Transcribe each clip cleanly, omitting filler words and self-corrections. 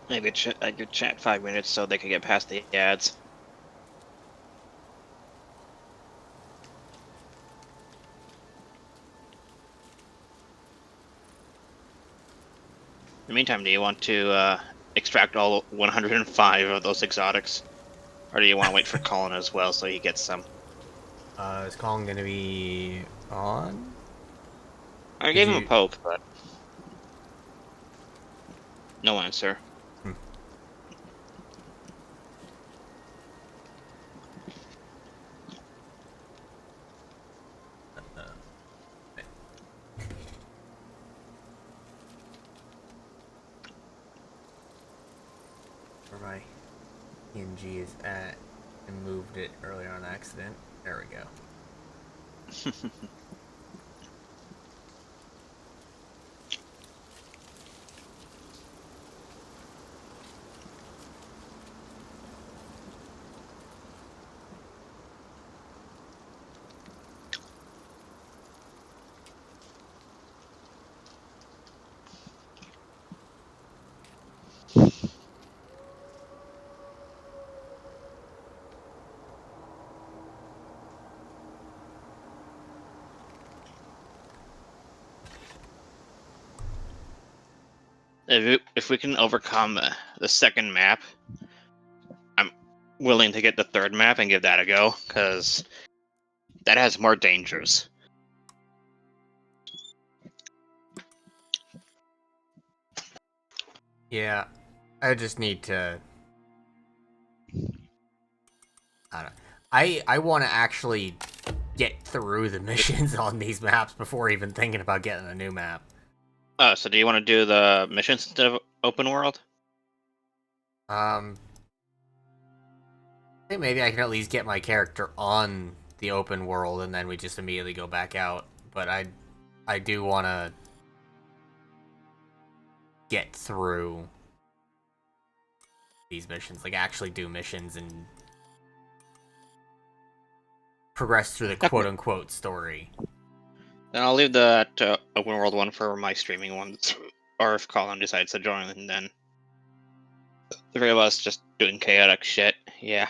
Maybe I could chat 5 minutes so they can get past the ads. In the meantime, do you want to extract all 105 of those exotics? Or do you want to wait for Colin as well so he gets some? Is Colin gonna be on? I Did gave him a you? poke, but no answer. Hmm. Uh, where my PNG is at. I moved it earlier on accident. There we go. If we can overcome the second map, I'm willing to get the third map and give that a go, because that has more dangers. Yeah, I just need to. I don't. I want to actually get through the missions on these maps before even thinking about getting a new map. So do you want to do the missions instead of open world? Um, I think maybe I can at least get my character on the open world, and then we just immediately go back out. But I do want to get through these missions, like actually do missions and progress through the quote Okay. unquote story. Then I'll leave the open world one for my streaming ones, or if Colin decides to join, and then the three of us just doing chaotic shit. Yeah.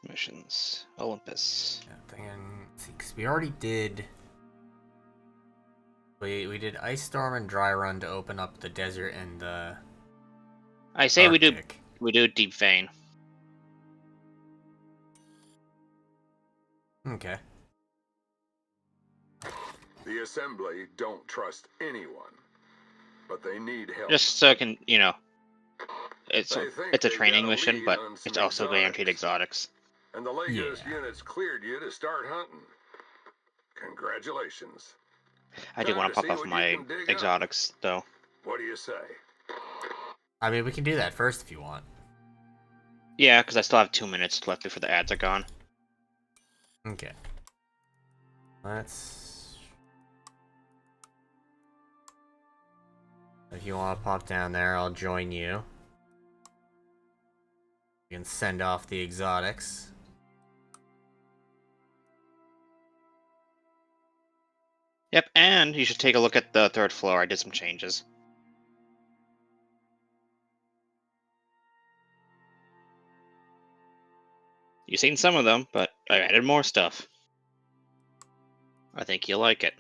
Missions. Olympus. And because we already did, we did Ice Storm and Dry Run to open up the desert and the I say Arctic. we do Deep Vein. Okay. The Assembly don't trust anyone, but they need help. Just so I can, it's They think it's a they got training a mission, lead but on some it's also guaranteed exotics, exotics. and the Legos Yeah. units cleared you to start hunting. Congratulations. I do Time want to to pop see off what you my can dig up. exotics, though. What do you say? I mean, we can do that first if you want. Yeah, because I still have 2 minutes left before the ads are gone. Okay. Let's. If you want to pop down there, I'll join you. You can send off the exotics. Yep, and you should take a look at the third floor. I did some changes. You've seen some of them, but I added more stuff. I think you'll like it.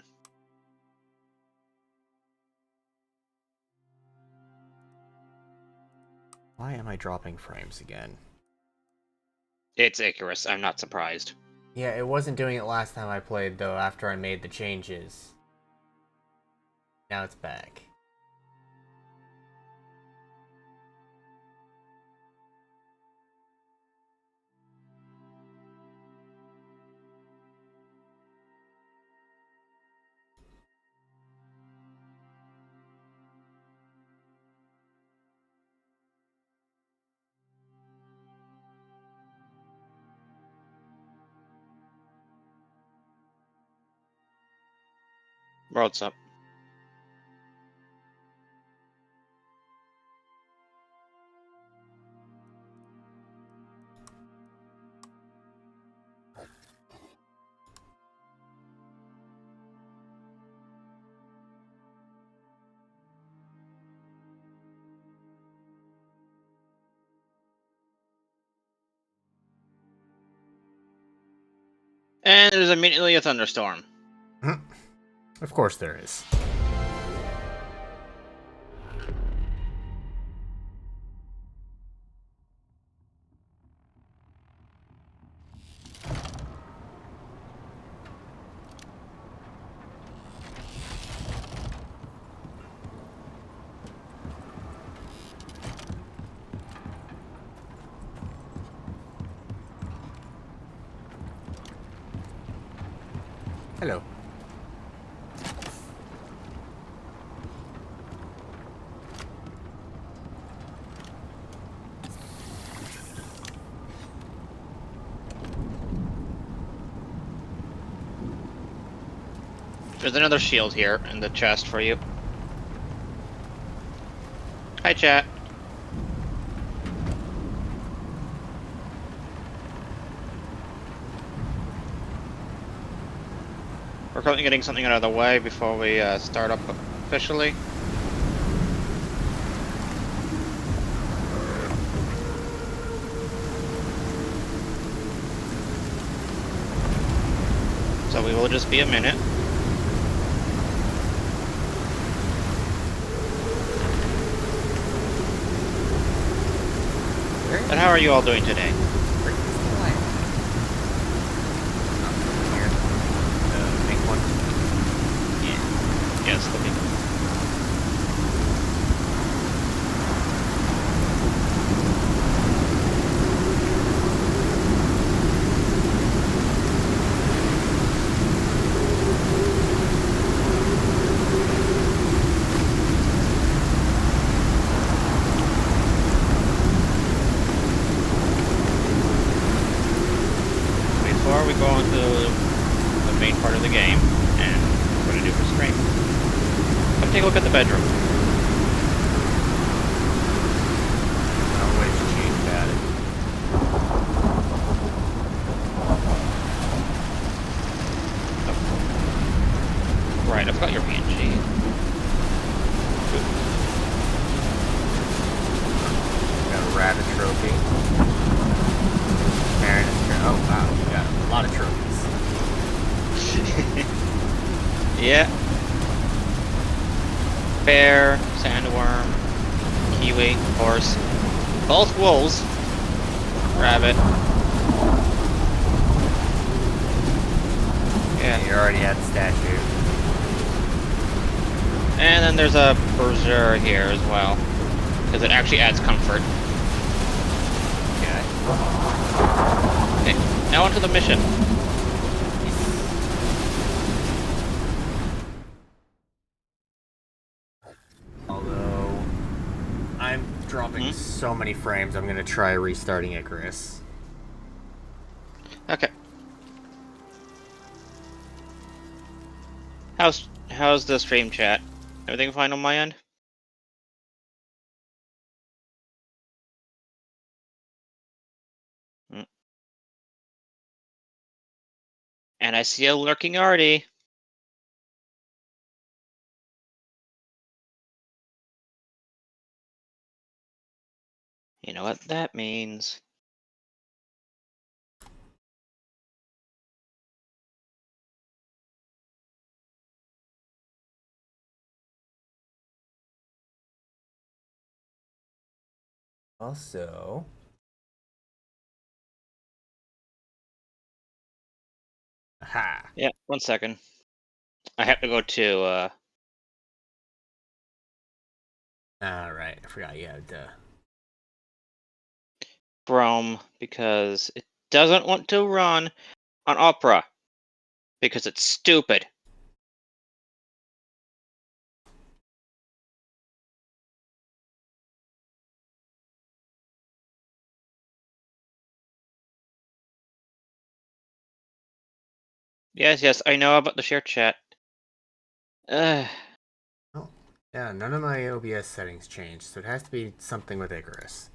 Why am I dropping frames again? It's Icarus. I'm not surprised. Yeah, it wasn't doing it last time I played, though, after I made the changes. Now it's back. World's up. And there's immediately a thunderstorm. Of course there is. Hello. There's another shield here in the chest for you. Hi, chat. We're currently getting something out of the way before we start up officially. So we will just be a minute. And how are you all doing today? Yes, the big one. Before we go into the main part of the game and what we're going to do for stream, come take a look at the bedroom. Always cheap at it. Right, I've got your PNG. Got a rabbit trophy. Oh wow, we got a lot of trophies. Yeah. Bear, sandworm, kiwi, horse, both wolves, rabbit. Yeah. You already had the statue. And then there's a berserker here as well, because it actually adds comfort. Okay, now onto the mission. Although I'm dropping so many frames, I'm gonna try restarting Icarus. Okay. How's the stream chat? Everything fine on my end? And I see a lurking Artie. You know what that means. Also, aha. Yeah, 1 second. I have to go to Alright, I forgot you had Chrome because it doesn't want to run on Opera because it's stupid. Yes, I know about the share chat. Oh, yeah, none of my OBS settings changed, so it has to be something with Icarus.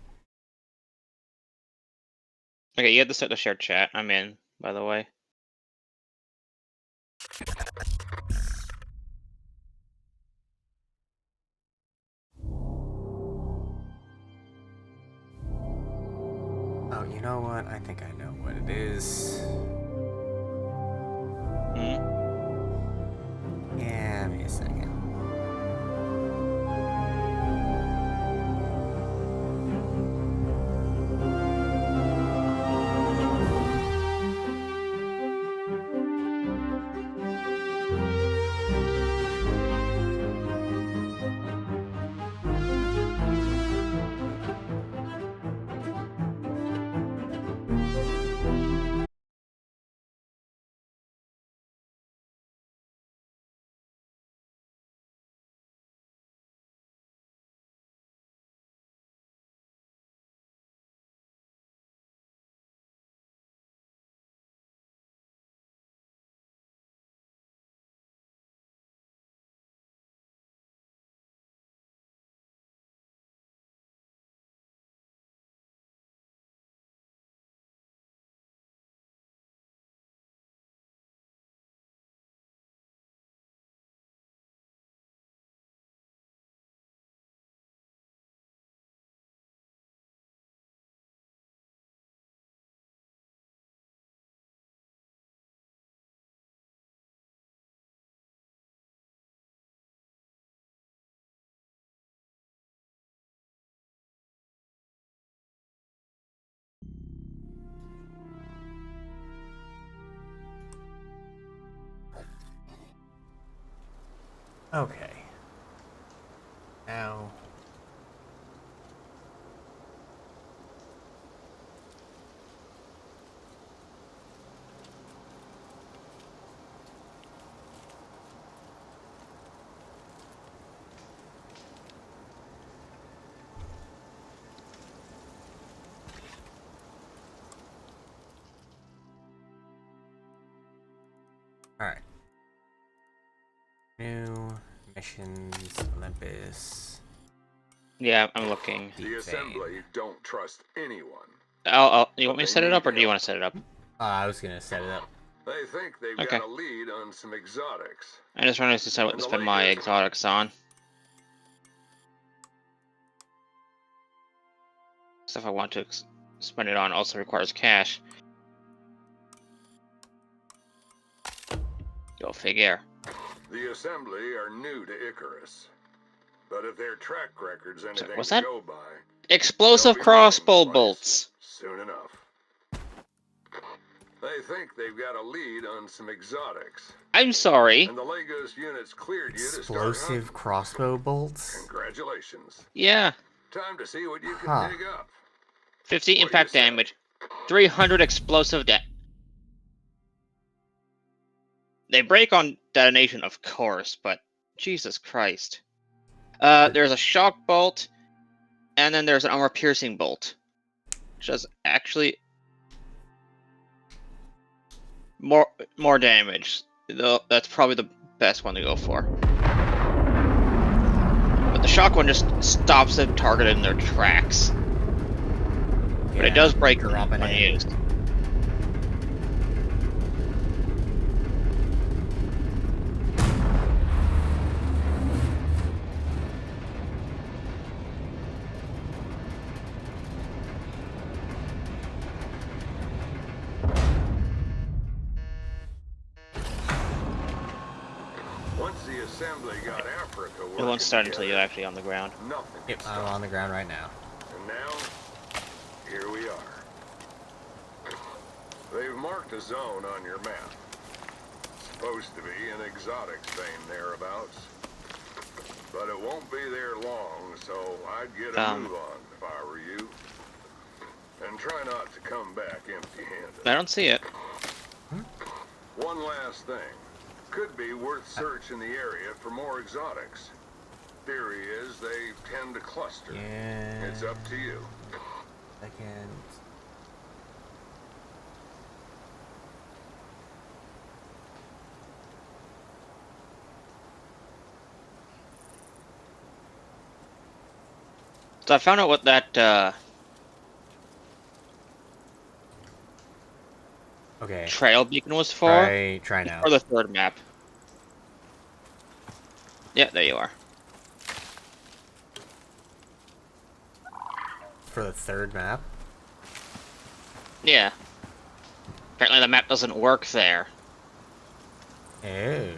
Okay, you have to set the share chat. I'm in, by the way. Oh, you know what? I think I know what it is. a second. Okay. Now... Alright. New missions, Olympus. Yeah, I'm looking. The assembly don't trust anyone. You want me to set it up, or do you want to set it up? I was gonna set it up. They think they've Okay. got a lead on some exotics. I just wanted to decide what to spend my exotics on. Stuff I want to spend it on also requires cash. Go figure. The assembly are new to Icarus. But if their track record's anything what's to that? go by, Explosive they'll be crossbow running the place bolts. soon enough. They think they've got a lead on some exotics. I'm sorry. And the Lagos units cleared you to start Explosive hunting. crossbow bolts? Congratulations. Yeah. Time to see what you can Huh. dig up. 50 What do you impact say? damage. 300 explosive They break on detonation, of course, but Jesus Christ. There's a shock bolt, and then there's an armor-piercing bolt. Which does actually more damage. Though that's probably the best one to go for. But the shock one just stops the target in their tracks. But it does break dropping when in. used. Once the assembly got Africa It working won't start until together, you're actually on the ground. nothing Yep, can I'm stop. on the ground right now. And now, here we are. They've marked a zone on your map. Supposed to be an exotics vein thereabouts. But it won't be there long, so I'd get a move on if I were you. And try not to come back empty-handed. I don't see it. One last thing. Could be worth searching the area for more exotics. Theory is they tend to cluster. Yeah. It's up to you. Second. So I found out what that Okay. trail beacon was for. Try now. For the third map. Yeah, there you are. For the third map? Yeah. Apparently the map doesn't work there. Oh.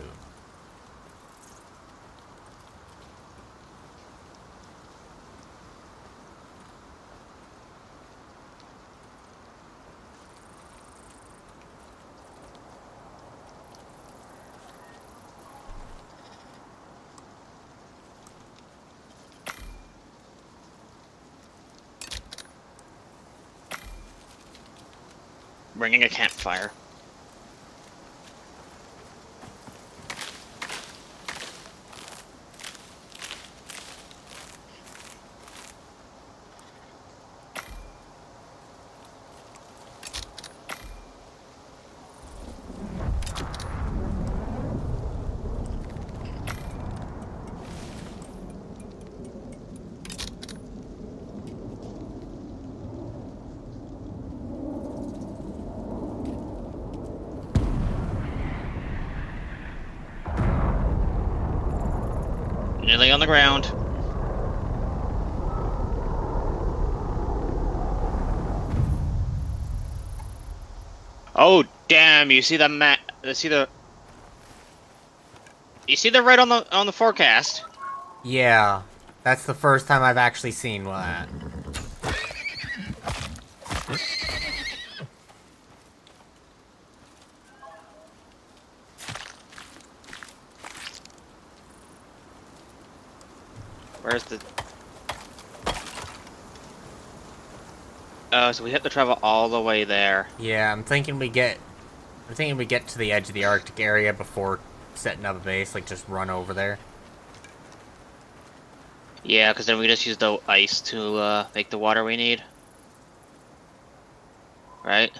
bringing a campfire. Nearly on the ground. Oh damn! You see the map? You see the red on the forecast? Yeah, that's the first time I've actually seen that. Where's the? Oh, so we have to travel all the way there. Yeah, I'm thinking we get to the edge of the Arctic area before setting up a base. Like, just run over there. Yeah, because then we just use the ice to make the water we need. Right?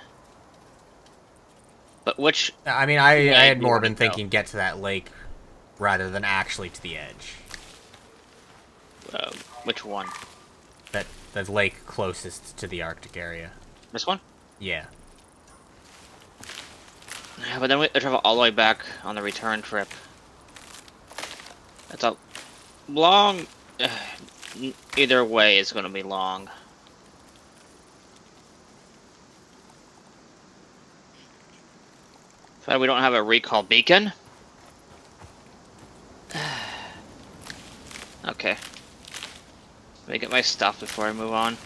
But which I mean, I way had do you more wanna been go? thinking get to that lake rather than actually to the edge. Which one? That lake closest to the Arctic area. This one? Yeah. Yeah, but then we have to travel all the way back on the return trip. That's a long... either way is going to be long. So we don't have a recall beacon. Okay. Let me get my stuff before I move on.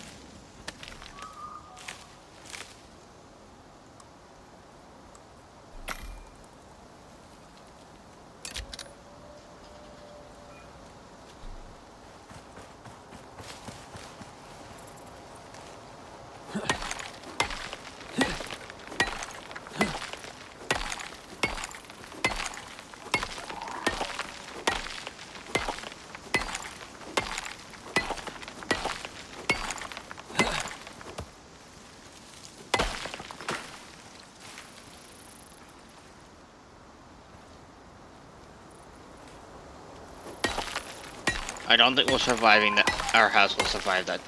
I don't think we're surviving that. Our house will survive that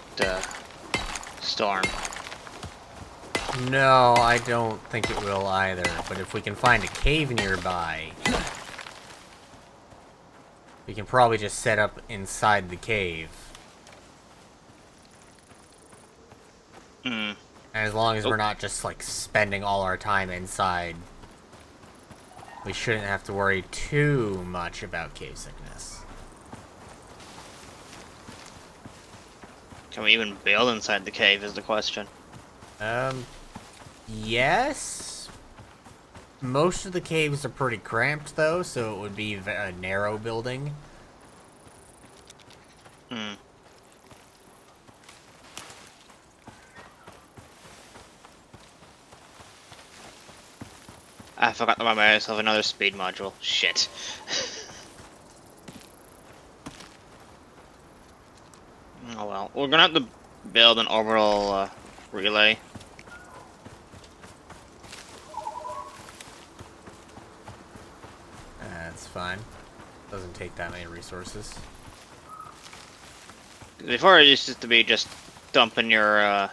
storm. No, I don't think it will either. But if we can find a cave nearby, we can probably just set up inside the cave. Hmm. And as long as we're not just, like, spending all our time inside, we shouldn't have to worry too much about cave sickness. Can we even build inside the cave is the question. Yes? Most of the caves are pretty cramped, though, so it would be a narrow building. Hmm. I forgot to buy myself another speed module. Shit. Oh well. We're gonna have to build an orbital relay. That's fine. Doesn't take that many resources. Before it used to be just dumping your Right,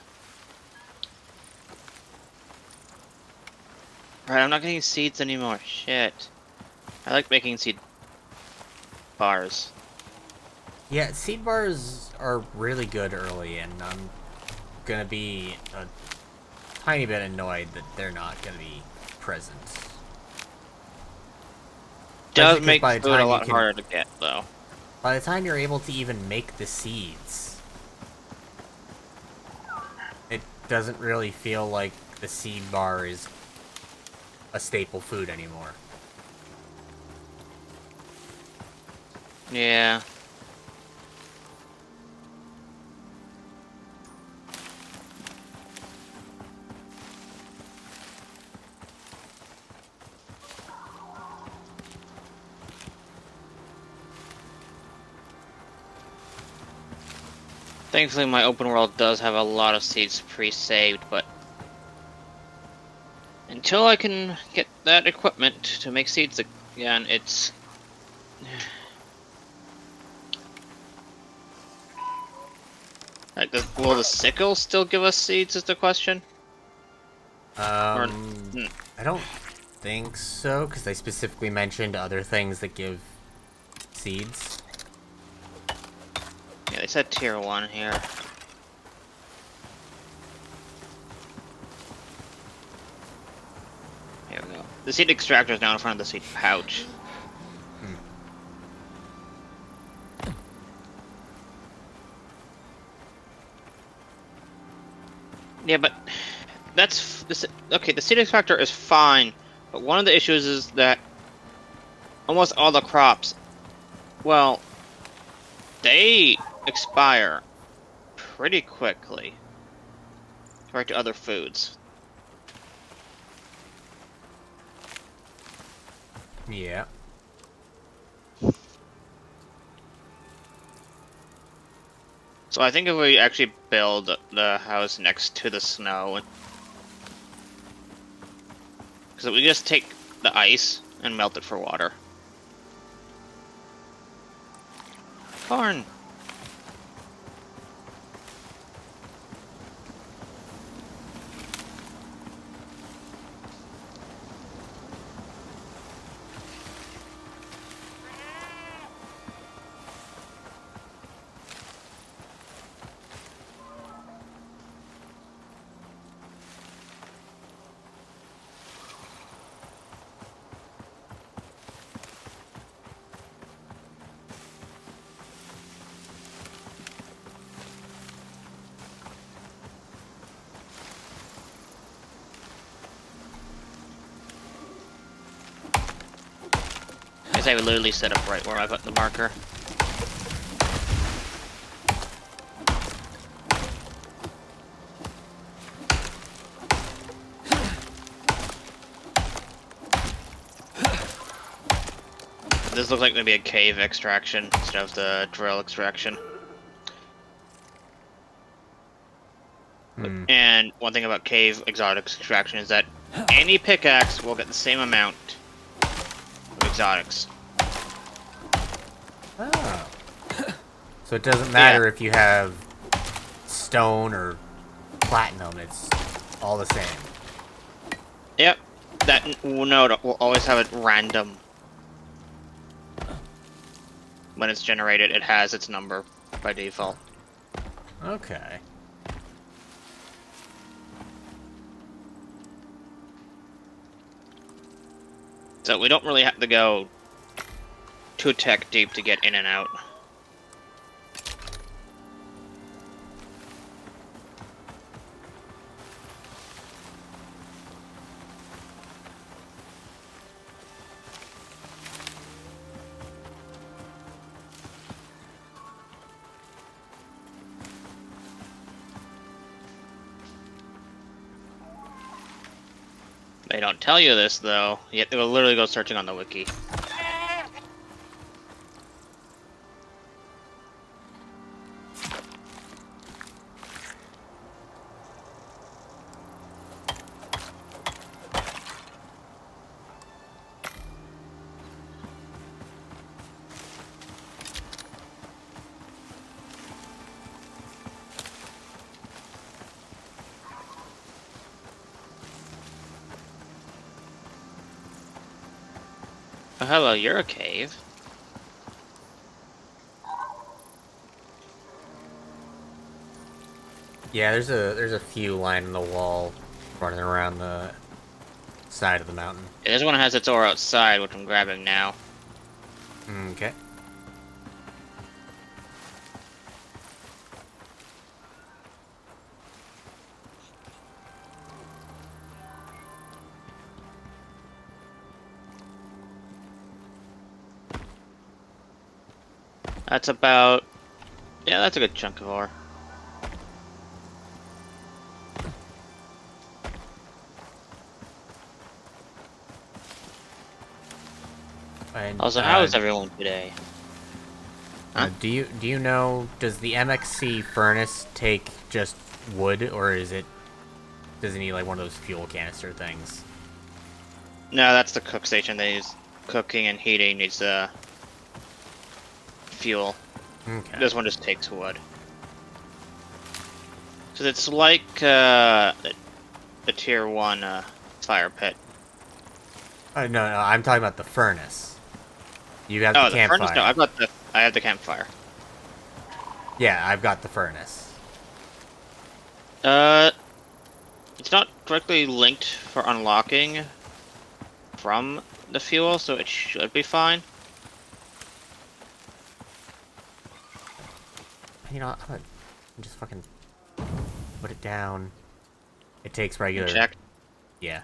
I'm not getting seeds anymore. Shit. I like making seed bars. Yeah, seed bars are really good early, and I'm gonna be a tiny bit annoyed that they're not gonna be present. Does Especially 'cause make by the food a time you lot can- harder to get, though. By the time you're able to even make the seeds, it doesn't really feel like the seed bar is a staple food anymore. Yeah. Thankfully, my open world does have a lot of seeds pre-saved, but until I can get that equipment to make seeds again, it's... Like, will the sickle still give us seeds is the question? Or, I don't think so, because they specifically mentioned other things that give seeds. yeah, they said tier 1 here. Here we go. The seed extractor is now in front of the seed pouch. Yeah, but that's okay. The seed extractor is fine, but one of the issues is that almost all the crops, well, they expire pretty quickly compared to other foods. Yeah. So I think if we actually build the house next to the snow, because we just take the ice and melt it for water. Corn. I guess I would literally set up right where I put the marker. This looks like maybe a cave extraction instead of the drill extraction. And one thing about cave exotic extraction is that any pickaxe will get the same amount of exotics. Oh. So it doesn't matter if you have stone or platinum, it's all the same. Yep, that node will always have it random. When it's generated, it has its number by default. Okay. So we don't really have to go too tech deep to get in and out. They don't tell you this, though. Yet they will literally go searching on the wiki. Oh, hello, you're a cave. Yeah, there's a few lining the wall running around the side of the mountain. Yeah, this one has its ore outside, which I'm grabbing now. Okay. That's about... Yeah, that's a good chunk of ore. And, Also, how is everyone today? Huh? Do you know, does the MXC furnace take just wood, or does it need like one of those fuel canister things? No, that's the cook station. They use cooking and heating needs fuel. Okay. This one just takes wood. So it's like the tier 1 fire pit. No, I'm talking about the furnace. You have Oh, the the furnace? campfire. No, I have the campfire. Yeah, I've got the furnace. It's not directly linked for unlocking from the fuel, so it should be fine. You know, I'm gonna just fucking put it down. It takes regular. Check. Yeah.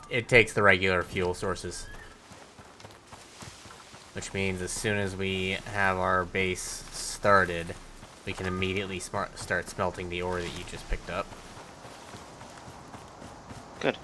It takes the regular fuel sources. Which means as soon as we have our base started, we can immediately start smelting the ore that you just picked up. Good.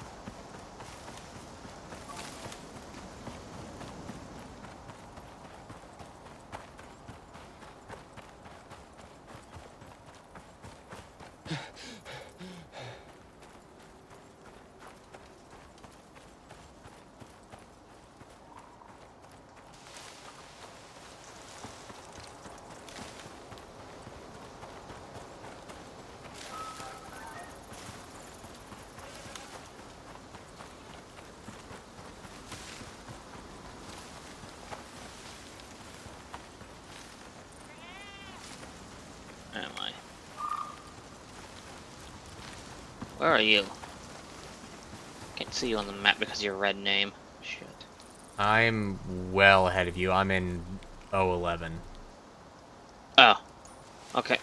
Where am I? Where are you? Can't see you on the map because of your red name. Shit. I'm well ahead of you. I'm in 011. Oh. Okay.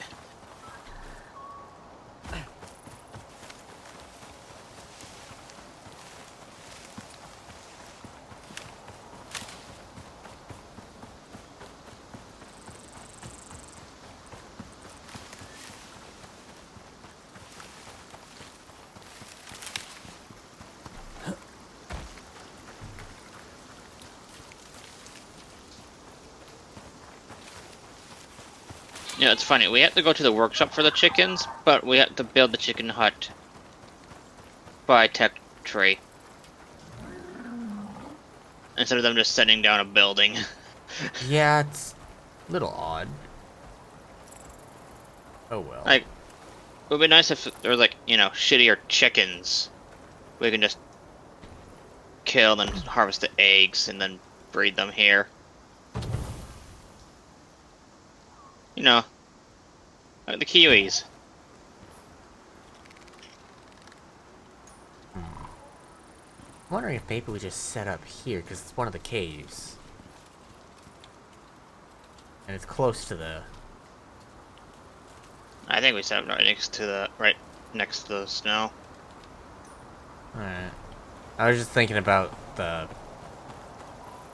Yeah, it's funny. We have to go to the workshop for the chickens, but we have to build the chicken hut by tech tree. Instead of them just setting down a building. Yeah, it's a little odd. Oh well. Like, it would be nice if there was, like, you know, shittier chickens. We can just kill and harvest the eggs and then breed them here. You know, like the Kiwis. I'm wondering if maybe we just set up here, because it's one of the caves. And it's close to the... I think we set up right next to the snow. Alright. I was just thinking about the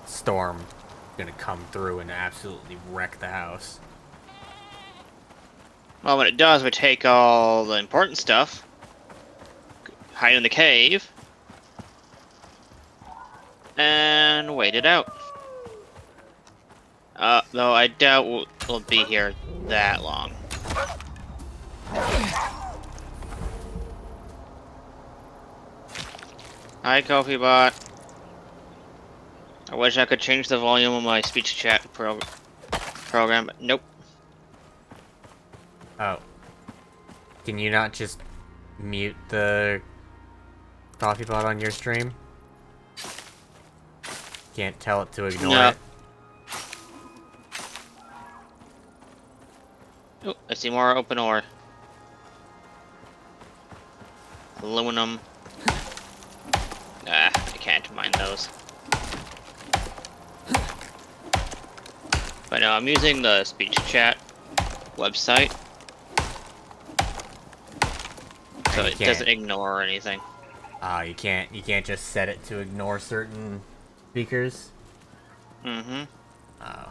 storm gonna come through and absolutely wreck the house. Well, when it does, we take all the important stuff, hide in the cave, and wait it out. Though I doubt we'll be here that long. Hi, Coffee Bot. I wish I could change the volume of my speech chat program, but nope. Oh. Can you not just mute the coffee pot on your stream? Can't tell it to ignore No. it? Oh, I see more open ore. Aluminum. I can't mine those. But no, I'm using the speech chat website, so it doesn't ignore anything. You can't just set it to ignore certain speakers? Mm-hmm. Oh.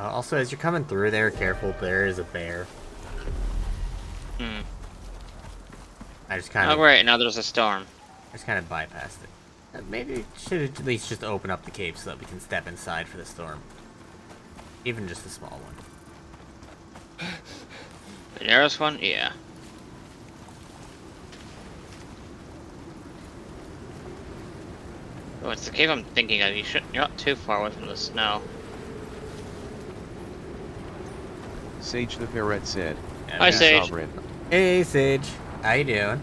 Also, as you're coming through there, careful, there is a bear. Hmm. I just kind Oh, of... right, now there's a storm. I just kind of bypassed it. Maybe we should at least just open up the cave so that we can step inside for the storm. Even just a small one. The nearest one? Yeah. Oh, it's the cave I'm thinking of. You're not too far away from the snow. Sage the Ferret said. Hi, Sage. Sovereign. Hey, Sage. How you doing?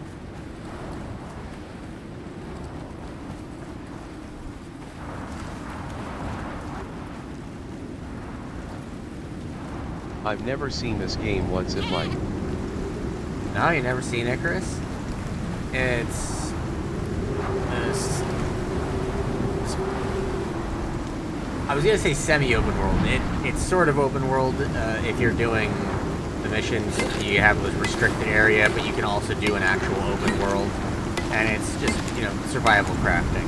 I've never seen this game, what's it like? No, you never seen Icarus? It's... I was gonna say semi-open world. It's sort of open world if you're doing the missions. You have a restricted area, but you can also do an actual open world. And it's just, you know, survival crafting.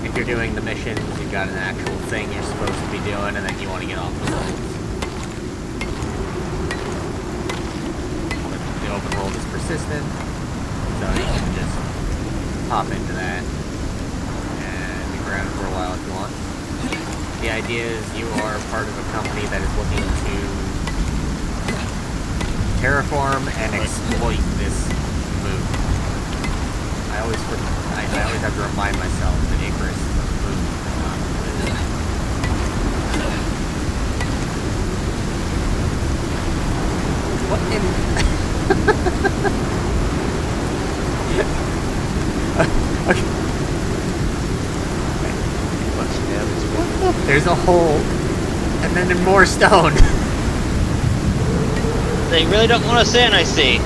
If you're doing the missions, you've got an actual thing you're supposed to be doing, and then you want to get off the worlds. The open world is persistent, so you can just hop into that and be around for a while if you want. The idea is you are part of a company that is looking to terraform and exploit this moon. I always have to remind myself that Icarus is a moon, not what in... Okay. There's a hole, and then more stone. They really don't want us in, I see.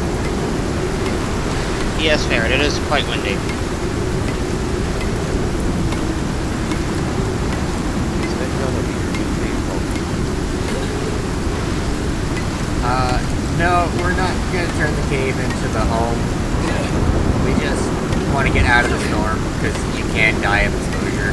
Yes, Ferret, it is quite windy. No, we're not gonna turn the cave into the home. We just want to get out of the storm, because you can die of exposure.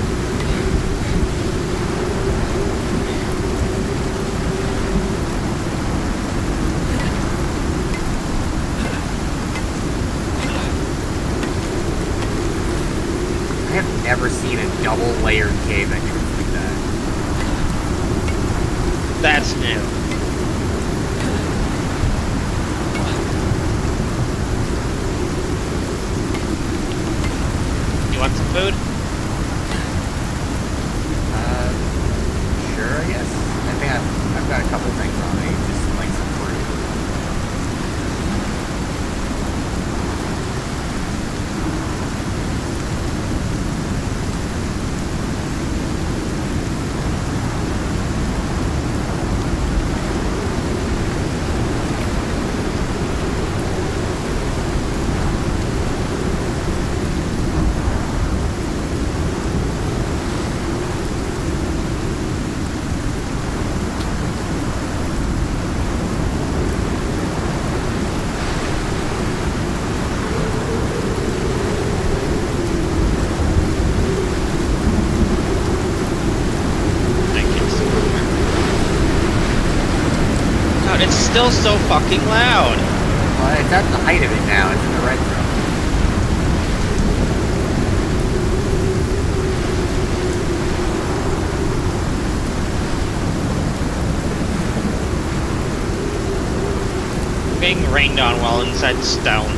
I have never seen a double-layered cave entrance like that. That's new. You want some food? Sure, I guess. I think I've got a couple things on me, just like some fruit. God, it's still so fucking loud. Well, it's at the height of it now. It's in the red zone. Being rained on while inside stone.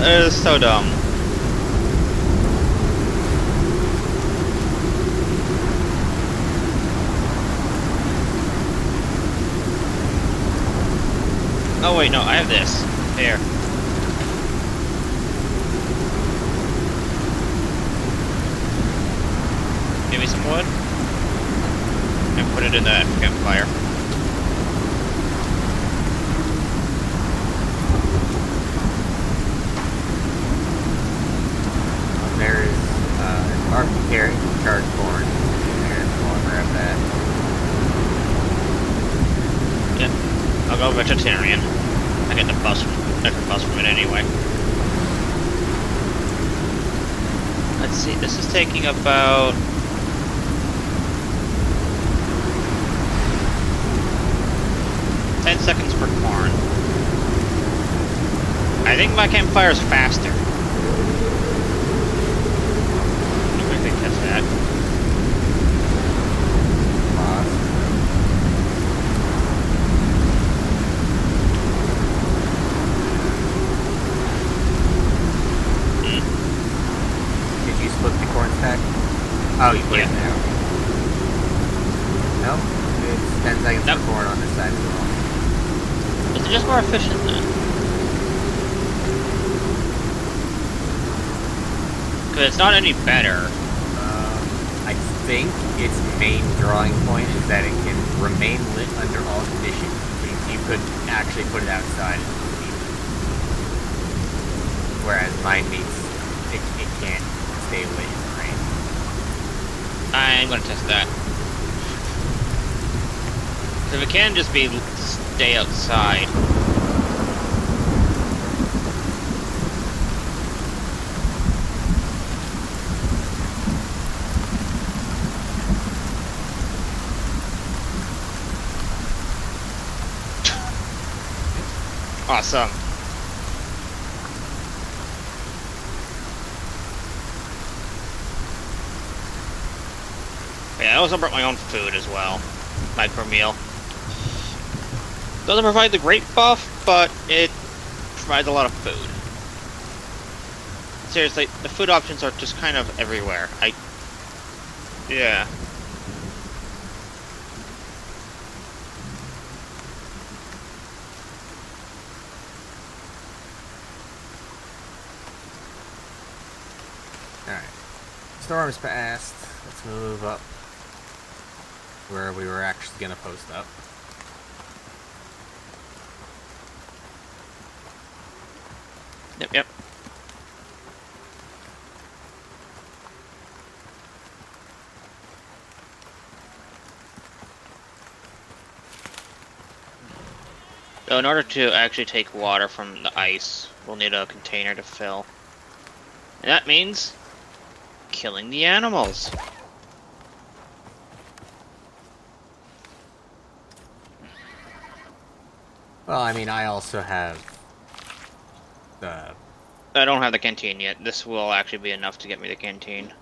It is so dumb. Oh wait, no, I have this. Here. Give me some wood. And put it in the campfire. There's barbecue carrot and charred corn in there. If you want to grab that. Yeah. I'll go vegetarian. I get the bus from it anyway. Let's see, this is taking about 10 seconds for corn. I think my campfire is faster. I'm going to test that. Did you split the corn stack? Oh, you put it there. Nope. It's 10 seconds for corn on this side as well. Is it just more efficient then? Because it's not any better. I think its main drawing point is that it can remain lit under all conditions. You could actually put it outside. Whereas mine needs, it can't stay lit in the rain. I'm going to test that. If it can just be stay outside. Awesome. Yeah, I also brought my own food as well. Micro meal. Doesn't provide the great buff, but it provides a lot of food. Seriously, the food options are just kind of everywhere. Yeah. Alright. Storm's passed. Let's move up where we were actually going to post up. Yep. So in order to actually take water from the ice, we'll need a container to fill. And that means killing the animals. Well, I mean, I also have the... I don't have the canteen yet. This will actually be enough to get me the canteen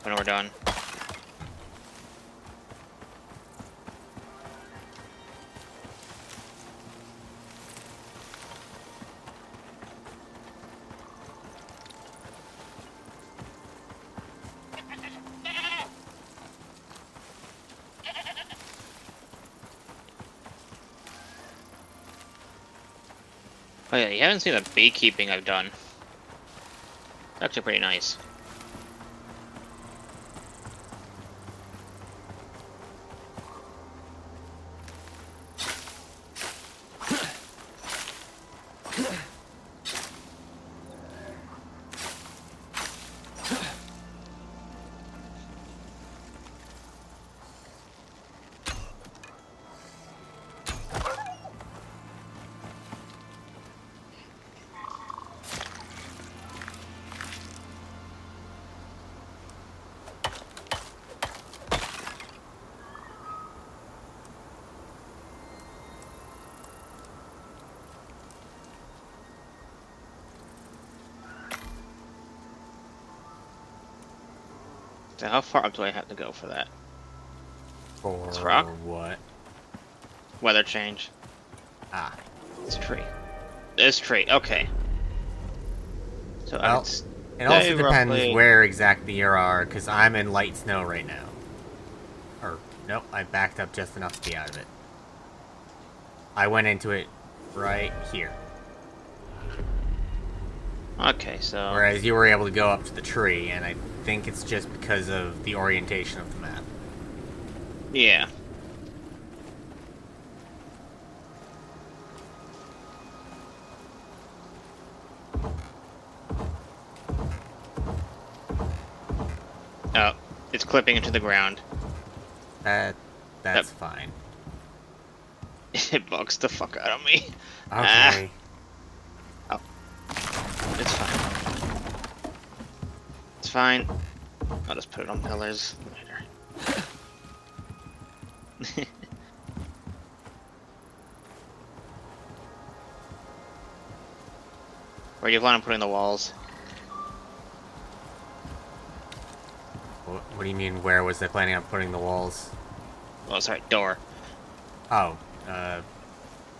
when we're done. Oh yeah, you haven't seen the beekeeping I've done. It's actually pretty nice. So how far up do I have to go for that? For It's rock? what? Weather change. Ah. It's a tree. This tree, okay. So Well, it's it also depends roughly... where exactly you are, because I'm in light snow right now. Or, nope, I backed up just enough to be out of it. I went into it right here. Okay, so... Whereas you were able to go up to the tree, and I think it's just because of the orientation of the map. Yeah. Oh, it's clipping into the ground. That's fine. It bugs the fuck out of me. Okay. Oh. It's fine. It's fine. I'll just put it on pillars later. Where do you plan on putting the walls? What do you mean, where was I planning on putting the walls? Oh, sorry, door. Oh,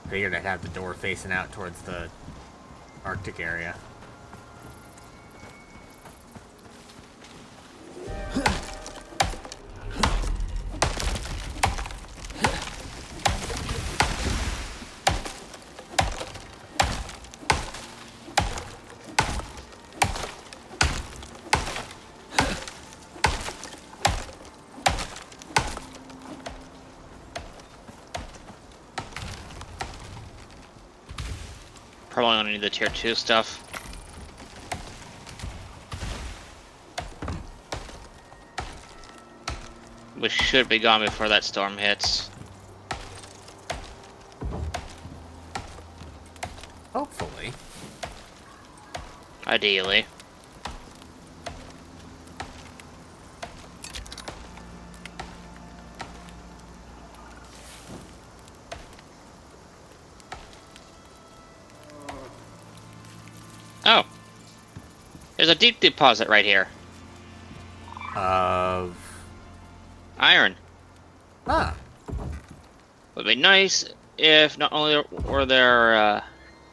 figured I'd have the door facing out towards the Arctic area. Probably only need the tier 2 stuff. We should be gone before that storm hits. Hopefully. Ideally. Oh. There's a deep deposit right here. Of... Iron. Ah. Would be nice if not only were there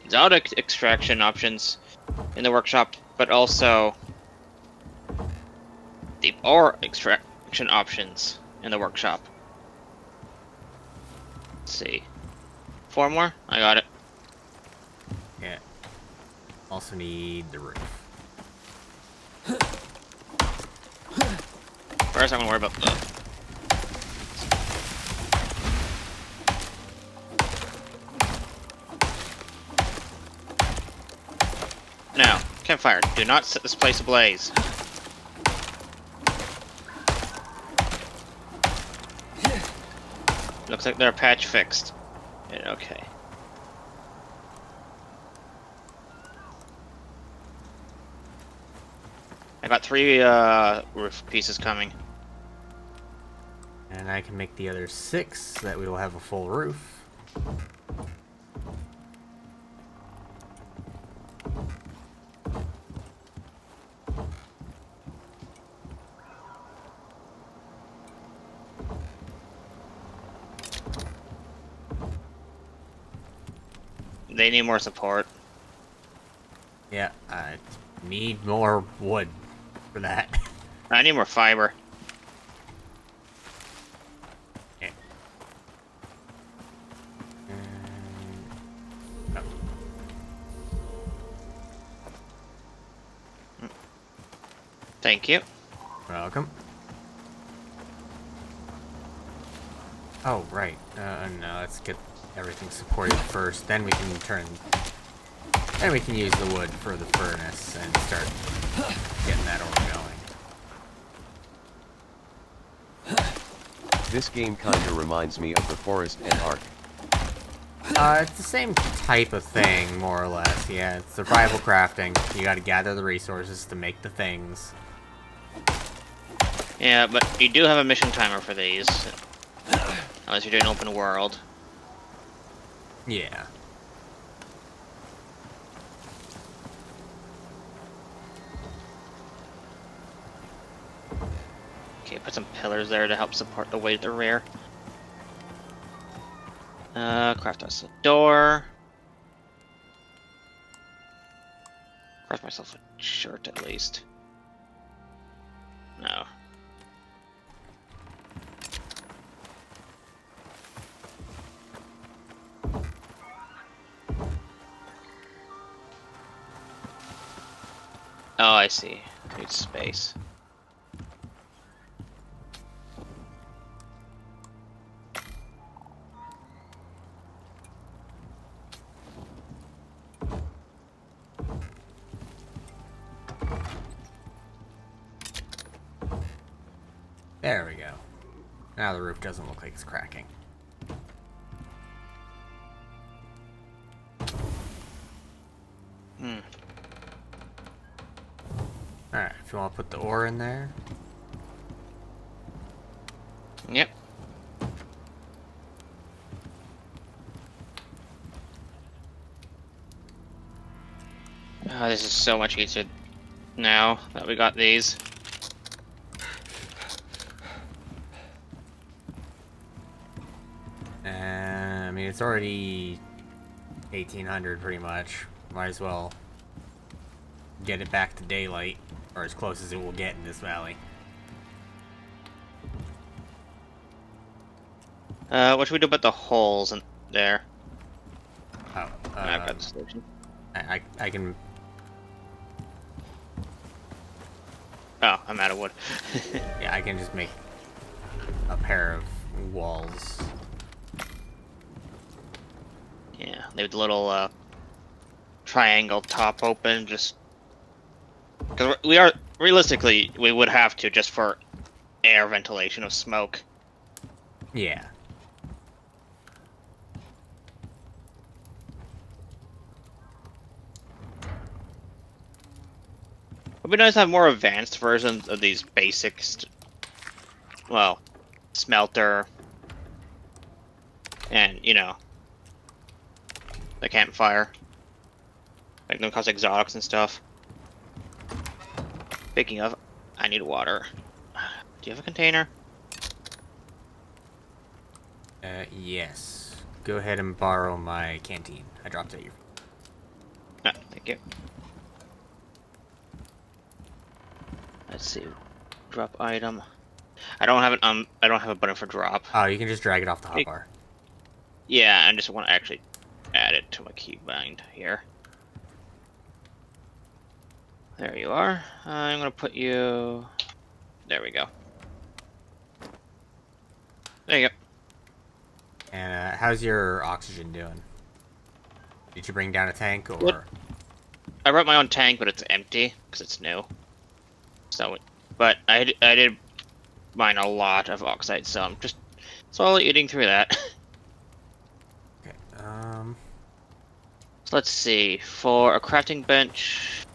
exotic extraction options in the workshop, but also deep ore extraction options in the workshop. Let's see. 4 more? I got it. Yeah. Also need the roof. First, I'm gonna worry about the. Now, campfire, do not set this place ablaze. Looks like they're patch fixed. Yeah, okay. I got 3 roof pieces coming. And I can make the other 6 so that we will have a full roof. They need more support. Yeah, I need more wood for that. I need more fiber. Yeah. Oh. Thank you. Welcome. Oh, right. No, let's get everything supported first. Then we can use the wood for the furnace and start getting that ore going. This game kinda reminds me of the Forest and Ark. It's the same type of thing, more or less. Yeah, it's survival crafting. You gotta gather the resources to make the things. Yeah, but you do have a mission timer for these. Unless you're doing open world. Yeah. Okay, put some pillars there to help support the weight of the rear. Craft us a door. Craft myself a shirt at least. No. Oh, I see. Need space. There we go. Now the roof doesn't look like it's cracking. Hmm. Alright, if you want to put the ore in there. Yep. Oh, this is so much easier now that we got these. I mean, it's already 1800 pretty much. Might as well get it back to daylight, or as close as it will get in this valley. What should we do about the holes in there? Oh, I've got the solution. I can. Oh, I'm out of wood. Yeah, I can just make a pair of walls. Yeah, leave the little triangle top open, just because we are realistically we would have to just for air ventilation of smoke. Yeah. It'd be nice to have more advanced versions of these basic, well, smelter, and you know, the campfire. Like them cause exotics and stuff. Speaking of, I need water. Do you have a container? Yes. Go ahead and borrow my canteen. I dropped it at your feet. No, thank you. Let's see. Drop item. I don't have an I don't have a button for drop. Oh, you can just drag it off the hotbar. Yeah, I just want to actually add it to my keybind here. There you are. I'm gonna put you. There we go. There you go. And how's your oxygen doing? Did you bring down a tank, or? What? I brought my own tank, but it's empty because it's new. So, but I did mine a lot of oxide, so I'm just slowly eating through that. Okay. So let's see. For a crafting bench,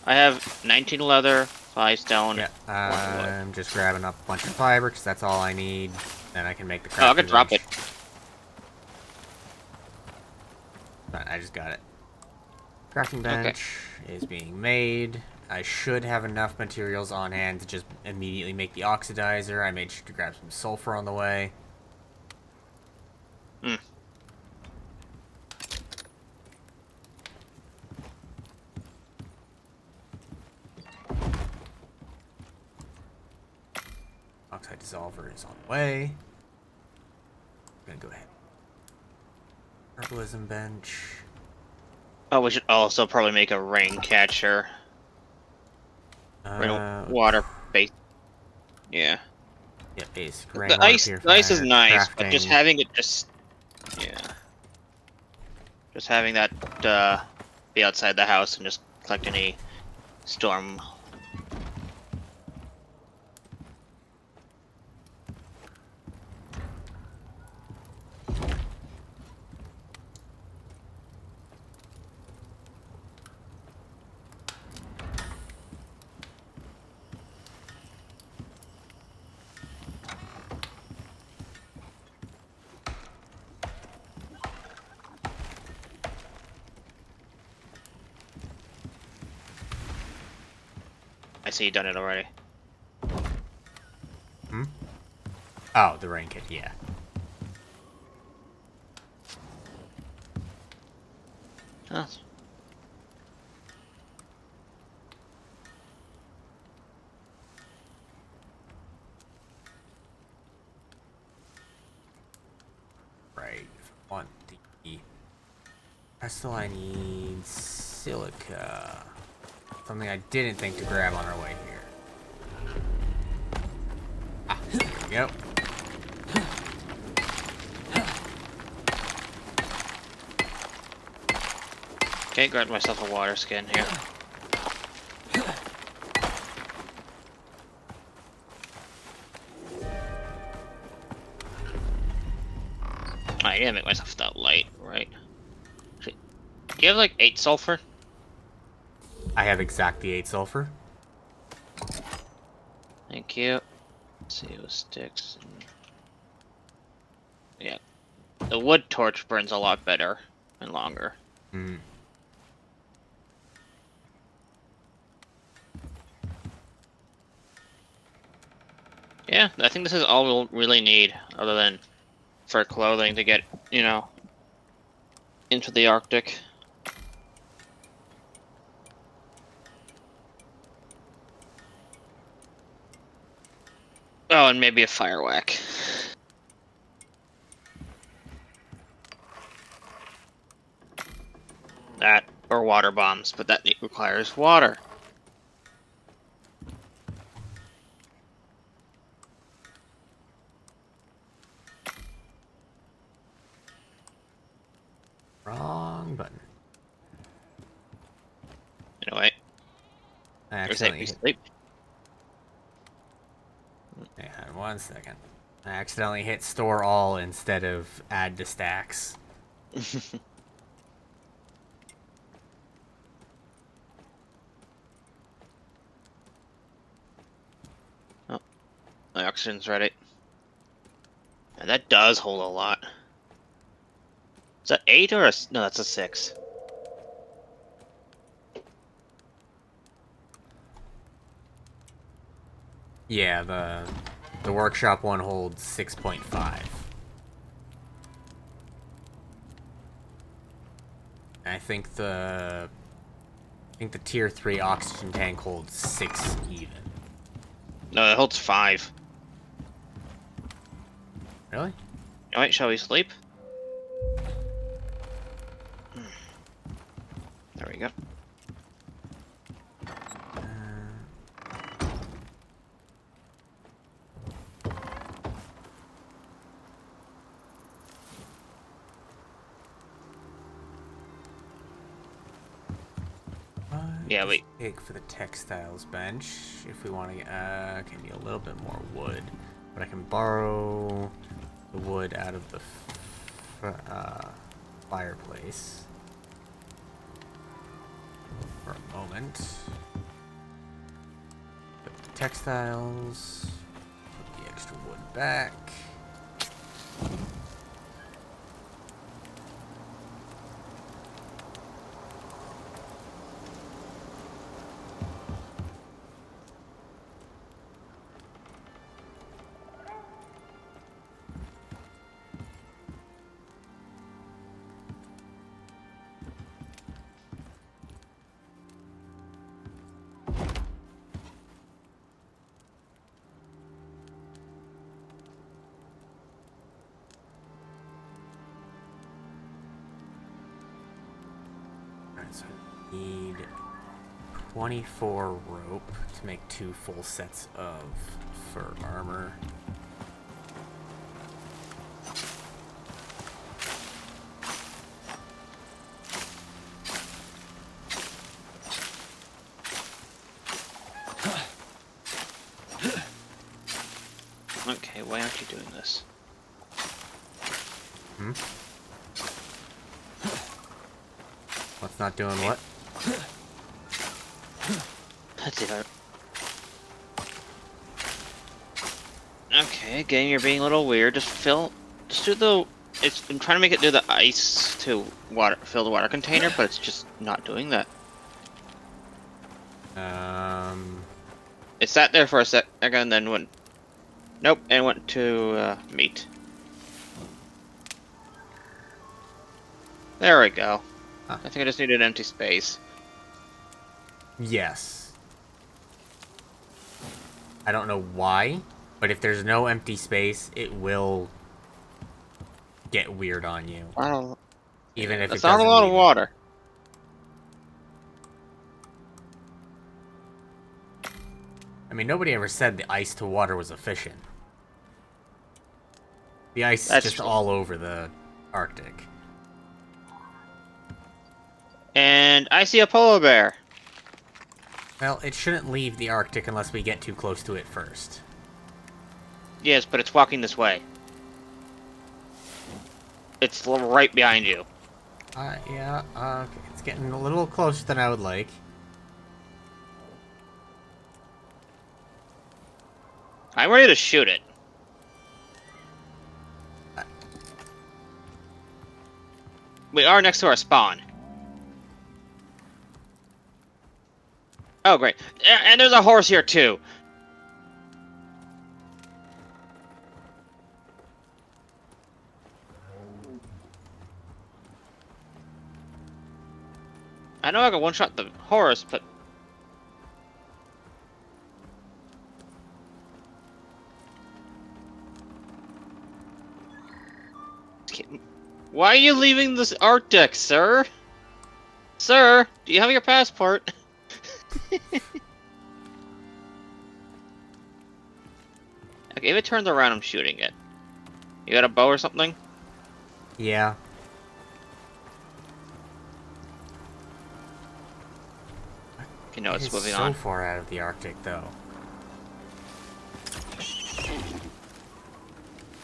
I have 19 leather, 5 stone. Yeah. 1 wood. I'm just grabbing up a bunch of fiber because that's all I need. Then I can make the crafting Oh, I could drop bench. it. I just got it. Crafting bench is being made. I should have enough materials on hand to just immediately make the oxidizer. I made sure to grab some sulfur on the way. Hmm. Oxide dissolver is on the way. I'm gonna go ahead. Herbalism bench. Oh, we should also probably make a rain catcher. Water base. Yeah. Yeah, basic The ice is nice, but just having it yeah. Just having that be outside the house and just collect any storm. I see you done it already. Hmm? Oh, the rain kit, yeah. Oh. Right. If I want the pestle, I need silica. Something I didn't think to grab on our way here. Ah, there we go. Okay, grab myself a water skin here. I need to make myself that light, right? Do you have like 8 sulfur? I have exactly 8 sulfur. Thank you. Let's see what sticks. Yeah. The wood torch burns a lot better and longer. Hmm. Yeah, I think this is all we'll really need, other than for clothing to get, into the Arctic. Oh, and maybe a fire whack. That, or water bombs, but that requires water. Wrong button. Anyway, I or say accidentally we hit. sleep. Hang on 1 second. I accidentally hit store all instead of add to stacks. Oh, my oxygen's ready. And that does hold a lot. Is that 8 or no? That's a 6. Yeah, the workshop one holds 6.5. I think the tier 3 oxygen tank holds 6 even. No, it holds 5. Really? Alright, shall we sleep? There we go. Yeah, wait. Take for the textiles bench if we want to. Okay, need a little bit more wood, but I can borrow the wood out of the fireplace for a moment. Put the textiles. Put the extra wood back. So I need 24 rope to make 2 full sets of fur armor. Okay, why aren't you doing this? What's not doing what? Let's see if I... Okay, again, you're being a little weird. Just do the... I'm trying to make it do the ice to water, fill the water container, but it's just not doing that. It sat there for a second and then went... Nope, and went to meat. There we go. Huh. I think I just needed empty space. Yes. I don't know why, but if there's no empty space, it will get weird on you. Wow. Even if That's it not a doesn't lot of need it. water. I mean, nobody ever said the ice to water was efficient. The ice That's is just true. all over the Arctic. And I see a polar bear. Well, it shouldn't leave the Arctic unless we get too close to it first. Yes, but it's walking this way. It's right behind you. Yeah, okay. It's getting a little closer than I would like. I'm ready to shoot it. We are next to our spawn. Oh, great. And there's a horse here, too. know I can one-shot the horse, but... Why are you leaving this Arctic, sir? Sir, do you have your passport? Okay, if it turns around, I'm shooting it. You got a bow or something? Yeah. You know, it's It's moving so on. far out of the Arctic, though.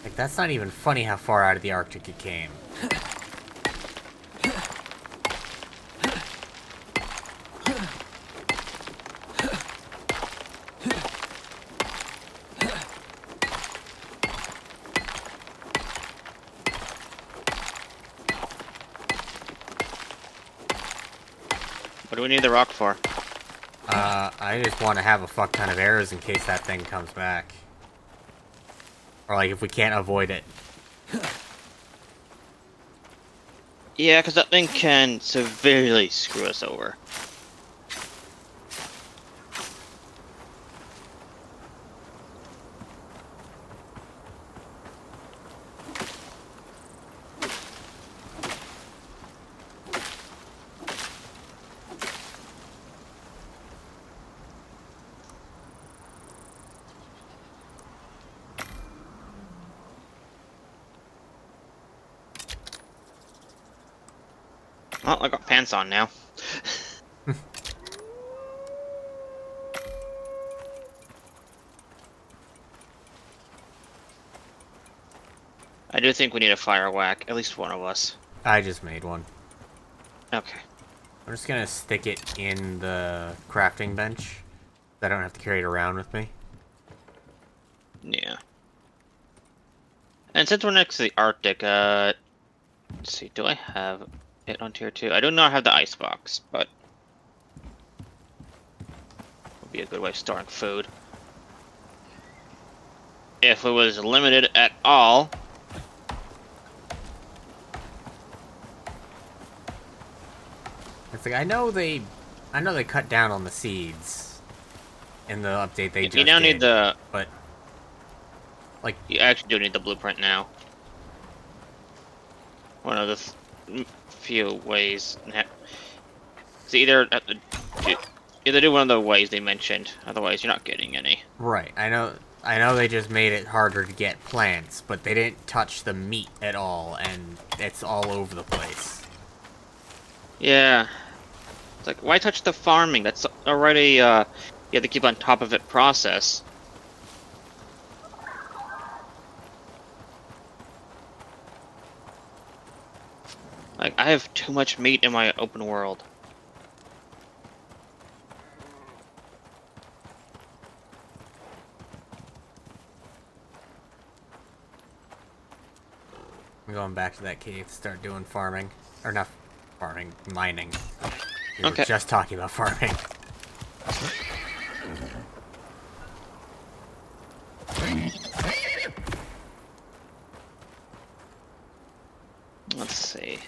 Like, that's not even funny how far out of the Arctic it came. What do we need the rock for? I just want to have a fuck ton of arrows in case that thing comes back. Or, like, if we can't avoid it. Yeah, because that thing can severely screw us over. Oh, I got pants on now. I do think we need a fire whack, at least one of us. I just made one. Okay. I'm just gonna stick it in the crafting bench. I don't have to carry it around with me. Yeah. And since we're next to the Arctic, let's see, do I have it on tier 2? I do not have the ice box, but would be a good way of storing food. If it was limited at all. It's like I know they cut down on the seeds in the update they just You now did, need the... but like You actually do need the blueprint now. One of the few ways. It's either either do one of the ways they mentioned, otherwise you're not getting any. right. I know they just made it harder to get plants, but they didn't touch the meat at all, and it's all over the place. Yeah. It's like, why touch the farming? That's already, you have to keep on top of it process. Like, I have too much meat in my open world. I'm going back to that cave to start doing farming. Or not farming, mining. We Okay. were just talking about farming. Let's see.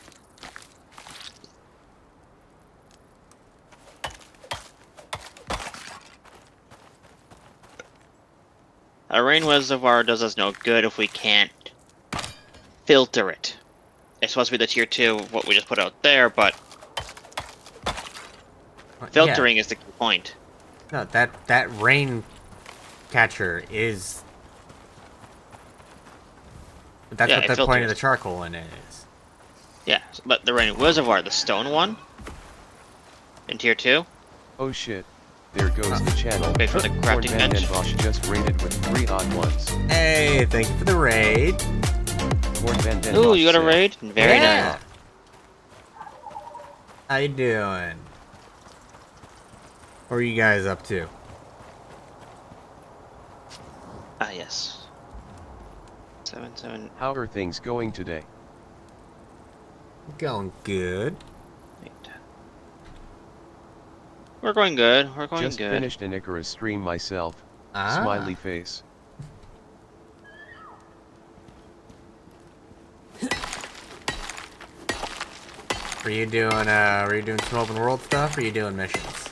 A rain reservoir does us no good if we can't filter it. It's supposed to be the tier 2 of what we just put out there, but filtering is the key point. No, that rain catcher is. That's Yeah, what it the point of filters. the charcoal in it is. Yeah, but the rain reservoir, the stone one, in tier 2, Oh shit. There goes the channel. wait for the Corn crafting Van bench. Den Bosch just raided with 3 hot ones. Hey, thank you for the raid. Corn Van Den Ooh, Bosch you got a said, raid? Very Yeah. nice. How you doing? What are you guys up to? Ah, yes. 7, How are things going today? Going good. 8. We're going good. We're going Just good. finished an Icarus stream myself. Smiley face. Were you doing some open world stuff, or are you doing missions?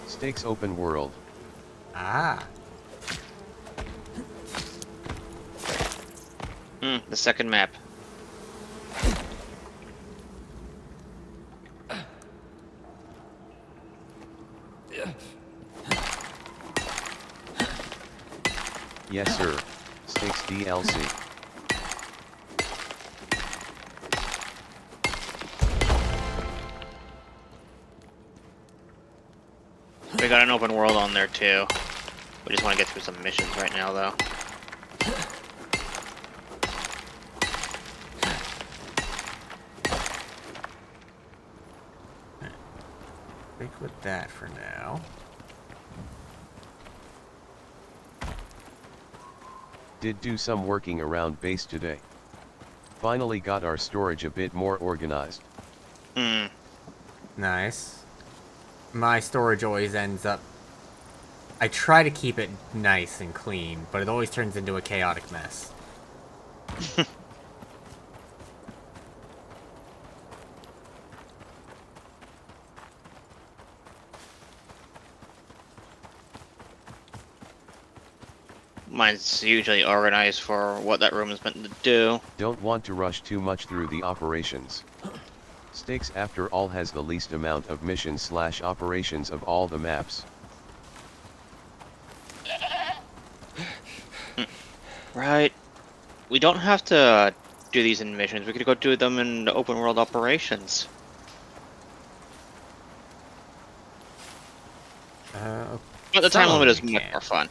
Stakes open world. Ah. The second map. Yes sir. Stakes DLC. We got an open world on there too. We just want to get through some missions right now, though. Stick with that for now. Did do some working around base today. Finally got our storage a bit more organized. Nice. My storage always ends up... I try to keep it nice and clean, but it always turns into a chaotic mess. Mine's usually organized for what that room is meant to do. Don't want to rush too much through the operations. Stakes after all has the least amount of missions / operations of all the maps. Right. We don't have to do these in missions. We could go do them in the open world operations. But the time limit is much more fun.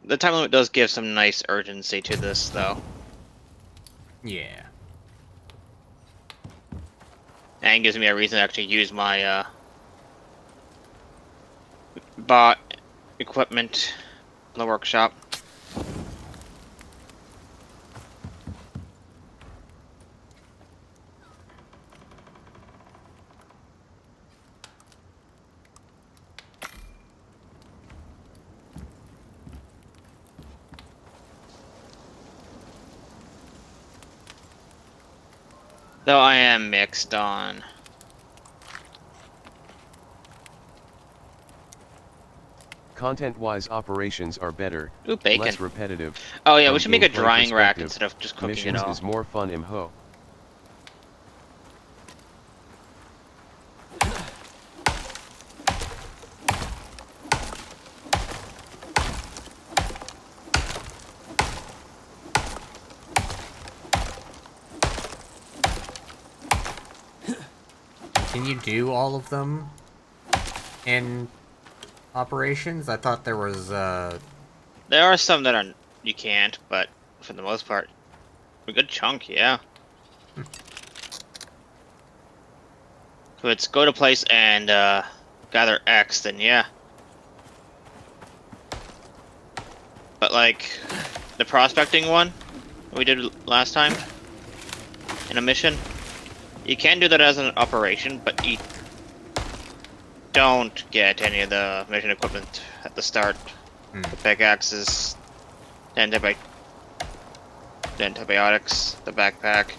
The time limit does give some nice urgency to this, though. Yeah. And gives me a reason to actually use my, bought equipment in the workshop. Though I am mixed on. Content-wise operations are better, Ooh, bacon. less repetitive. Oh yeah, from we should make a gameplay drying rack perspective. instead of just cooking Missions it all. is more fun imho. Can you do all of them in operations? I thought there was, There are some that are you can't, but for the most part, a good chunk, yeah. If it's go to place and gather X, then yeah. But like the prospecting one we did last time in a mission, you can do that as an operation, but you don't get any of the mission equipment at the start. The pickaxes, the antibiotics, the backpack.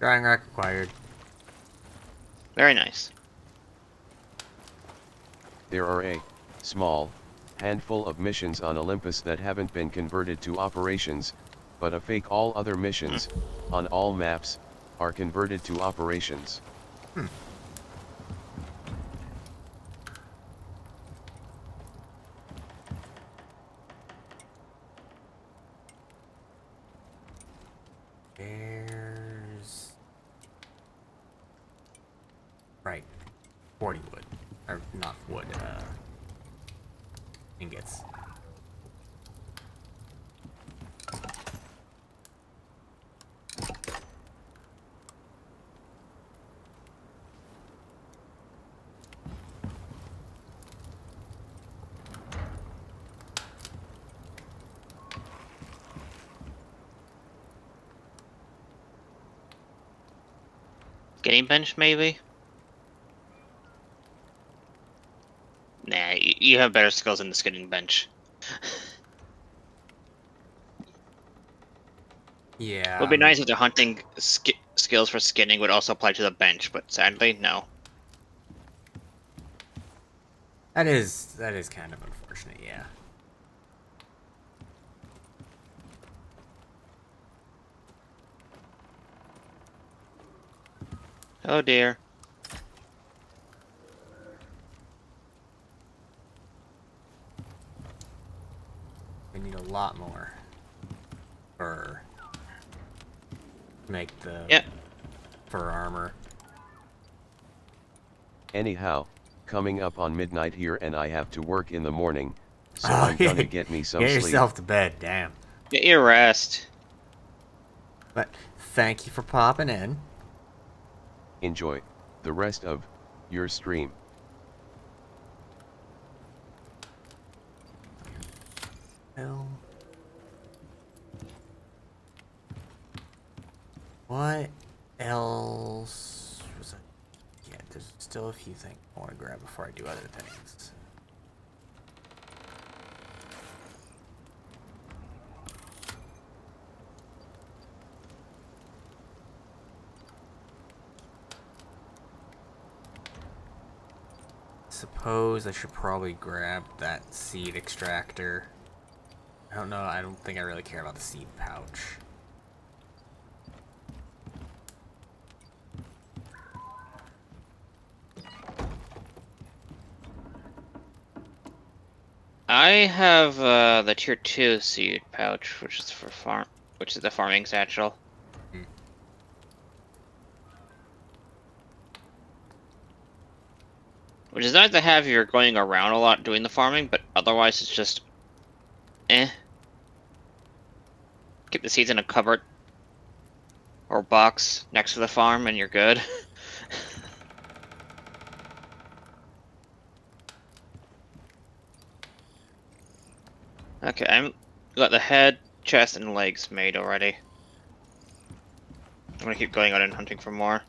drying rack required. Very nice. There are a small handful of missions on Olympus that haven't been converted to operations, but a fake all other missions on all maps are converted to operations. There's... Right. 40 wood. Or not wood, ingots. Skinning bench, maybe? Nah, you have better skills in the skinning bench. Yeah. It would be nice if the hunting skills for skinning would also apply to the bench, but sadly, no. That is kind of unfortunate, yeah. Oh dear. We need a lot more fur to make the Yeah. fur armor. Anyhow, coming up on midnight here and I have to work in the morning, so Oh, I'm gonna get me some Get sleep. yourself to bed, damn. Get your rest. But thank you for popping in. Enjoy the rest of your stream. Hell. What else was I? Yeah, there's still a few things I want to grab before I do other things. Suppose I should probably grab that seed extractor. I don't know, I don't think I really care about the seed pouch. I have the tier 2 seed pouch, which is for which is the farming satchel. Hmm. Which is nice to have if you're going around a lot doing the farming, but otherwise it's just eh. Keep the seeds in a cupboard or box next to the farm and you're good. Okay, I'm got the head, chest, and legs made already. I'm gonna keep going out and hunting for more.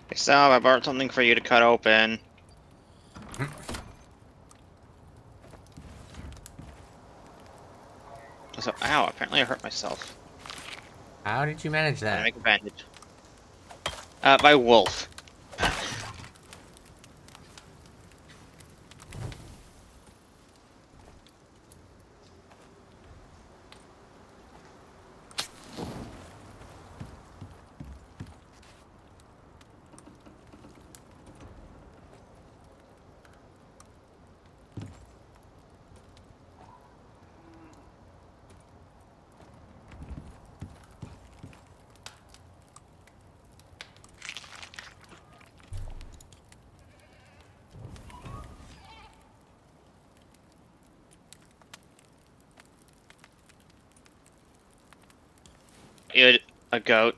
Hey Sal, I brought something for you to cut open. So, ow, apparently I hurt myself. How did you manage I that? make a bandage. By wolf. You had a goat.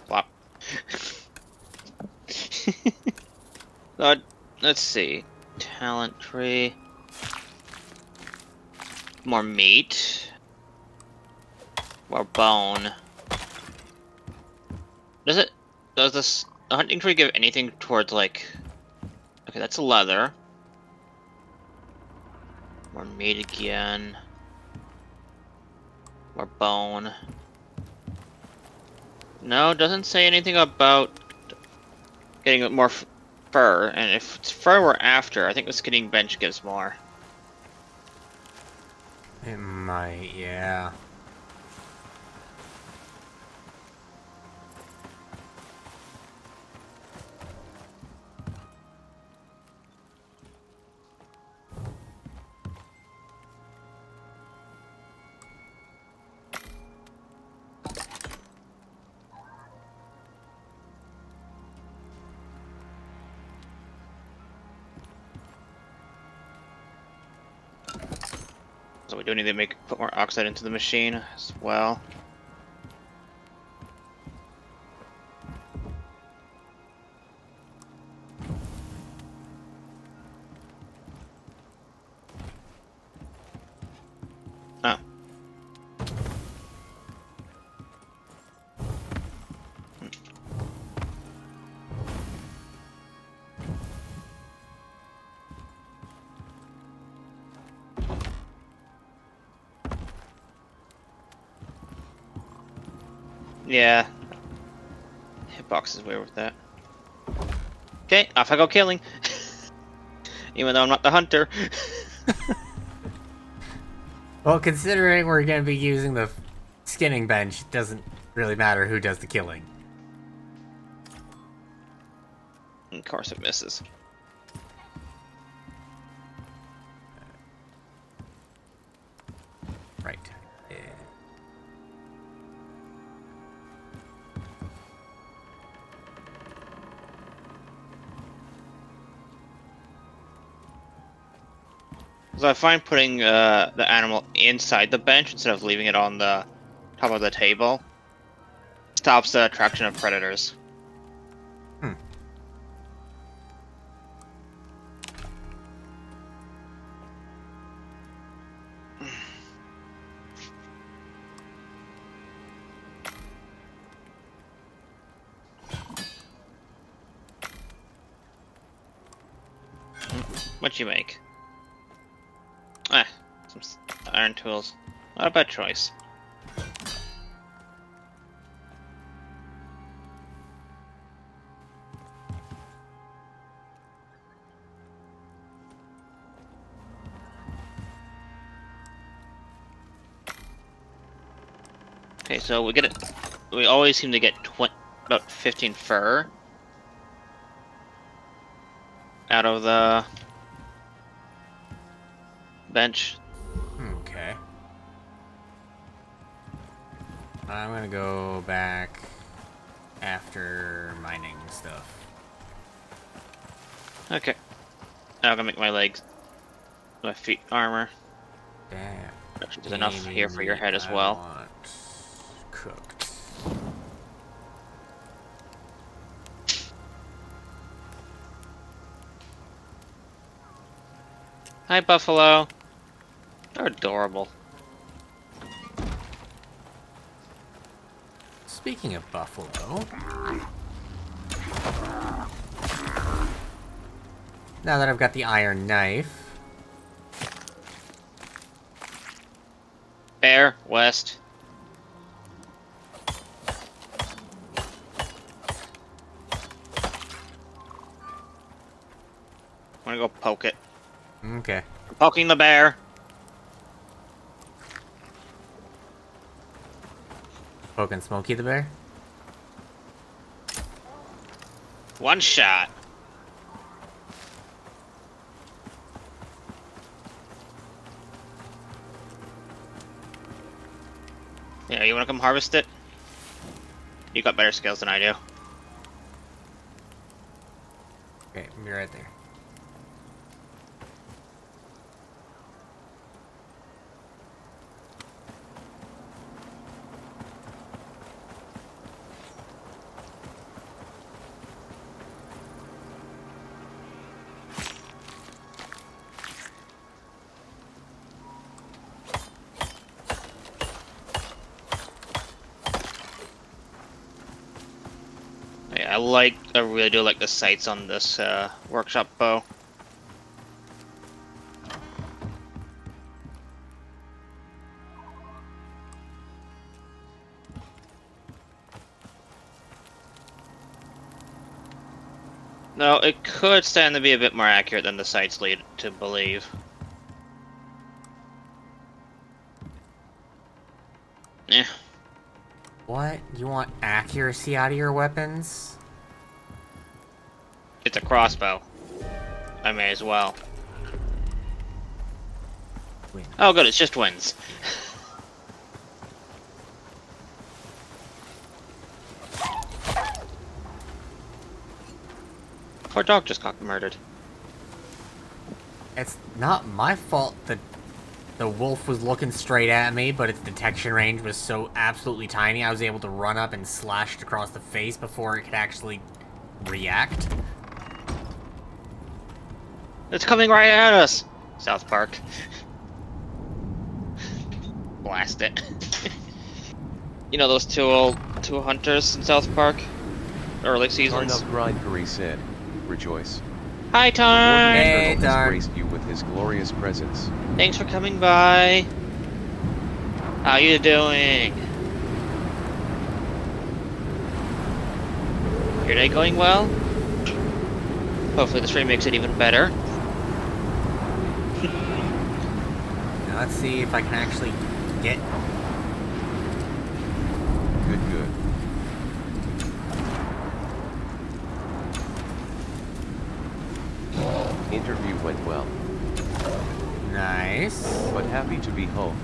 Flop. Let's see. Talent tree. More meat. More bone. Does this the hunting tree give anything towards like okay, that's leather. More meat again. More bone. No, it doesn't say anything about getting more fur, and if it's fur we're after, I think the skinning bench gives more. It might, yeah. So we do need to put more oxide into the machine as well. Oh. Yeah. Hitbox is weird with that. Okay, off I go killing. Even though I'm not the hunter. Well, considering we're going to be using the skinning bench, it doesn't really matter who does the killing. Of course it misses. Right. Yeah. So I find putting the animal inside the bench instead of leaving it on the top of the table stops the attraction of predators. Hmm. What'd you make? Ah, some iron tools. Not a bad choice. Okay, so we get it. We always seem to get about 15 fur out of the bench. Okay. I'm gonna go back after mining stuff. Okay. Now I'm gonna make my legs, my feet armor. Damn. There's enough here for your head as well. I want cooked. Hi, Buffalo. They're adorable. Speaking of buffalo, now that I've got the iron knife, Bear, west. I'm gonna go poke it. okay. I'm poking the bear. Poking Smokey the bear. One shot. Yeah, you wanna come harvest it? You got better skills than I do. Okay, I'll be right there. Yeah, I really do like the sights on this workshop bow. No, it could stand to be a bit more accurate than the sights lead to believe. Eh. What? You want accuracy out of your weapons? It's a crossbow. I may as well. Win. Oh good, it's just winds. Poor dog just got murdered. It's not my fault that the wolf was looking straight at me, but its detection range was so absolutely tiny, I was able to run up and slash it across the face before it could actually react. It's coming right at us! South Park. Blast it. You know those two hunters in South Park? Early seasons? Tarnuk Grindkari said, rejoice. Hi, Tarn! Hey, Eternal has Tarn. graced you with his glorious presence. Thanks for coming by. How you doing? Your day going well? Hopefully the stream makes it even better. Now let's see if I can actually get... Good, good. Interview went well, Nice. but happy to be home.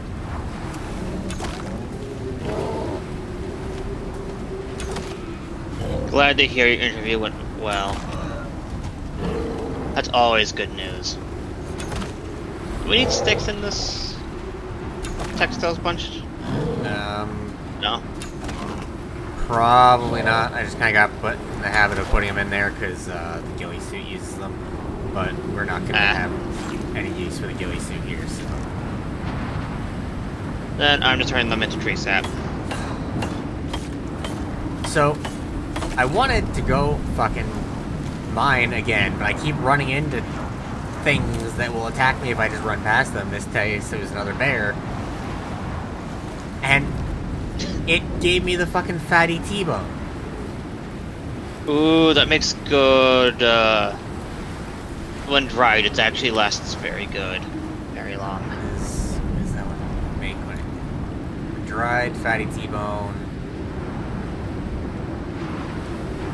Glad to hear your interview went well. That's always good news. Do we need sticks in this textiles bunch? No. Probably not. I just kind of got put in the habit of putting them in there because the ghillie suit uses them. But we're not going to have any use for the ghillie suit here, so... Then I'm just turning them into tree sap. So, I wanted to go fucking mine again, but I keep running into things that will attack me if I just run past them. This case, it was another bear. And it gave me the fucking fatty T-bone. Ooh, that makes good, when dried, it actually lasts very good. Very long. What does that one make when it... Dried fatty T-bone.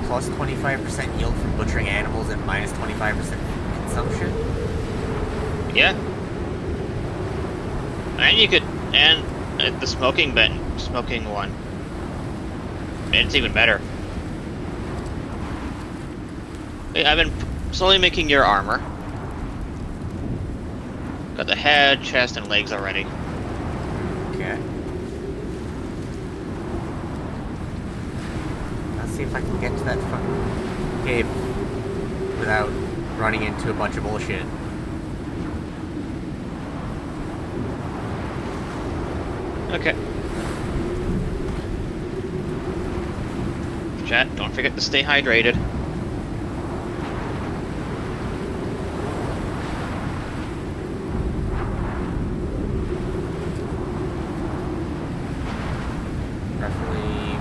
Plus 25% yield from butchering animals and minus 25% consumption? Yeah. And you could, and the smoking one. It's even better. I've been slowly making your armor. Got the head, chest, and legs already. Okay. Let's see if I can get to that fucking cave without running into a bunch of bullshit. Okay. Chat, don't forget to stay hydrated. Preferably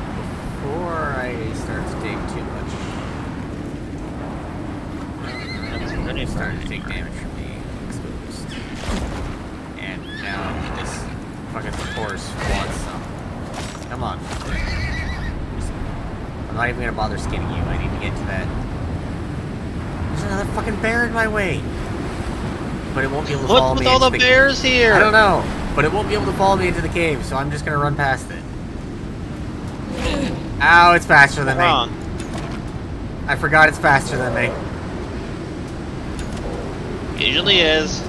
before I start to take too much. That's pretty Starting to fine. take damage from being exposed. And now this fucking horse wants some. Come on. I'm not even gonna bother skinning you. I need to get to that. There's another fucking bear in my way. But it won't be able to follow What's me with all into the bears here? I don't know. But it won't be able to follow me into the cave, so I'm just gonna run past it. Ow, it's faster than me. Wrong. I forgot it's faster than me. Usually is.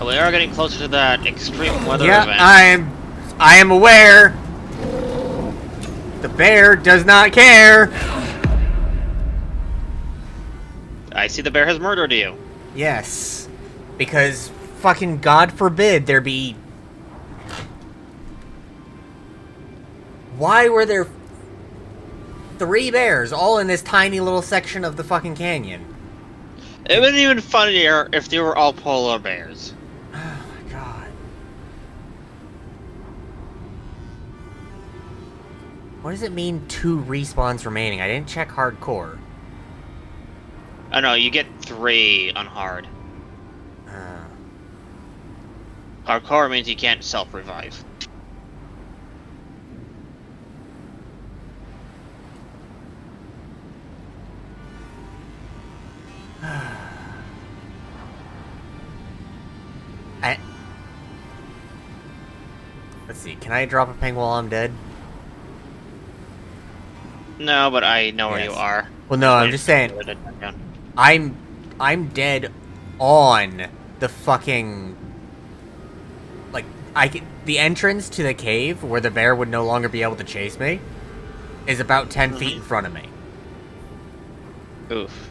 We are getting closer to that extreme weather Yeah, event. I am aware. The bear does not care. I see the bear has murdered you. Yes, because fucking God forbid there be... Why were there 3 bears all in this tiny little section of the fucking canyon? It would have been even funnier if they were all polar bears. Oh my god. What does it mean 2 respawns remaining? I didn't check hardcore. Oh no, you get 3 on hard. Hardcore means you can't self-revive. Let's see, can I drop a ping while I'm dead? No, but I know where you Yes. are. Well, no, I'm just saying, I'm dead on the fucking... Like, the entrance to the cave, where the bear would no longer be able to chase me, is about 10 feet in front of me. Oof.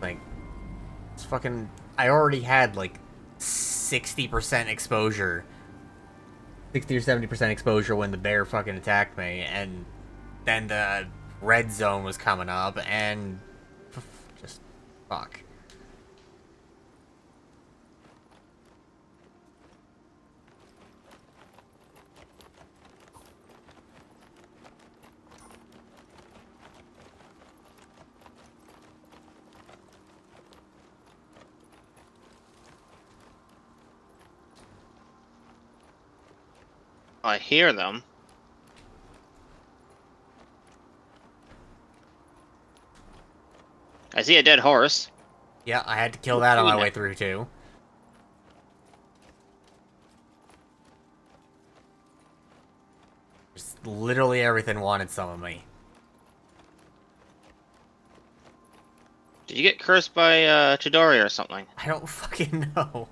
Like, it's fucking... I already had, like, 60% exposure. 60 or 70% exposure when the bear fucking attacked me, and then the red zone was coming up, and... just... fuck. I hear them. I see a dead horse. Yeah, I had to kill that on my Yeah. way through, too. Just literally everything wanted some of me. Did you get cursed by Chidori or something? I don't fucking know.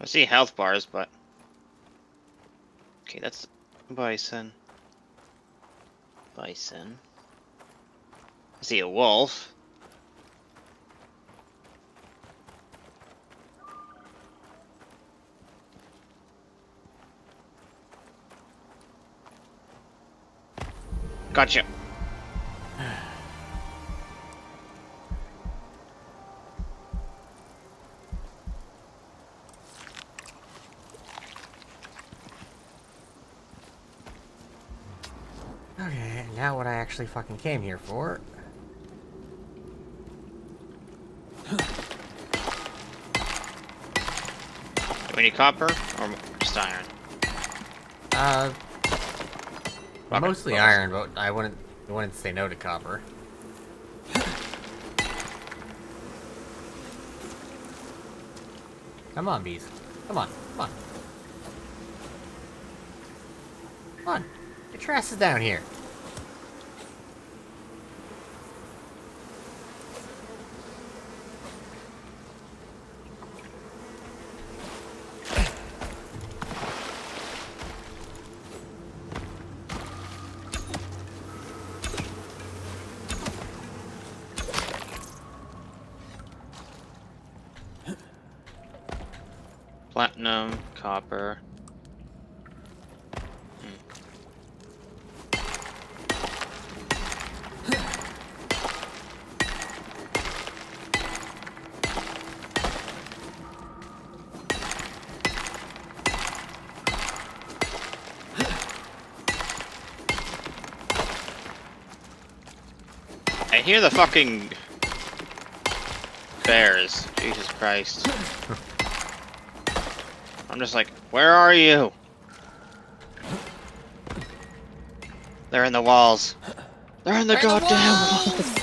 I see health bars, but... Okay, that's bison. Bison. I see a wolf. Gotcha. Okay, now what I actually fucking came here for. Do we need copper or just iron? Okay, Mostly close. iron, but I wouldn't say no to copper. Come on, bees. Come on, come on. Come on. Get your asses down here. Platinum, copper. I hear the fucking bears. Jesus Christ. I'm just like, where are you? They're in the walls. They're in the goddamn walls.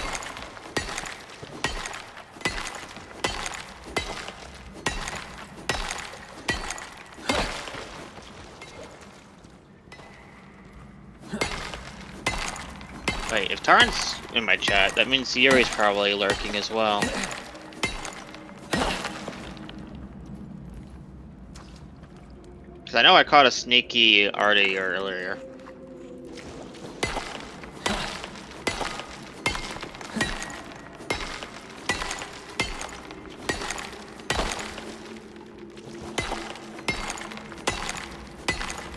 Wait, if Tarn's in my chat, that means Yuri's probably lurking as well. Because I know I caught a sneaky Artie earlier.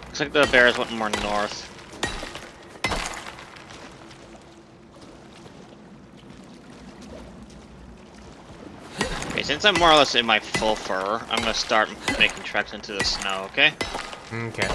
Looks like the bears went more north. Okay, since I'm more or less in my full fur, I'm gonna start making treks into the snow, okay? Okay.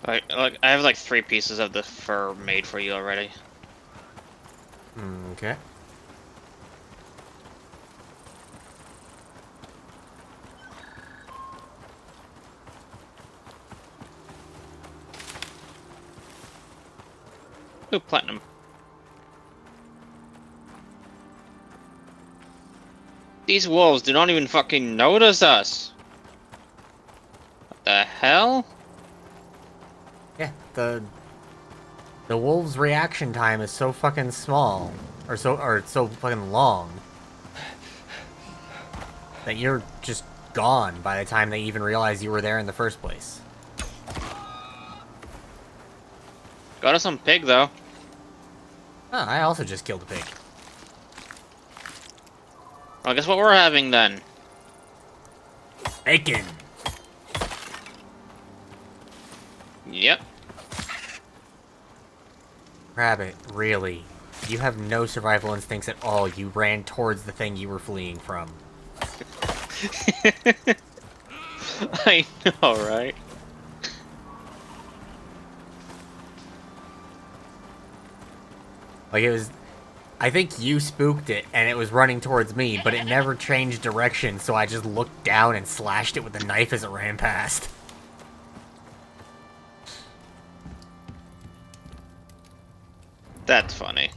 Like, I have like 3 pieces of the fur made for you already. Okay. Ooh, platinum. These wolves do not even fucking notice us. What the hell? Yeah, the wolves' reaction time is so fucking small, or so fucking long, that you're just gone by the time they even realize you were there in the first place. Got us some pig though. Oh, I also just killed a pig. Well, guess what we're having then? Bacon! Yep. Rabbit, really? You have no survival instincts at all. You ran towards the thing you were fleeing from. I know, right? Like, it was... I think you spooked it, and it was running towards me, but it never changed direction, so I just looked down and slashed it with a knife as it ran past. That's funny.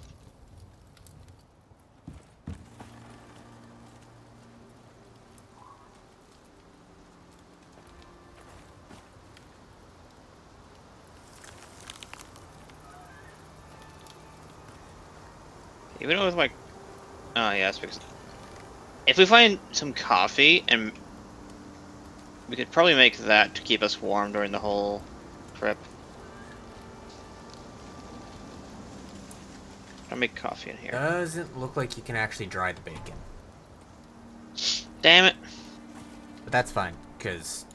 Even though with my... Oh, yeah, it's because... If we find some coffee, and... We could probably make that to keep us warm during the whole trip. I'll make coffee in here. Doesn't look like you can actually dry the bacon. Damn it. But that's fine, because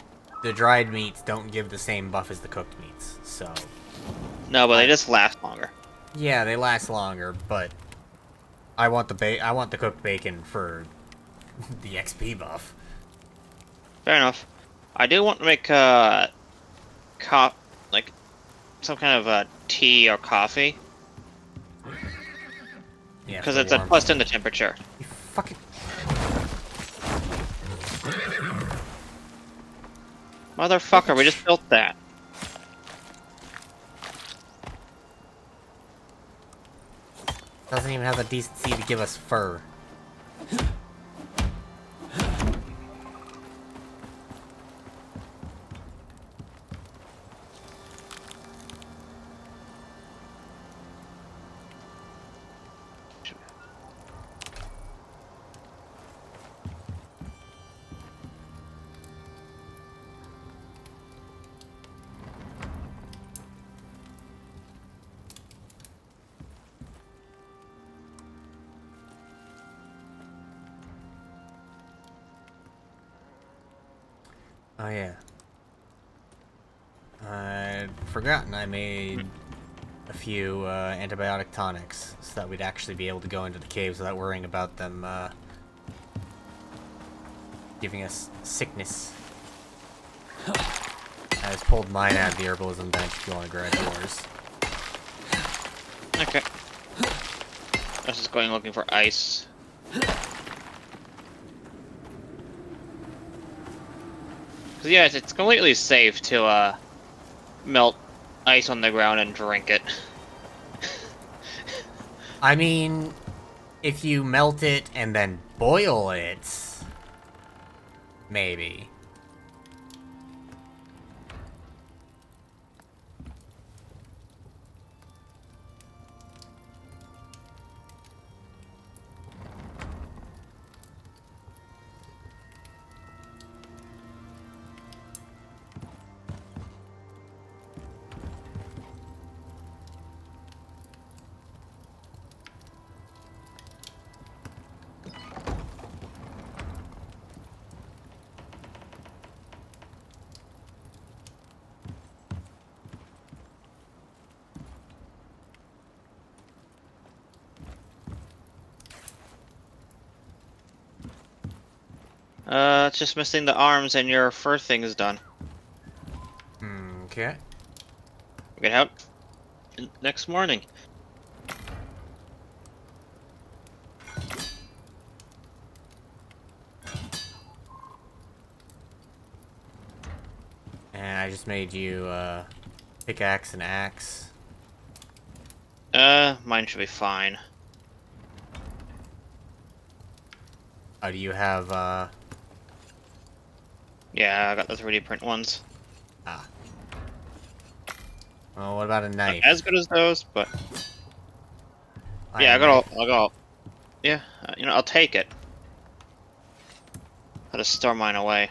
the dried meats don't give the same buff as the cooked meats, so... No, but they just last longer. Yeah, they last longer, but... I want the cooked bacon for the XP buff. Fair enough. I do want to make, like, some kind of, tea or coffee. Yeah, Because for it's warm. adjusting the temperature. You fucking... Motherfucker, we just built that. Doesn't even have the decency to give us fur. Oh yeah. I'd forgotten I made a few antibiotic tonics so that we'd actually be able to go into the caves without worrying about them giving us sickness. I just pulled mine out of the herbalism bench if you want to grab yours. Okay. I was just going looking for ice. Cause yeah, it's completely safe to melt ice on the ground and drink it. I mean, if you melt it and then boil it, maybe. It's just missing the arms and your fur thing is done. Okay. Get out next morning. And I just made you pickaxe and axe. Mine should be fine. Oh, do you have Yeah, I got the 3D print ones. ah. Well, what about a Not knife? as good as those, but yeah, Iron knife? I got all. Yeah, I'll take it. I'll just store mine away.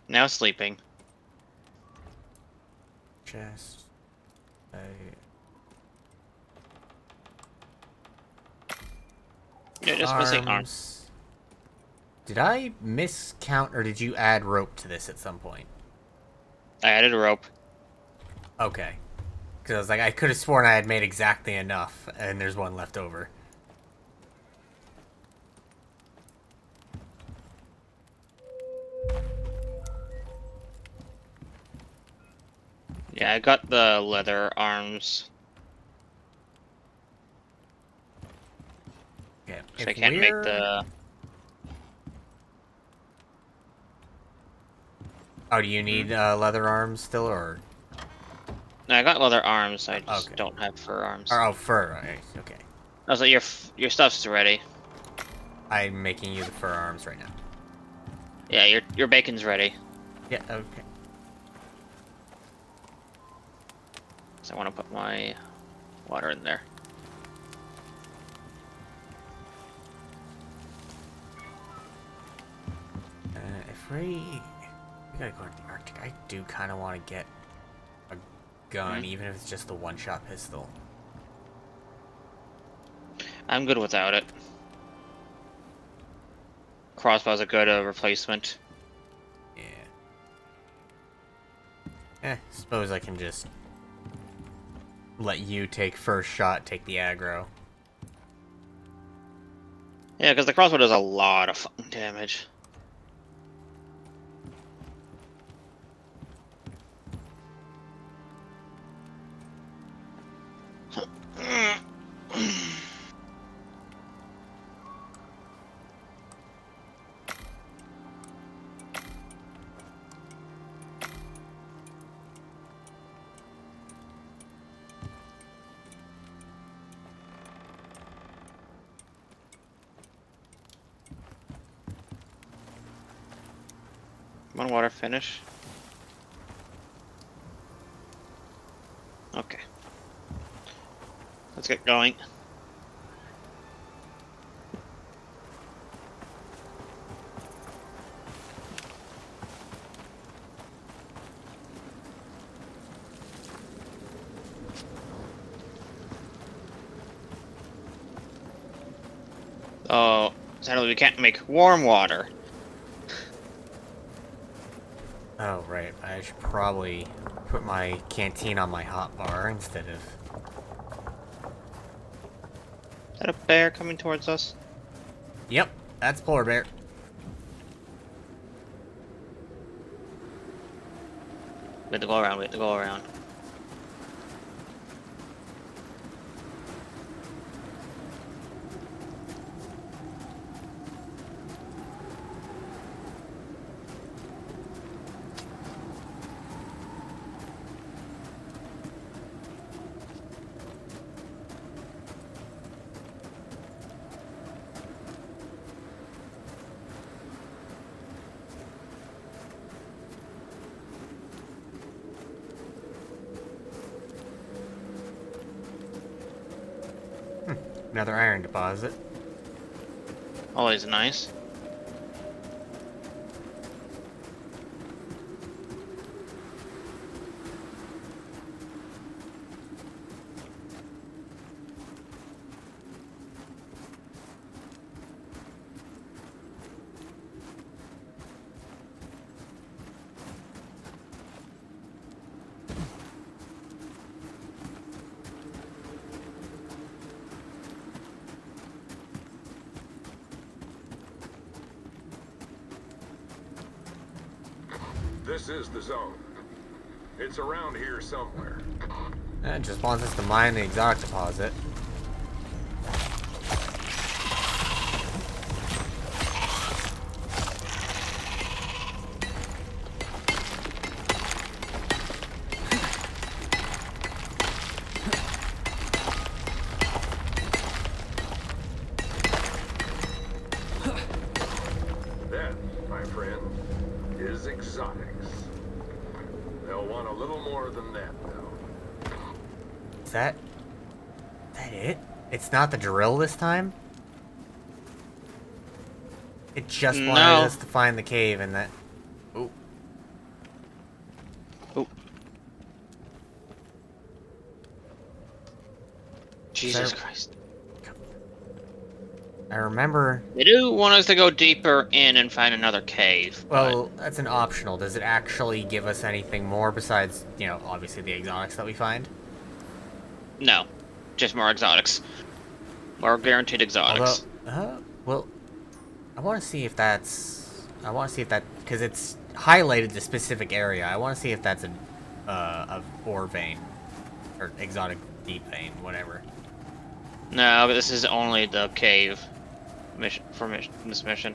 Now sleeping. Chest. Yeah, just missing arms. Did I miscount, or did you add rope to this at some point? I added a rope. Okay. Because I was like, I could have sworn I had made exactly enough, and there's one left over. Yeah, I got the leather arms. Okay. So I can't make the. Oh, do you need leather arms still, or? No, I got leather arms. I just Okay. don't have fur arms. Or, oh, fur. Okay. I was like, your stuff's ready. I'm making you the fur arms right now. Yeah, your bacon's ready. Yeah, okay. So I want to put my water in there. If we gotta go to the Arctic, I do kind of want to get a gun, even if it's just the one-shot pistol. I'm good without it. Crossbow's a good replacement. Yeah. Suppose I can just let you take first shot, take the aggro. Yeah, because the crossbow does a lot of fucking damage. One water finish. Okay. Let's get going. Oh, sadly we can't make warm water. Oh, right. I should probably put my canteen on my hotbar instead of... Is that a bear coming towards us? Yep, that's polar bear. We have to go around, we have to go around. Another iron deposit. Always nice. This is the zone. It's around here somewhere. It just wants us to mine the exotic deposit. That, my friend, is exotics. They'll want a little more than that, though. Is that it? It's not the drill this time? It just wanted No. us to find the cave and that... Ooh. Oh. Jesus There- Christ. I remember... They do want us to go deeper in and find another cave. Well, that's an optional. Does it actually give us anything more besides, you know, obviously the exotics that we find? But no. Just more exotics. More guaranteed exotics. Although, well, I want to see if that's... I want to see if that... Because it's highlighted the specific area. I want to see if that's a ore vein. Or exotic deep vein, whatever. No, but this is only the cave mission this mission.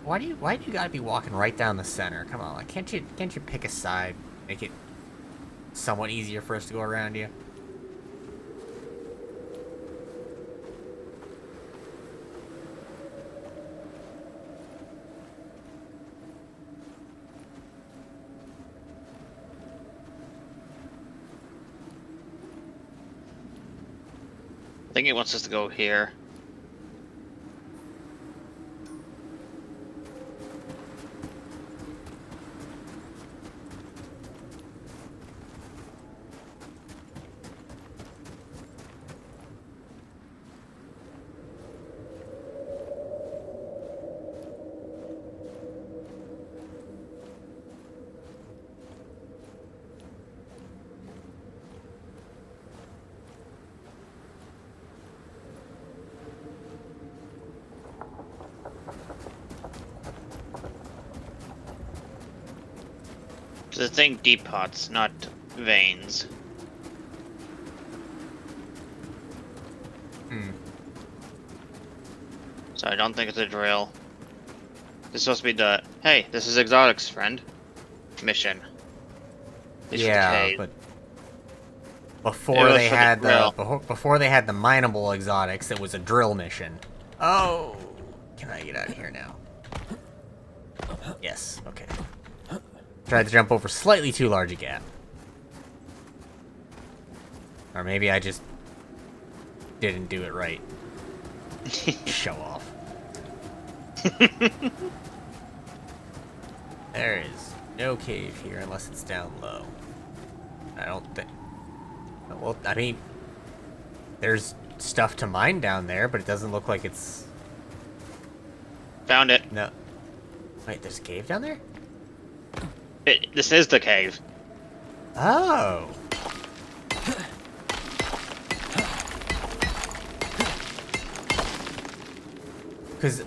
Why do you gotta be walking right down the center? Come on, like, can't you pick a side, make it somewhat easier for us to go around you? I think it wants us to go here. So think deep pots, not veins. So I don't think it's a drill. This is supposed to be the, hey, this is exotics, friend. Mission. At least for the Yeah, cave. but It before was they for the had drill. before they had the mineable exotics, it was a drill mission. Oh, can I get out of here now? Yes. Okay. Tried to jump over slightly too large a gap. Or maybe I just didn't do it right. Show off. There is no cave here unless it's down low. I don't think... Well, I mean... There's stuff to mine down there, but it doesn't look like it's... Found it. No. Wait, there's a cave down there? This is the cave. Oh! Because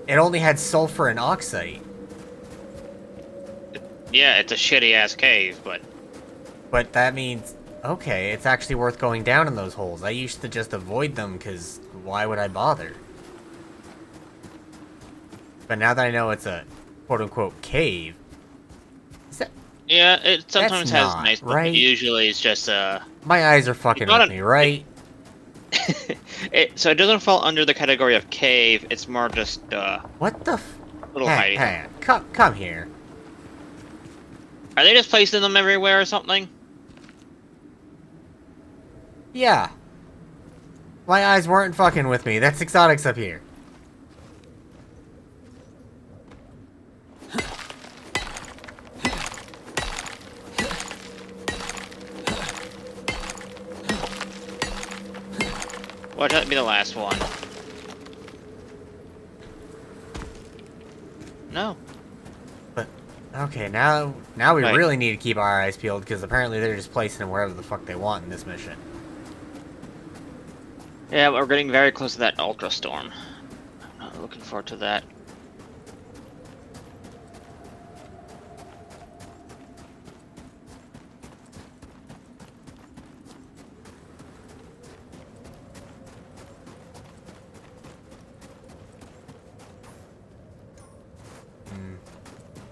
it only had sulfur and oxide. Yeah, it's a shitty ass cave, but But that means... Okay, it's actually worth going down in those holes. I used to just avoid them, because why would I bother? But now that I know it's a quote-unquote cave... Is that... yeah, it sometimes has not nice, but right. usually it's just My eyes are fucking not with a- me, right? so it doesn't fall under the category of cave. It's more just What the f... little Hey, hiding. hang on. Come here. Are they just placing them everywhere or something? Yeah. My eyes weren't fucking with me. That's exotics up here. Watch that be the last one. No. But... Okay, now we Right. really need to keep our eyes peeled, because apparently they're just placing them wherever the fuck they want in this mission. Yeah, we're getting very close to that Ultra Storm. I'm not looking forward to that.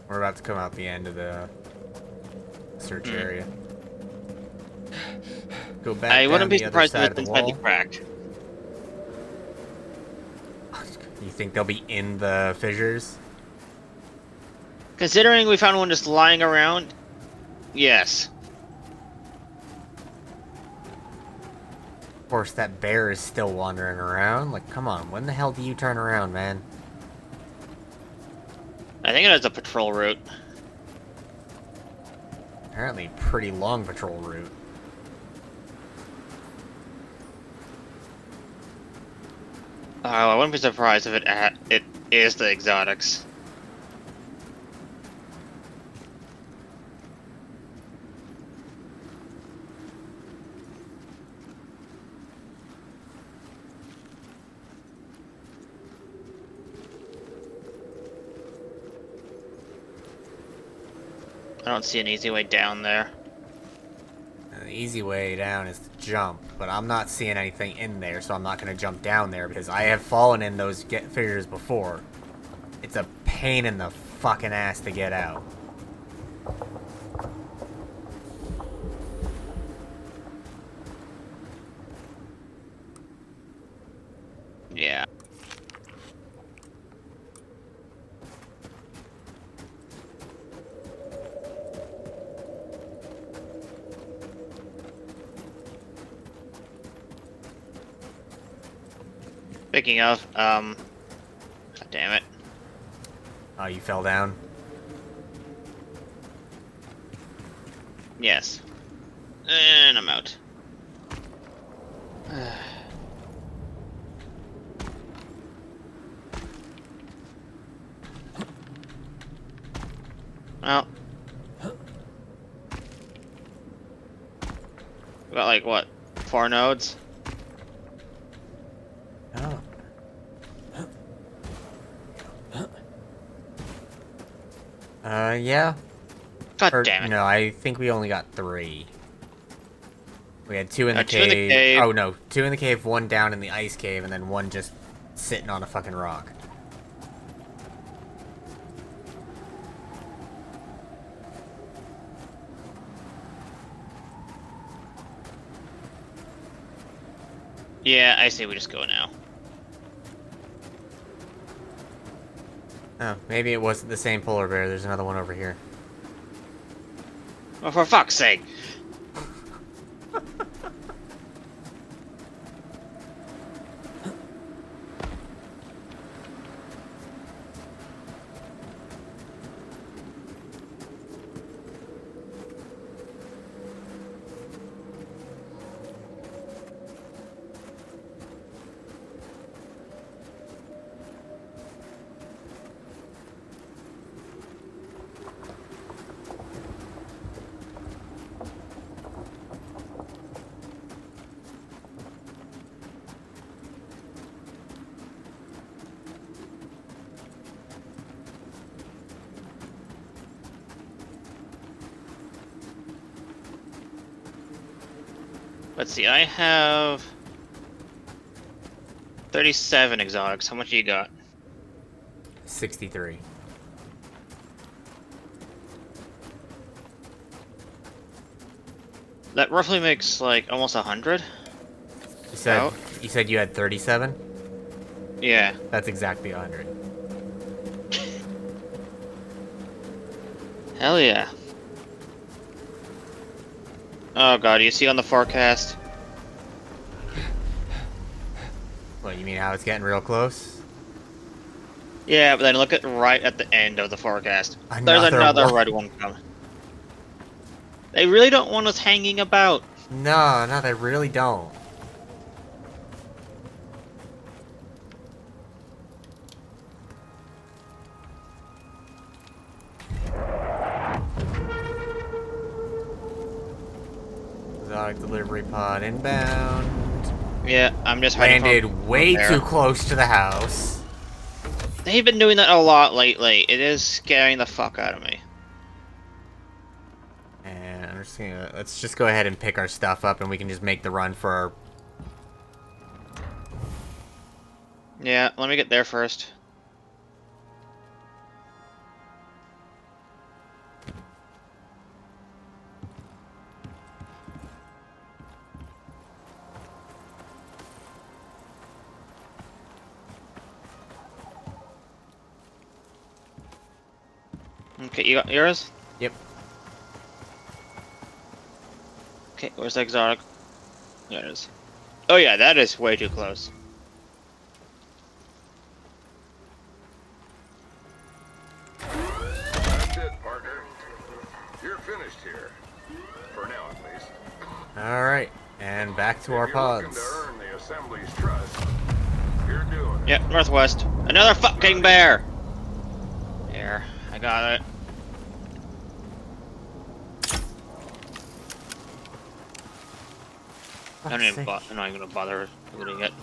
We're about to come out the end of the search area. Go back I down wouldn't be the other surprised if side it's of the inside the wall. crack. You think they'll be in the fissures? Considering we found one just lying around, yes. Of course, that bear is still wandering around. Like, come on, when the hell do you turn around, man? I think it has a patrol route. Apparently, pretty long patrol route. Oh, I wouldn't be surprised if it is the exotics. I don't see an easy way down there. The easy way down is to jump, but I'm not seeing anything in there, so I'm not going to jump down there because I have fallen in those fissures before. It's a pain in the fucking ass to get out. Yeah. Speaking of, God damn it. Oh, you fell down? Yes. And I'm out. Well. We got like, what, 4 nodes? Oh. Yeah. God damn it. No, I think we only got 3. We had 2 in the 2 in the cave. cave. Oh, no. 2 in the cave, 1 down in the ice cave, and then 1 just sitting on a fucking rock. Yeah, I say we just go now. Oh, maybe it wasn't the same polar bear. There's another one over here. Oh, for fuck's sake. Let's see, I have 37 exotics. How much do you got? 63. That roughly makes like almost 100. You said you had 37? Yeah. That's exactly 100. Hell yeah. Oh god, you see on the forecast? What, you mean how it's getting real close? Yeah, but then look at right at the end of the forecast. There's Another another one. red one coming. They really don't want us hanging about. No, they really don't. exotic delivery pod inbound. Yeah, I'm just hiding Landed way there. too close to the house. They've been doing that a lot lately. It is scaring the fuck out of me. And I'm just gonna, let's just go ahead and pick our stuff up, and we can just make the run for our... Yeah, let me get there first. Okay, you got yours? Yep. Okay, where's the exotic? There it is. Oh yeah, that is way too close. That's it, partner. You're finished here. For now, at least. Alright, and back to our If you're looking pods. to earn the Assembly's trust, you're doing it. Yeah, northwest. Another fucking bear! There, I got it. I'm not even gonna bother looting it.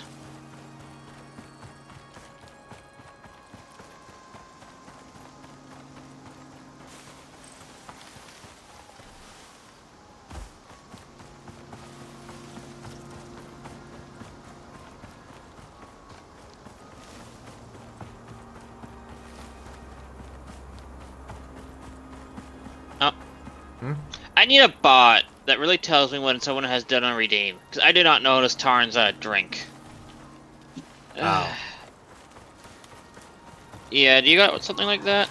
Oh. I need a bot that really tells me when someone has done a redeem, because I did not notice Tarn's drink. Oh. Yeah, do you got something like that?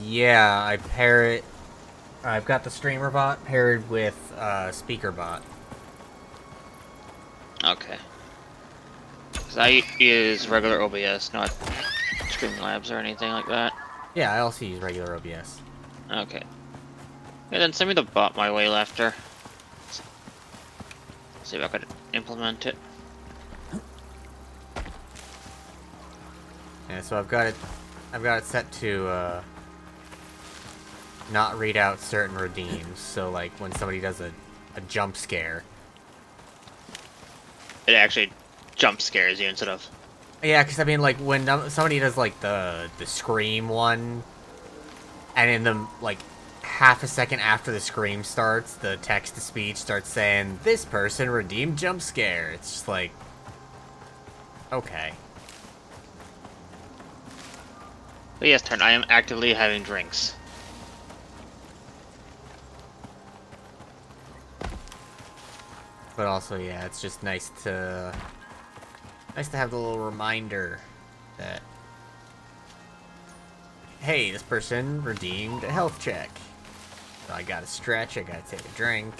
Yeah, I pair it... I've got the streamer bot paired with, speaker bot. Okay. Because I use regular OBS, not Streamlabs or anything like that. Yeah, I also use regular OBS. Okay. Yeah, then send me the bot my way after. See if I could implement it. Yeah, so I've got it set to, not read out certain redeems, so like when somebody does a jump scare. It actually jump scares you instead of... Yeah, because I mean, like, when somebody does, like, the scream one, and in the, like, half a second after the scream starts, the text-to-speech starts saying, "This person redeemed jump scare." It's just like, okay. But yes, Tarn, I am actively having drinks. But also, yeah, it's just nice to have the little reminder that, hey, this person redeemed a health check. So I gotta stretch, I gotta take a drink.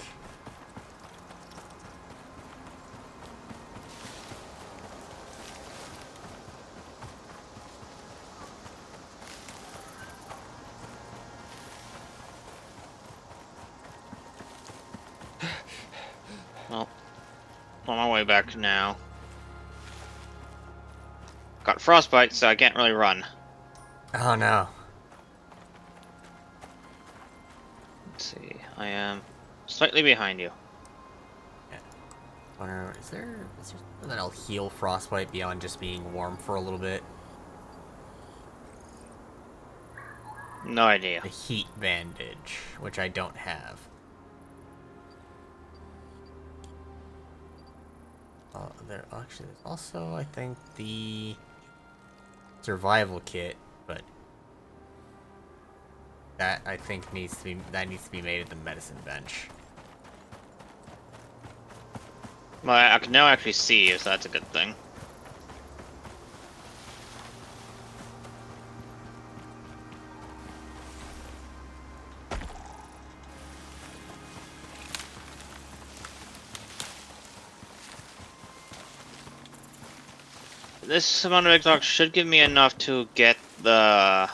Well, on my way back now. Got frostbite, so I can't really run. Oh no. Let's see, I am slightly behind you. Wonder, is there something that'll heal frostbite beyond just being warm for a little bit? No idea. The heat bandage, which I don't have. There actually there's also, I think, the survival kit, but that I think needs to be made at the medicine bench. Well, I can now actually see you, so that's a good thing. This amount of exotics should give me enough to get the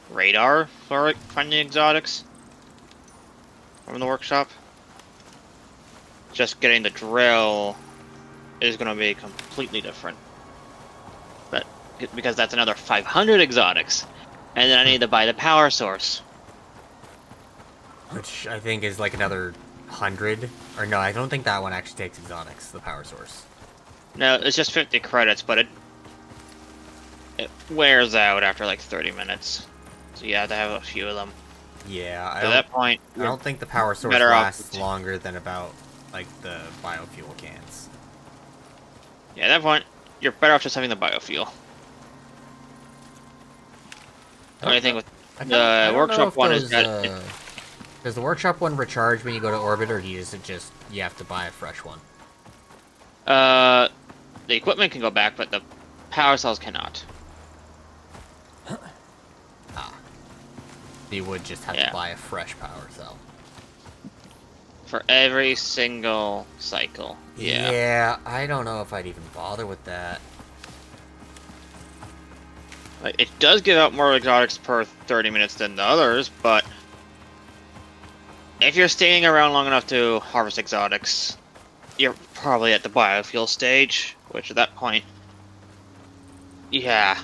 radar for finding exotics from the workshop. Just getting the drill is going to be completely different. But because that's another 500 exotics, and then I need to buy the power source. Which I think is like another 100. Or no, I don't think that one actually takes exotics, the power source. No, it's just 50 credits, but it wears out after like 30 minutes. So you have to have a few of them. Yeah, At that point, I don't think the power source better off lasts longer than about, like, the biofuel cans. yeah, at that point, you're better off just having the biofuel. The only thing with the workshop one is that does the workshop one recharge when you go to orbit, or is it just you have to buy a fresh one? the equipment can go back, but the power cells cannot. You would just have to buy a fresh power cell. For every single cycle. Yeah. Yeah, I don't know if I'd even bother with that. Like, it does give out more exotics per 30 minutes than the others, but if you're staying around long enough to harvest exotics, you're probably at the biofuel stage, which at that point, yeah.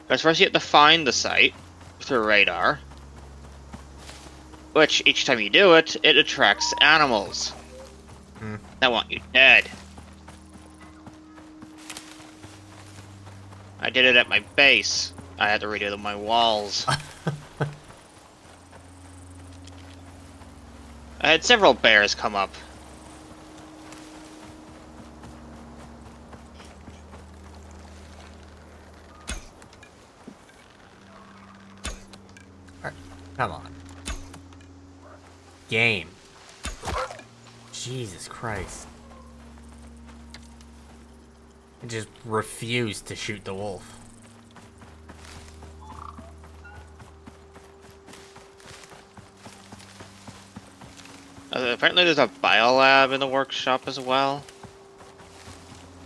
Because first you have to find the site through radar, which each time you do it, it attracts animals that want you dead. I did it at my base. I had to redo my walls. I had several bears come up. Come on. Game. Jesus Christ. I just refused to shoot the wolf. Apparently there's a biolab in the workshop as well.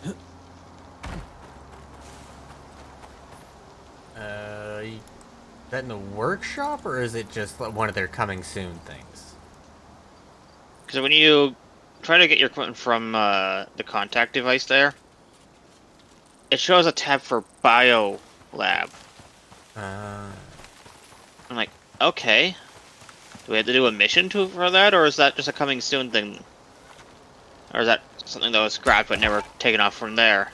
Is that in the workshop, or is it just one of their coming soon things? Because when you try to get your equipment from the contact device there, it shows a tab for biolab. I'm like, okay. Do we have to do a mission for that, or is that just a coming soon thing? Or is that something that was scrapped but never taken off from there?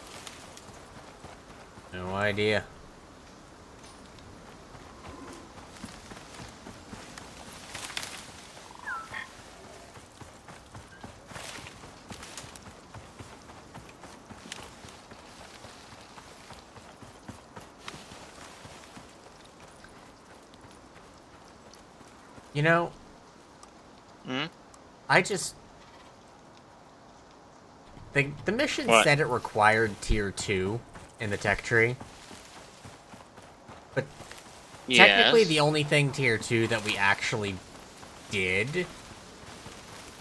No idea. You know, I just... The mission said it required tier 2 in the tech tree. But technically the only thing tier 2 that we actually did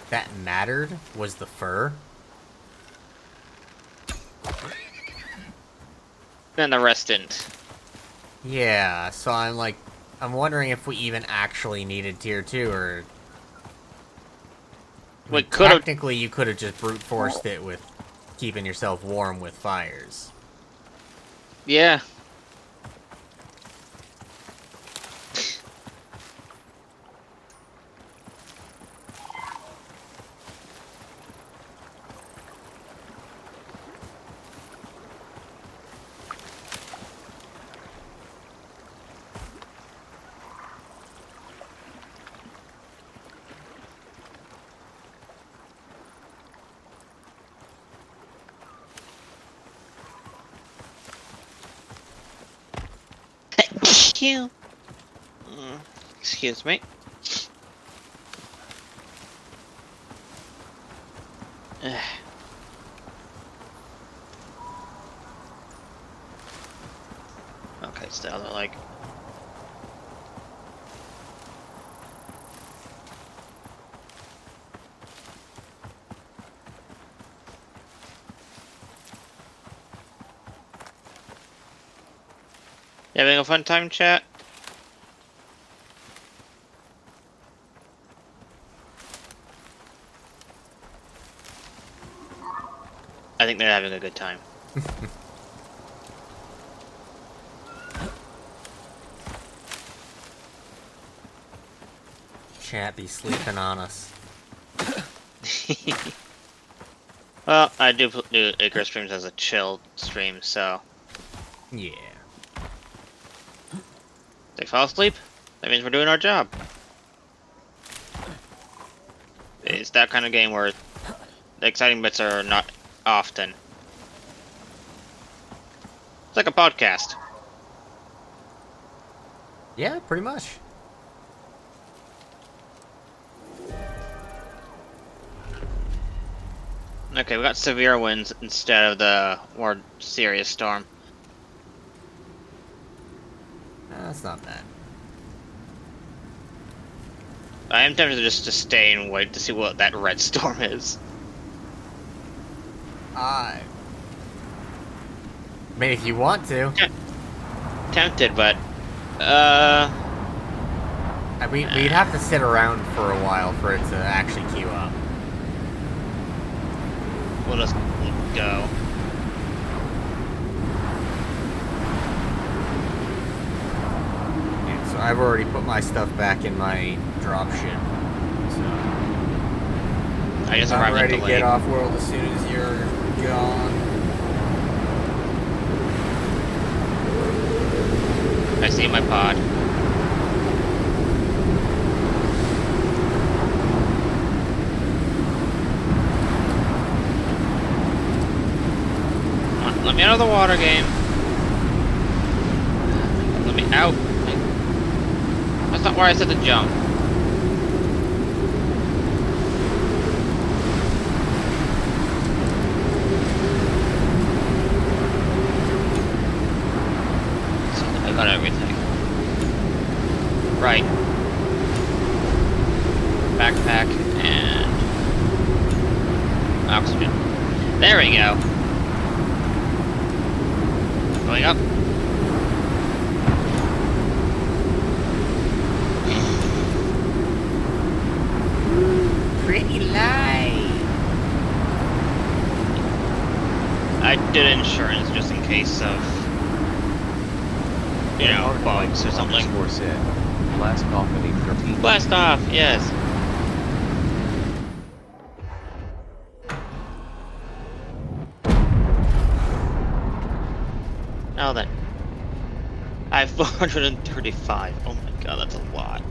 that mattered was the fur. Then the rest didn't. Yeah, so I'm wondering if we even actually needed tier 2, or... Technically, you could have just brute forced it with keeping yourself warm with fires. Yeah. Excuse me. Okay, still they're like. You having a fun time, chat? I think they're having a good time. chat be sleeping on us. Well, I do Icarus streams as a chill stream, so Yeah. they fall asleep. That means we're doing our job. It's that kind of game where the exciting bits are not often. It's like a podcast. Yeah, pretty much. Okay, we got severe winds instead of the more serious storm. That's not bad. I am tempted just to stay and wait to see what that red storm is. I mean, if you want to. Tempted, but We'd have to sit around for a while for it to actually queue up. we'll just go. Yeah, so I've already put my stuff back in my dropship. So I guess I'm arrived ready to delayed. get off world as soon as you're gone. I see my pod. Come on, let me out of the water game. Let me out. That's not where I said to jump. I got everything. Right. Backpack and oxygen. There we go. Going up. Pretty light. I did insurance just in case of, you know, bugs or something. Underscore said, blast off an 813. Blast off, yes. Now then. I have 435. Oh my god, that's a lot.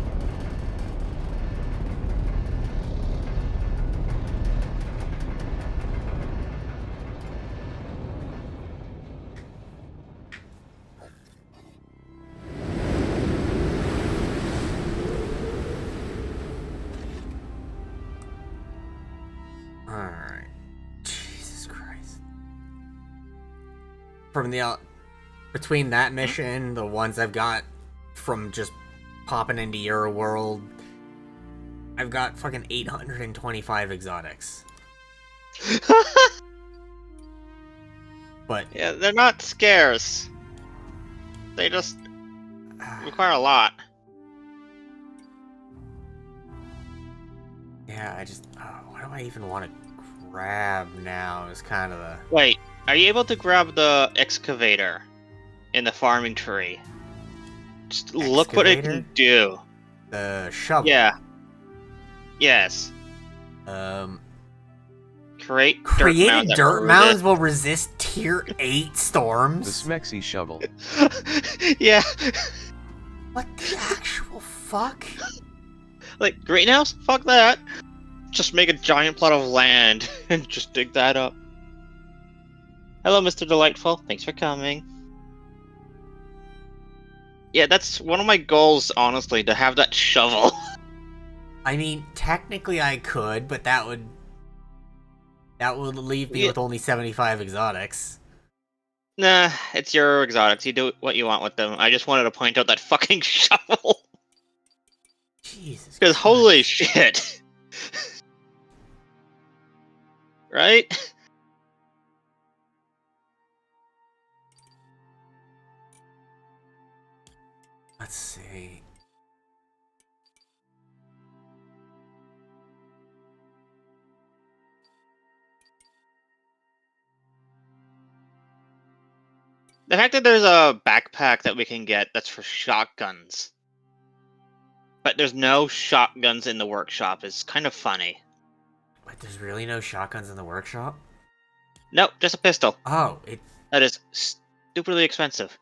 Alright. Jesus Christ. From the between that mission, the ones I've got from just popping into your world, I've got fucking 825 exotics. But Yeah, they're not scarce. They just require a lot. yeah, I just what do I even want to grab now is kind of the Wait, are you able to grab the excavator in the farming tree? Just look what it Excavator? can do. the shovel. Yeah. Yes. Create Created dirt mounds will will resist tier 8 The storms. Smexy shovel. Yeah. What the actual fuck? Like, greenhouse? Fuck that. Just make a giant plot of land and just dig that up. Hello, Mr. Delightful. Thanks for coming. Yeah, that's one of my goals, honestly, to have that shovel. I mean, technically I could, but that would leave me Yeah. with only 75 exotics. Nah, it's your exotics. You do what you want with them. I just wanted to point out that fucking shovel. Jesus. Because Christ. holy shit. Right? Let's see. The fact that there's a backpack that we can get that's for shotguns. But there's no shotguns in the workshop. It's kind of funny. But there's really no shotguns in the workshop? Nope, just a pistol. Oh, it... That is stupidly expensive.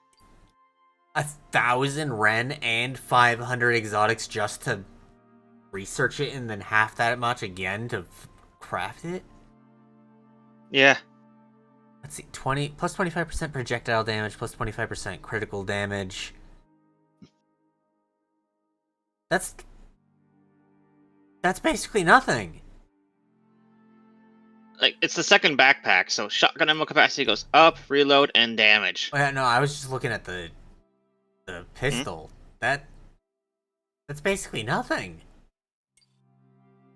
1,000 Ren and 500 exotics just to research it, and then half that much again to craft it? Yeah. Let's see, 20 plus 25% projectile damage, plus 25% critical damage. That's basically nothing. Like, it's the second backpack, so shotgun ammo capacity goes up, reload, and damage. Oh, yeah, no, I was just looking at the pistol. That's basically nothing.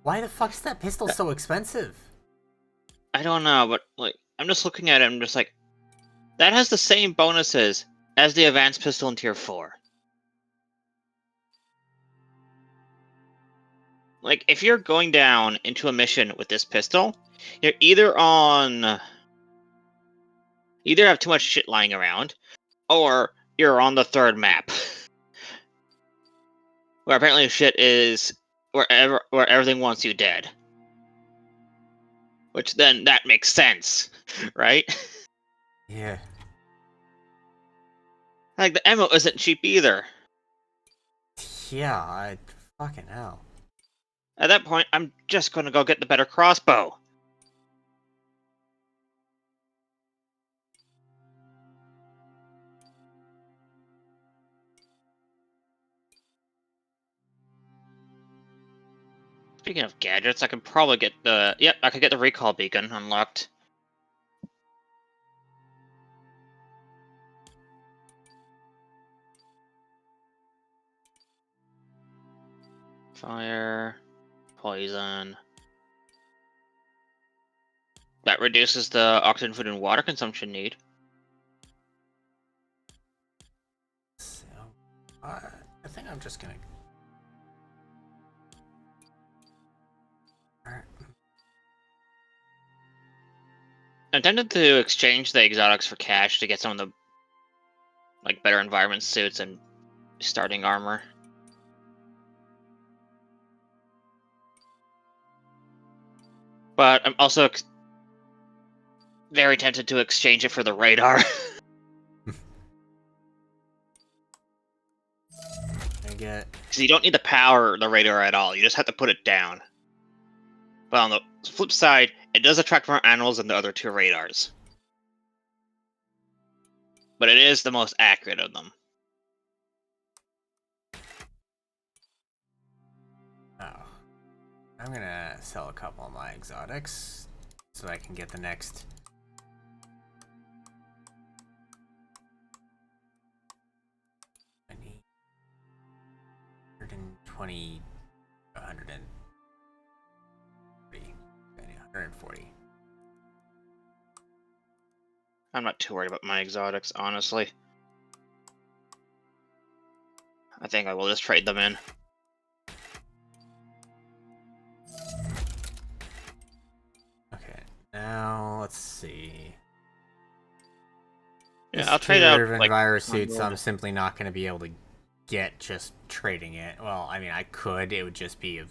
Why the fuck is that pistol so expensive? I don't know, but, like, I'm just looking at it, I'm just like, that has the same bonuses as the advanced pistol in Tier 4. Like, if you're going down into a mission with this pistol, you're either have too much shit lying around, or you're on the third map. Where apparently shit is where everything wants you dead. Which then, that makes sense, right? Yeah. Like, the ammo isn't cheap either. Yeah, I fucking hell. At that point, I'm just gonna go get the better crossbow. Speaking of gadgets, I can probably get the... Yep, I could get the recall beacon unlocked. Fire... Poison... That reduces the oxygen, food, and water consumption need. So, I think I'm just gonna... Alright. I'm tempted to exchange the exotics for cash to get some of the like better environment suits and starting armor. But I'm also very tempted to exchange it for the radar. I get... Because you don't need to power the radar at all, you just have to put it down. But on the flip side, it does attract more animals than the other two radars. But it is the most accurate of them. Oh. I'm gonna sell a couple of my exotics so I can get the next... I need 120... 140. I'm not too worried about my exotics, honestly. I think I will just trade them in. Okay, now let's see. Yeah, I'll trade out like virus suits. I'm simply not going to be able to get just trading it. Well, I mean, I could. It would just be a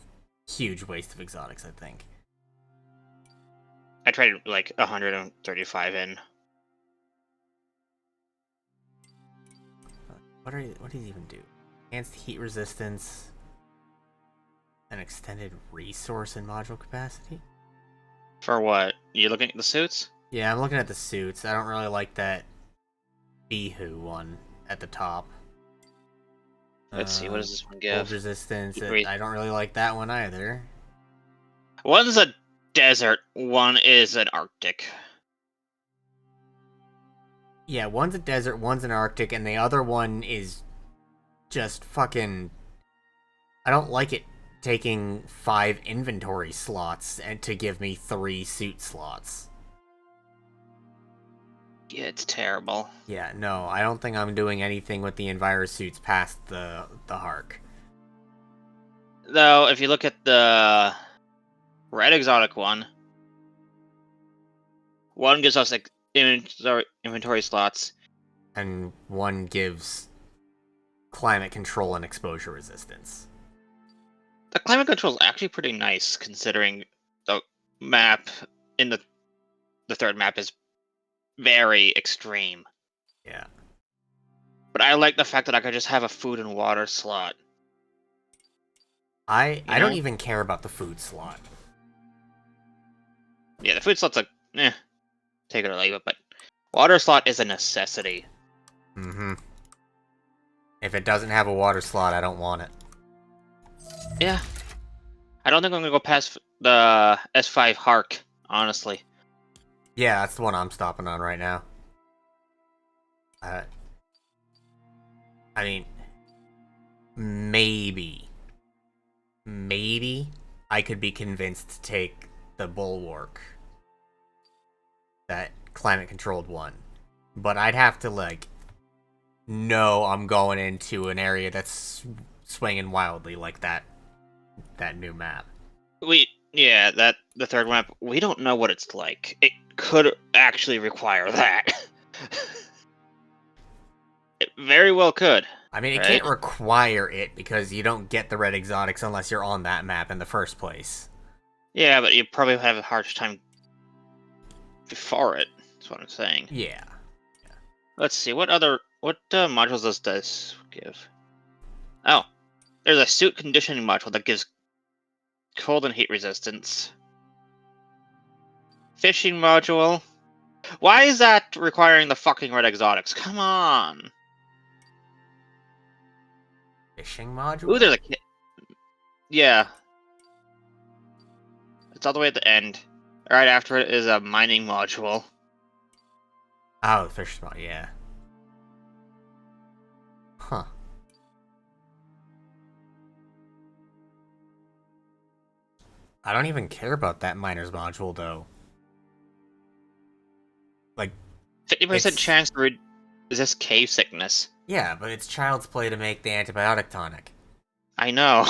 huge waste of exotics, I think. I traded like 135 in. What does he even do? Enhanced heat resistance, an extended resource and module capacity. For what? You looking at the suits? Yeah, I'm looking at the suits. I don't really like that Bihu one at the top. Let's see, what does this one give? Cold resistance. I don't really like that one either. One's a desert, one is an Arctic. Yeah, one's a desert, one's an Arctic, and the other one is just fucking... I don't like it taking 5 inventory slots and to give me 3 suit slots. Yeah, it's terrible. Yeah, no, I don't think I'm doing anything with the Enviro suits past the Hark. Though, if you look at the red exotic one gives us like inventory slots. And one gives climate control and exposure resistance. The climate control is actually pretty nice, considering the map in the third map is very extreme. Yeah. But I like the fact that I could just have a food and water slot. I You don't know? even care about the food slot. Yeah, the food slot's like, take it or leave it, but water slot is a necessity. Mm-hmm. If it doesn't have a water slot, I don't want it. Yeah. I don't think I'm gonna go past the S5 Hark, honestly. Yeah, that's the one I'm stopping on right now. I mean, maybe I could be convinced to take the Bulwark, that climate-controlled one. But I'd have to, like, know I'm going into an area that's swinging wildly like that new map. The third map, we don't know what it's like. It could actually require that. It very well could. I mean, it Right? can't require it because you don't get the red exotics unless you're on that map in the first place. Yeah, but you probably have a hard time before it. That's what I'm saying. Yeah. Let's see, what modules does this give? Oh, there's a suit conditioning module that gives cold and heat resistance. Fishing module. Why is that requiring the fucking red exotics? Come on. Fishing module? Ooh, there's a yeah. It's all the way at the end. Right after it is a mining module. Oh, the fish spot, yeah. Huh. I don't even care about that miner's module, though. Like, 50% chance to resist cave sickness. yeah, but it's child's play to make the antibiotic tonic. I know.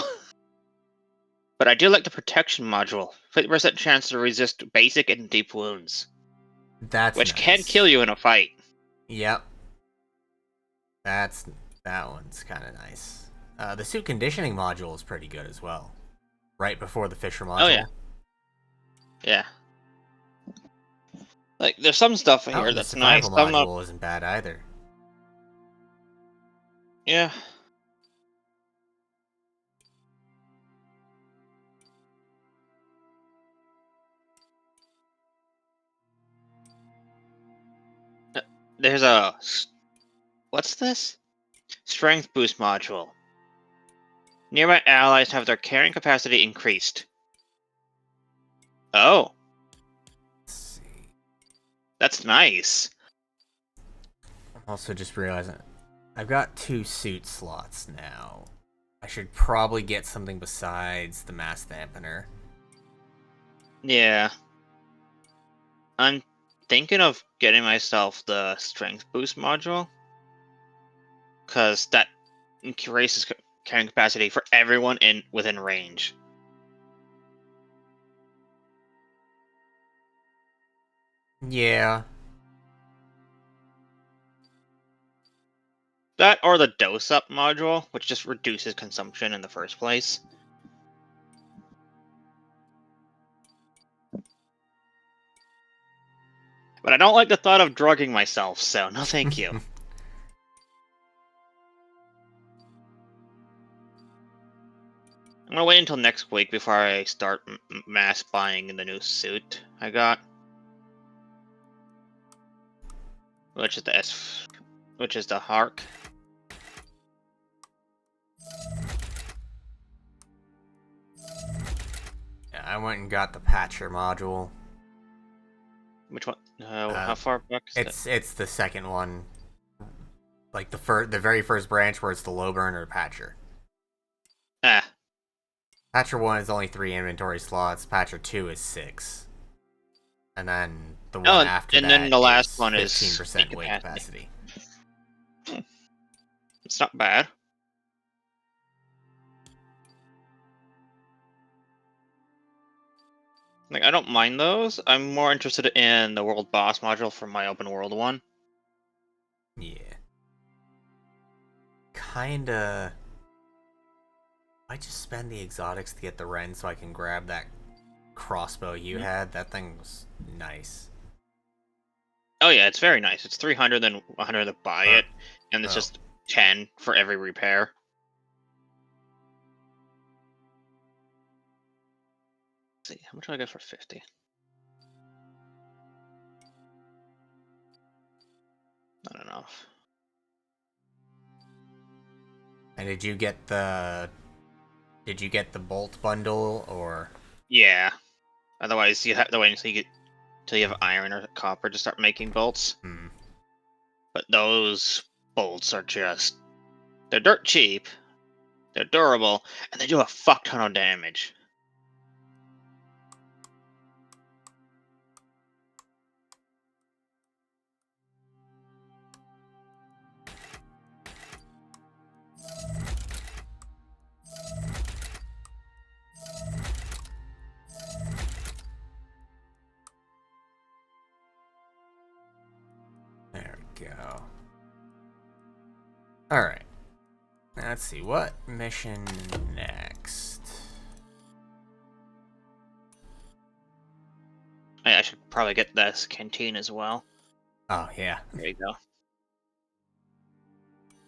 But I do like the protection module. 50% chance to resist basic and deep wounds. That's Which nice. can kill you in a fight. Yep. That one's kind of nice. The suit conditioning module is pretty good as well. Right before the Fisher module. Oh, yeah. Yeah. Like, there's some stuff in here The that's nice. survival Some module not. isn't bad either. Yeah. There's a... What's this? Strength boost module. Nearby allies have their carrying capacity increased. Oh. Let's see. That's nice. I'm also just realizing I've got 2 suit slots now. I should probably get something besides the mass dampener. Yeah. I'm thinking of getting myself the strength boost module. Because that increases carrying capacity for everyone within range. Yeah. That or the dose up module, which just reduces consumption in the first place. But I don't like the thought of drugging myself, so no thank you. I'm gonna wait until next week before I start mass buying the new suit I got. Which is the Hark. Yeah, I went and got the Patcher module. Which one? How far back is it? It's the second one. Like the very first branch where it's the low burner Patcher. Ah. Patcher 1 is only 3 inventory slots, Patcher 2 is 6. And then the one after and that then the last is one is 15% weight capacity. It's not bad. Like, I don't mind those. I'm more interested in the world boss module from my open world one. Yeah. Kinda... I just spend the exotics to get the Ren so I can grab that crossbow you had. That thing was nice. Oh yeah, it's very nice. It's 300, then 100 to buy it, and it's Oh. just 10 for every repair. Let's see, how much do I get for 50? Not enough. And did you get the bolt bundle or? Yeah. Otherwise, you have to wait until you have iron or copper to start making bolts. But those bolts are they're dirt cheap, they're durable, and they do a fuck ton of damage. There we go. Alright. Let's see, what mission next? I should probably get this canteen as well. Oh, yeah. There you go.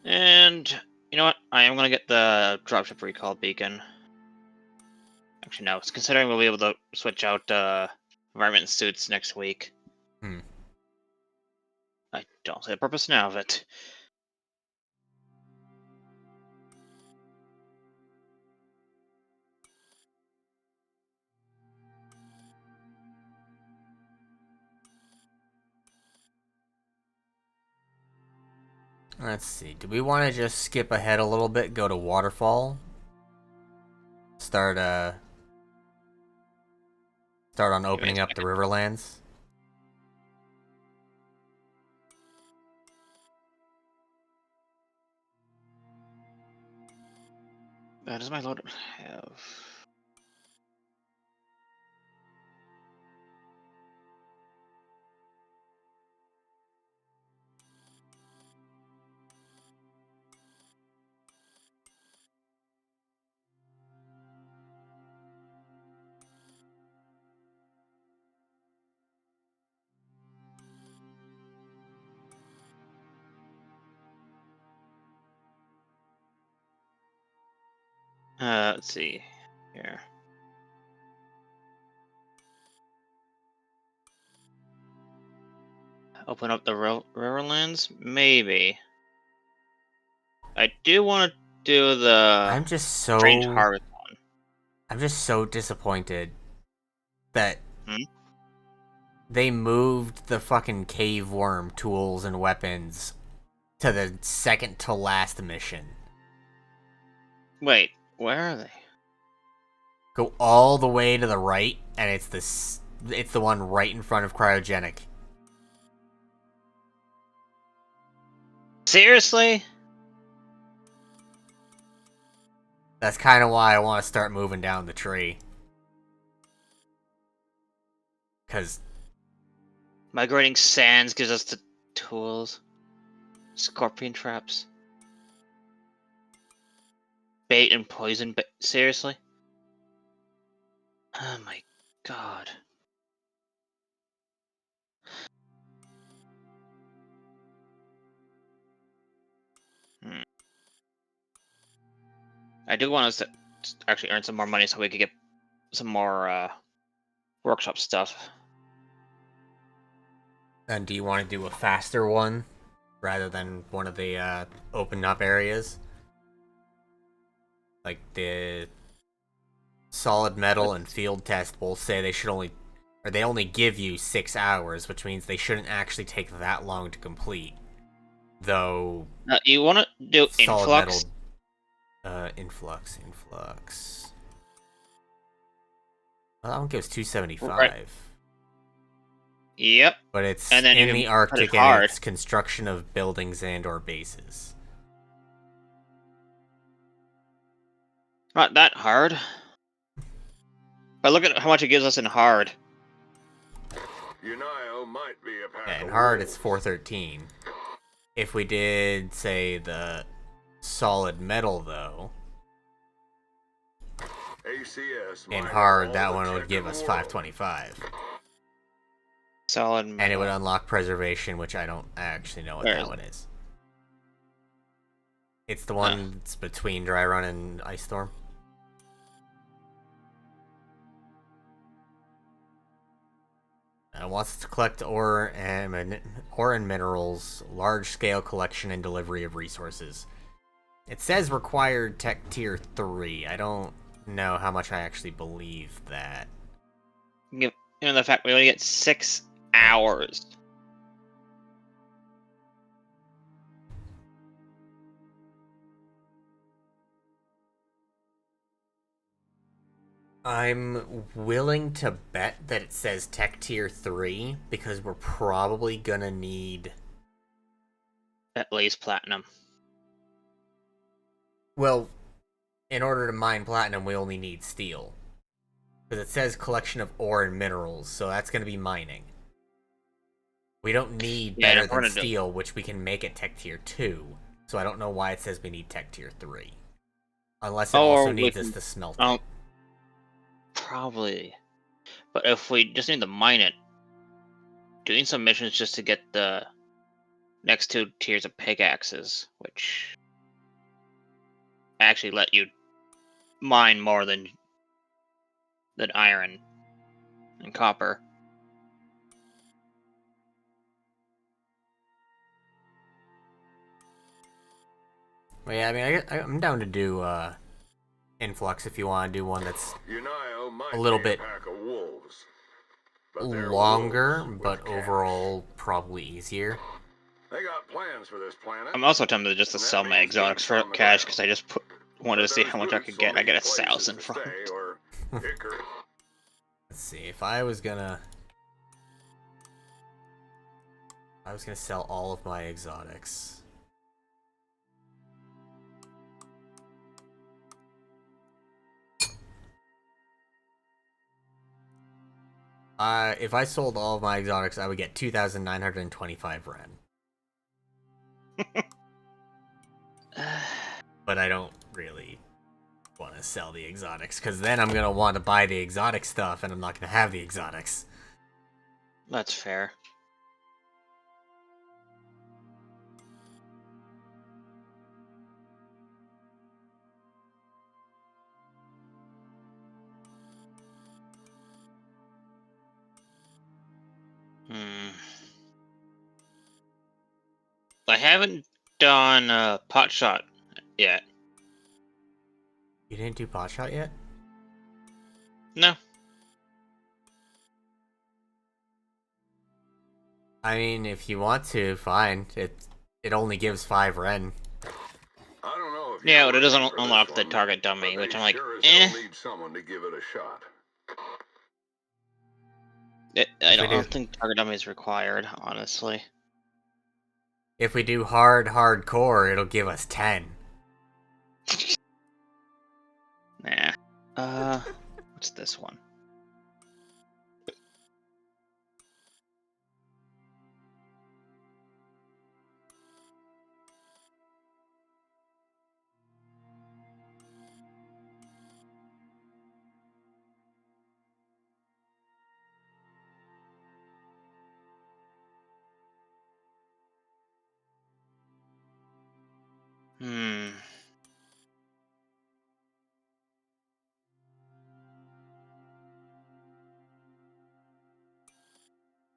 And you know what? I am gonna get the dropship recall beacon. Actually, no. It's considering we'll be able to switch out environment suits next week. I don't see the purpose now of it. Let's see, do we want to just skip ahead a little bit, go to Waterfall? Start on opening up the Riverlands? Does my load have? Let's see here. Open up the Riverlands? Maybe. I do want to do the I'm just so Strange Harvest one. I'm just so disappointed that Hmm? they moved the fucking cave worm tools and weapons to the second to last mission. Wait, where are they? Go all the way to the right, and it's the one right in front of cryogenic. Seriously? That's kind of why I want to start moving down the tree. Because Migrating Sands gives us the tools. Scorpion traps. Bait and poison bait. Seriously? Oh my god. I do want us to actually earn some more money so we could get some more workshop stuff. And do you want to do a faster one rather than one of the opened up areas? Like the solid metal and field test both say they only give you 6 hours, which means they shouldn't actually take that long to complete. Though You want to do solid influx? metal influx. Well, that one gives 275. Right. Yep. But it's And then you in can the put it Arctic hard. and it's construction of buildings and or bases. Not that hard. But look at how much it gives us in hard. Unio might be a pack Yeah, in of hard it's wolves. 413. If we did, say, the solid metal, though, ACS In might hard, have that all the one would tech give in the us world. 525. Solid And it metal. would unlock preservation, which I don't actually know what Where that is one is. It's the one that's between Dry Run and Ice Storm. It wants to collect ore and minerals, large-scale collection and delivery of resources. It says required tech tier 3. I don't know how much I actually believe that. You know the fact we only get 6 hours. I'm willing to bet that it says tech tier 3 because we're probably gonna need... At least platinum. Well, in order to mine platinum, we only need steel. Because it says collection of ore and minerals, so that's gonna be mining. We don't need Yeah, better if we're than gonna do- steel, which we can make at tech tier 2. So I don't know why it says we need tech tier 3. Unless it also Or we needs us can- to smelt Um, it. probably. But if we just need to mine it, doing some missions just to get the next 2 tiers of pickaxes, which actually let you mine more than iron and copper. But yeah, I mean, I'm down to do influx if you want to do one that's Unio might a little be bit pack of wolves, but they're longer, wolves with but cash. overall probably easier. They got plans for this planet. I'm also tempted just to And that sell my means exotics boots for on the cash ground. because I just wanted to But see those how much I boots could will get. I get need a places 1,000 to from stay, it. or Icarus. Let's see, if I was gonna sell all of my exotics. If I sold all of my exotics, I would get 2,925 Ren. But I don't really want to sell the exotics, because then I'm going to want to buy the exotic stuff, and I'm not going to have the exotics. That's fair. I haven't done pot shot yet. You didn't do potshot yet? No. I mean, if you want to, fine. It only gives 5 Ren. I don't know if Yeah, you're but it doesn't ready for this unlock the one, target dummy, but which they I'm like, sure as eh. hell need someone to give it a shot. I we don't do. think target dummy is required, honestly. If we do hardcore, it'll give us 10. Nah. What's this one?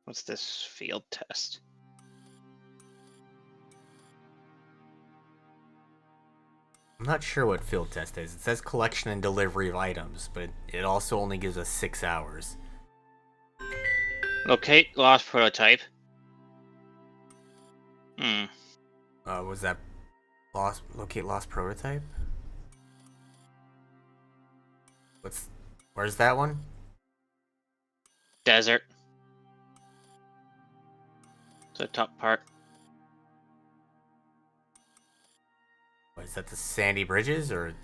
What's this field test? I'm not sure what field test is. It says collection and delivery of items, but it also only gives us 6 hours. Locate lost prototype. Was that locate lost prototype? Where's that one? Desert. The top part. What, is that the Sandy Bridges, or?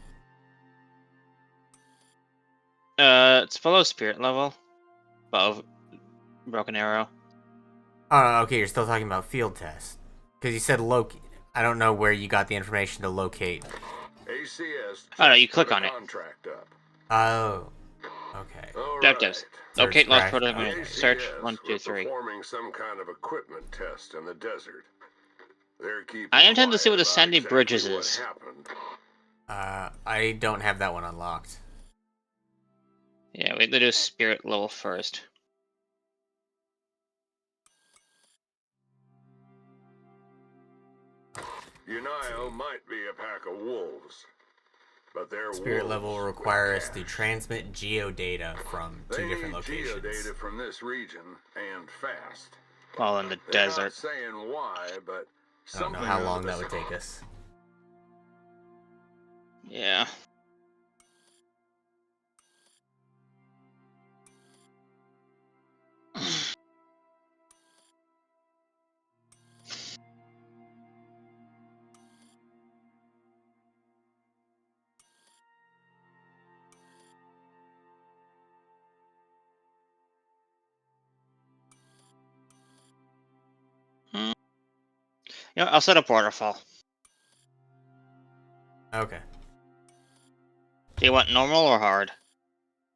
It's below spirit level. Above Broken Arrow. Oh, okay, you're still talking about field test. Because you said I don't know where you got the information to locate. ACS Oh no, you just click put a on it. contract up. Oh. Okay. Objectives. Search Locate lost crash. prototype. Okay. Search ACS 1, 2, were 3. performing some kind of equipment test in the desert. They're keeping I intend to see what the quiet about Sandy exactly Bridges what is. happened. I don't have that one unlocked. Yeah, we have to do spirit level first. Unio might be a pack of wolves, but they're Spirit wolves level will with require us cash. to transmit geodata from They two different need locations. geodata from this region and fast. While in the They're not desert. saying why, but I don't know something how in long the that would take us. Yeah. You know, I'll set up waterfall. Okay. Do you want normal or hard?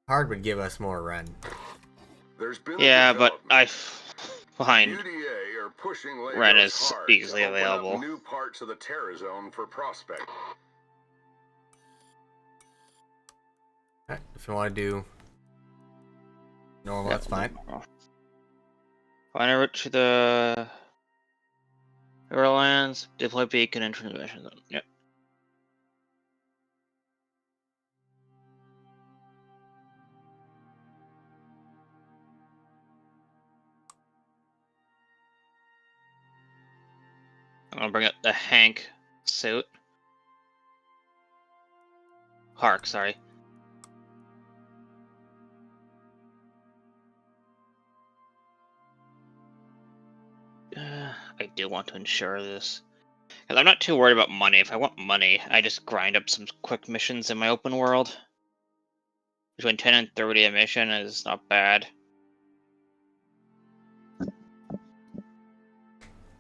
Hard would give us more run. There's been Yeah, a but I development. find UDA are pushing Ren Legos is hard easily to open available. up new parts of the Terra Zone for prospect. Alright, if you want to do normal, that's fine. Find a route to the Riverlands, deploy beacon and transmission zone. Yep. I'm gonna bring up the Hank suit. Hark, sorry. I do want to ensure this. Because I'm not too worried about money. If I want money, I just grind up some quick missions in my open world. Between 10 and 30 a mission is not bad.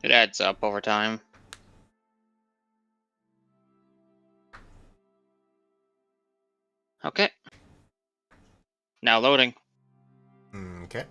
It adds up over time. Okay. Now loading. Okay.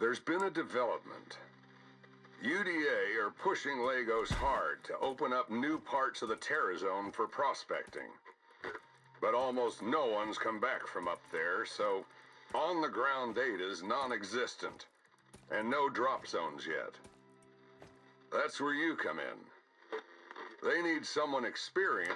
There's been a development. UDA are pushing Legos hard to open up new parts of the Terra Zone for prospecting. But almost no one's come back from up there, so on-the-ground data is non-existent. And no drop zones yet. That's where you come in. They need someone experienced.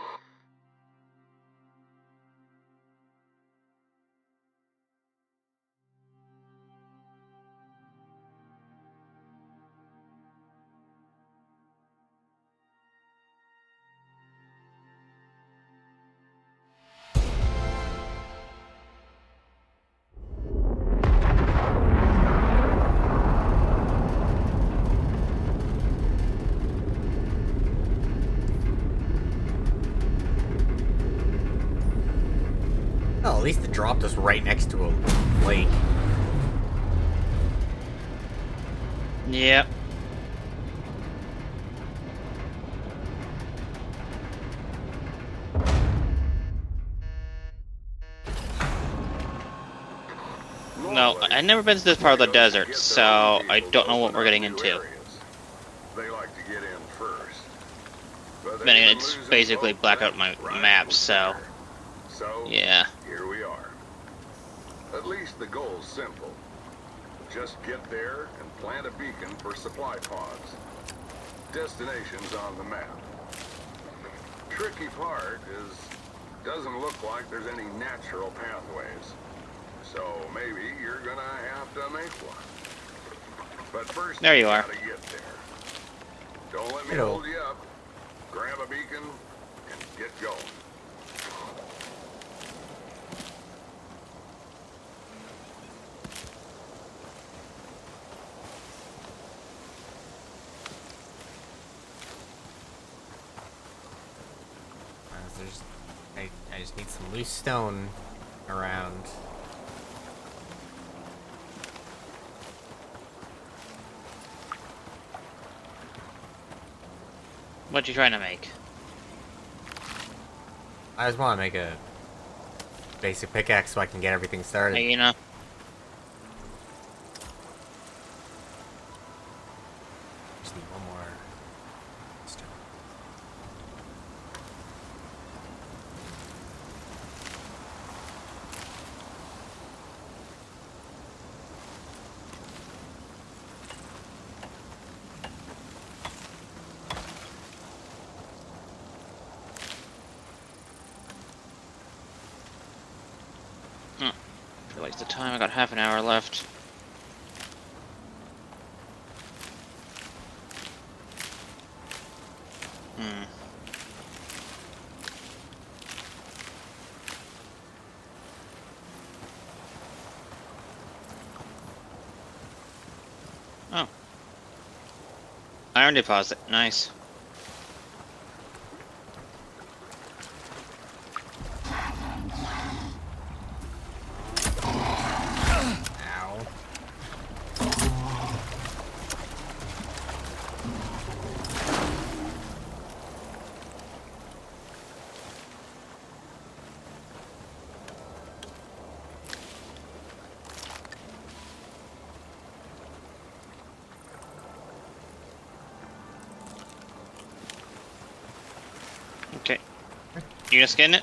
Oh, at least it dropped us right next to a lake. Yep. No, I've never been to this part of the desert, so I don't know what we're getting into. They like to get in first. But Then again, it's basically black out my map, so yeah. Here we are. At least the goal's simple. Just get there and plant a beacon for supply pods. destinations on the map. Tricky part is, doesn't look like there's any natural pathways. So maybe you're gonna have to make one. But first, There you are. gotta get there. Don't let me Hello. hold you up. Grab a beacon and get going. I just need some loose stone around. What you trying to make? I just want to make a basic pickaxe so I can get everything started. Hey, you know. Just need one more stone. Waste of time. I got half an hour left. Hmm. Oh. Iron deposit. Nice. Ow. Okay. You just getting it?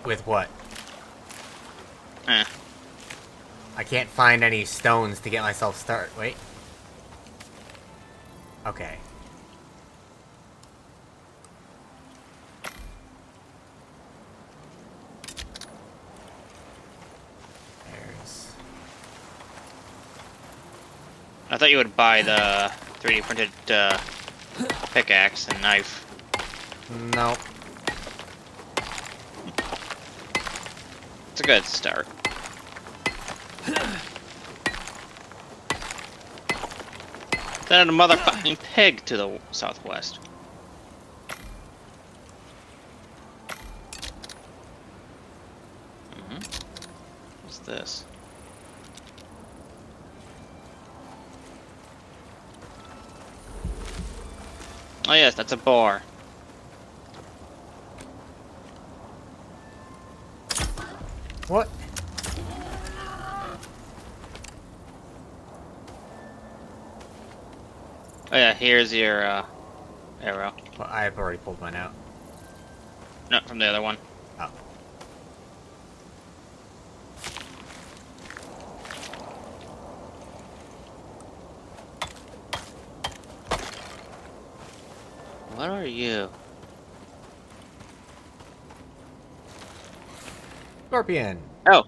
With what? Eh. I can't find any stones to get myself started. Wait. Okay. There's... I thought you would buy the 3D printed pickaxe and knife. Nope. It's a good start. Then a motherfucking pig to the southwest. What's this? Oh yes, that's a bar. What? Oh yeah, here's your arrow. Well, I've already pulled mine out. No, from the other one. Oh. What are you? Scorpion! Oh.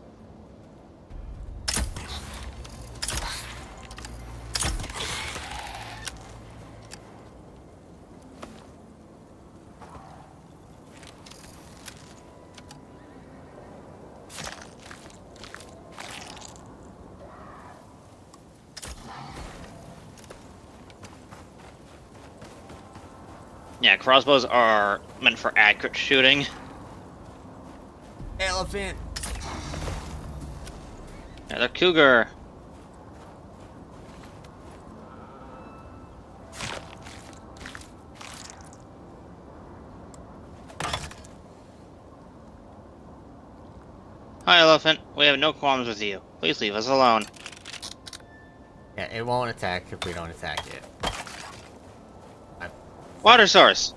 Yeah, crossbows are meant for accurate shooting. Elephant! Another cougar. Hi, elephant. We have no qualms with you. Please leave us alone. Yeah, it won't attack if we don't attack it. Water source.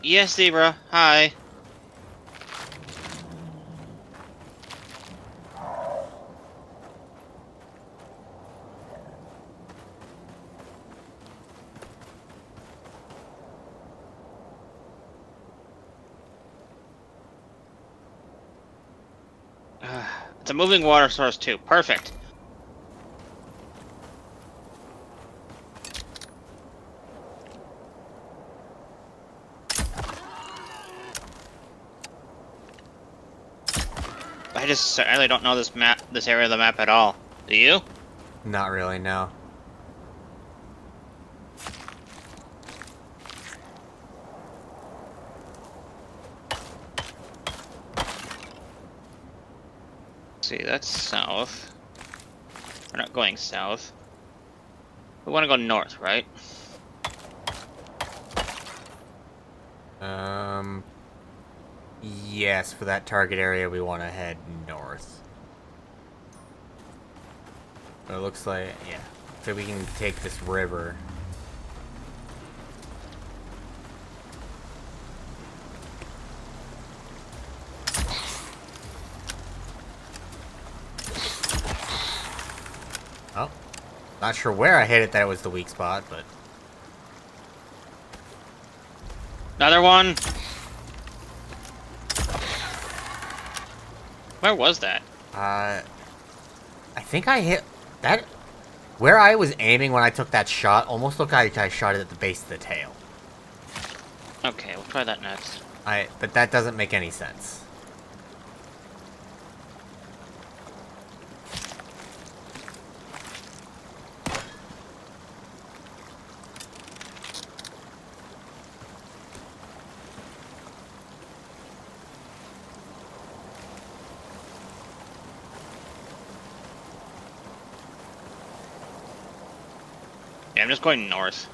Yes, zebra. Hi. It's a moving water source too. Perfect. I really don't know this area of the map at all. Do you? Not really, no. See, that's south. We're not going south. We want to go north, right? Yes, for that target area, we want to head north. But it looks like, yeah. So we can take this river. Oh. Not sure where I hit it that was the weak spot, but... Another one! Where was that? I think I hit... That... Where I was aiming when I took that shot almost looked like I shot it at the base of the tail. Okay, we'll try that next. But that doesn't make any sense. Yeah, I'm just going north.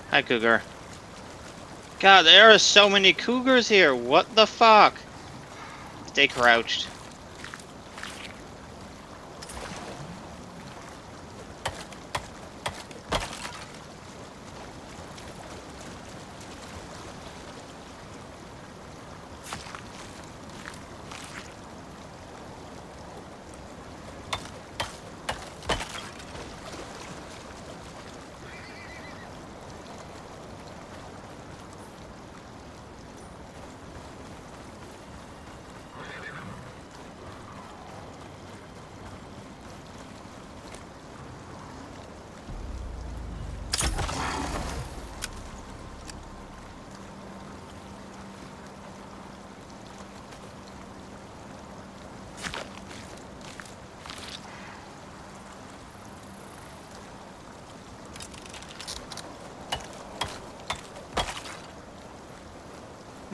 Hi, cougar. God, there are so many cougars here. What the fuck? Stay crouched.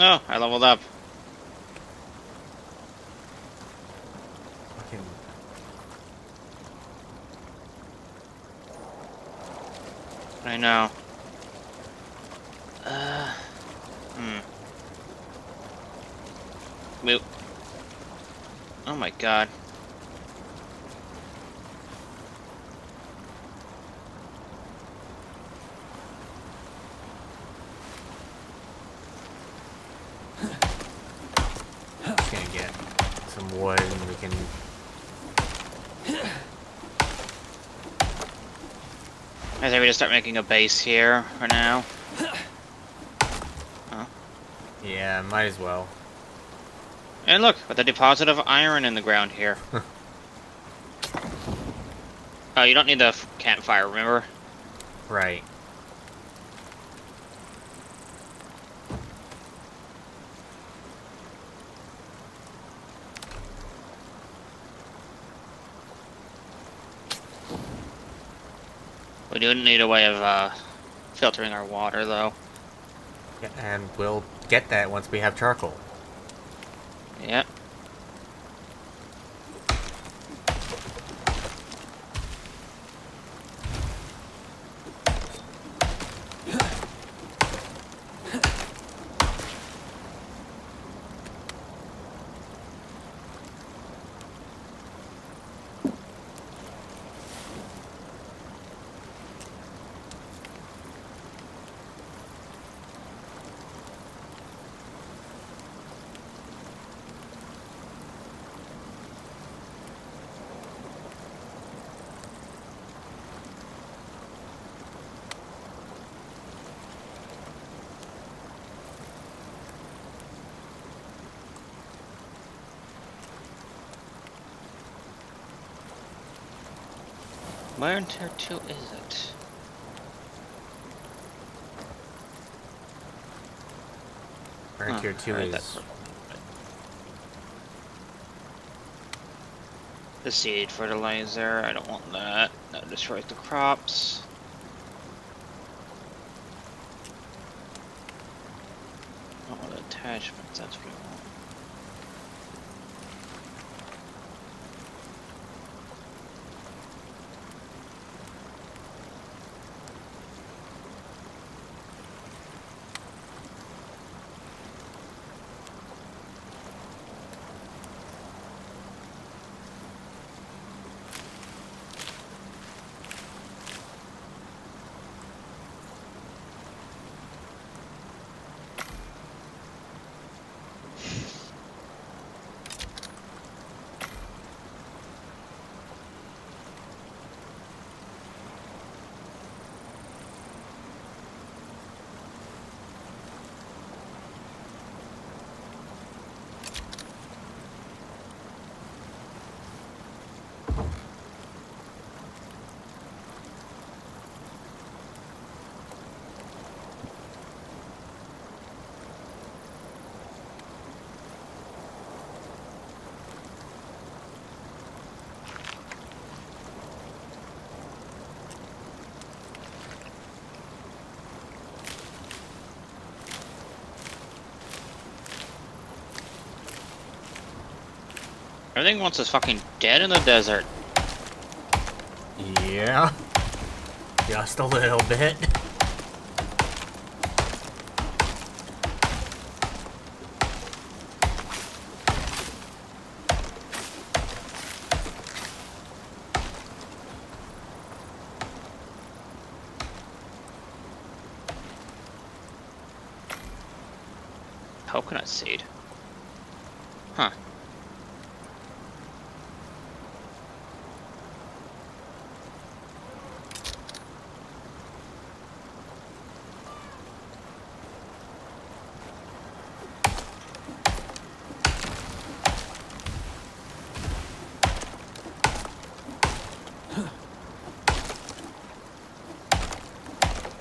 Oh, I leveled up. Fucking... I know. Move. Oh my god. Just gonna get some wood and we can... I think we just start making a base here for now. Oh. Yeah, might as well. And look, with a deposit of iron in the ground here. Oh, you don't need the campfire, remember? Right. We do need a way of filtering our water, though. Yeah, and we'll get that once we have charcoal. Yep. Where in tier 2 is it? Where in tier 2 alright, is... that's the seed fertilizer. I don't want that. That destroys the crops. I don't want attachments. That's what I want. Everything wants us fucking dead in the desert. Yeah. Just a little bit. Coconut seed. Huh.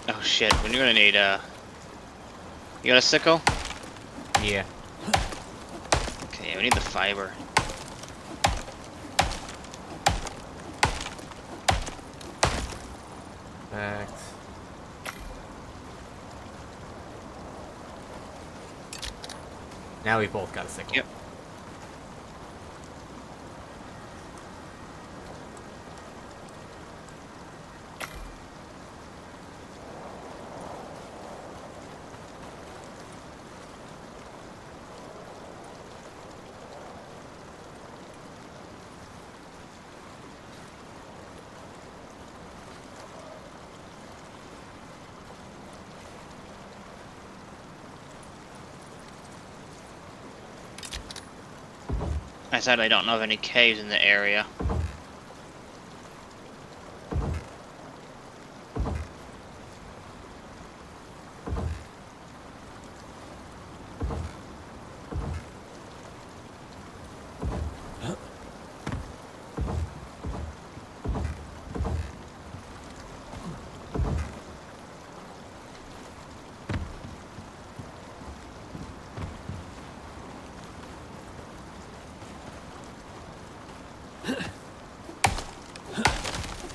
Oh shit, when you're gonna need you got a sickle? Yeah. Okay, we need the fiber. Fact. Now we both got a sickle. Yep. I said I don't know of any caves in the area.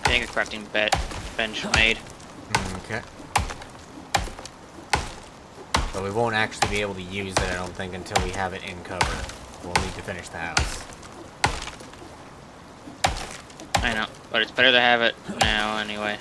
Getting a crafting bench made. Okay. But we won't actually be able to use it, I don't think, until we have it in cover. We'll need to finish the house. I know, but it's better to have it now anyway.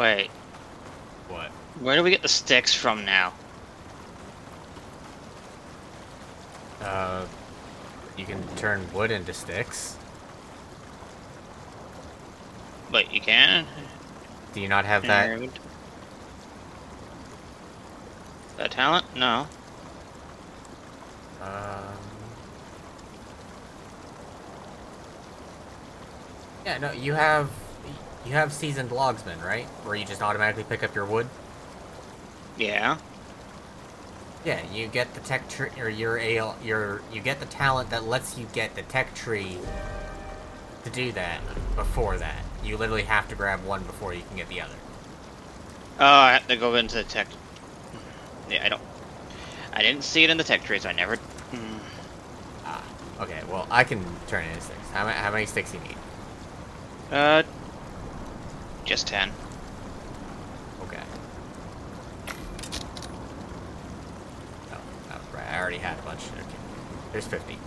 Wait, What? where do we get the sticks from now? You can turn wood into sticks. Wait, you can? Do you not have that? That talent? No. Um, yeah, no, you have seasoned logsman, right? Where you just automatically pick up your wood. Yeah. Yeah, you get the tech tree, or you get the talent that lets you get the tech tree to do that. Before that, you literally have to grab one before you can get the other. Oh, I have to go into the tech. Yeah, I didn't see it in the tech tree, so I never. Ah, okay. Well, I can turn it into sticks. How many sticks do you need? Just 10. Okay. Oh, that was right. I already had a bunch. Okay. There's 50.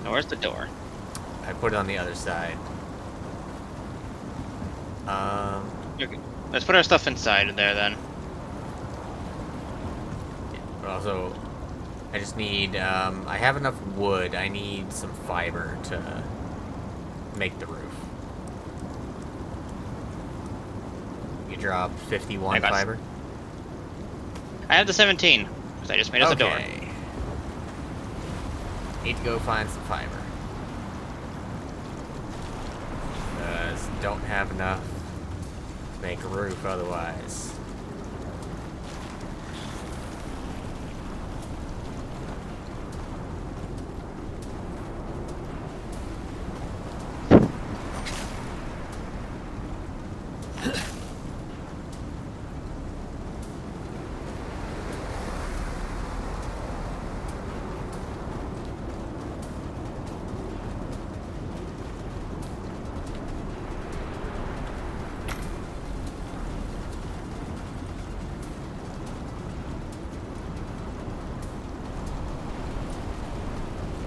Now, where's the door? I put it on the other side. Okay. Let's put our stuff inside of there then. Yeah, but also, I just need, I have enough wood. I need some fiber to make the roof. You drop 51 fiber? I have the 17, because I just made us a door. Okay. Need to go find some fiber. Because don't have enough to make a roof otherwise.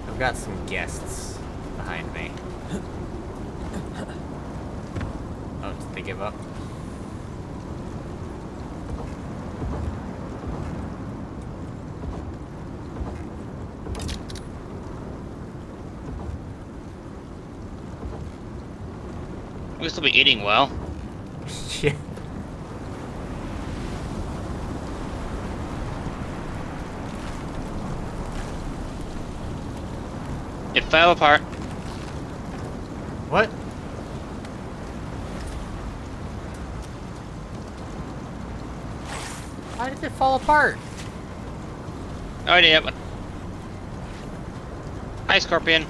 I've got some guests behind me. Oh, did they give up? We'll still be eating well. Yeah. It fell apart. What? Why did it fall apart? No idea, but. Hi, Scorpion.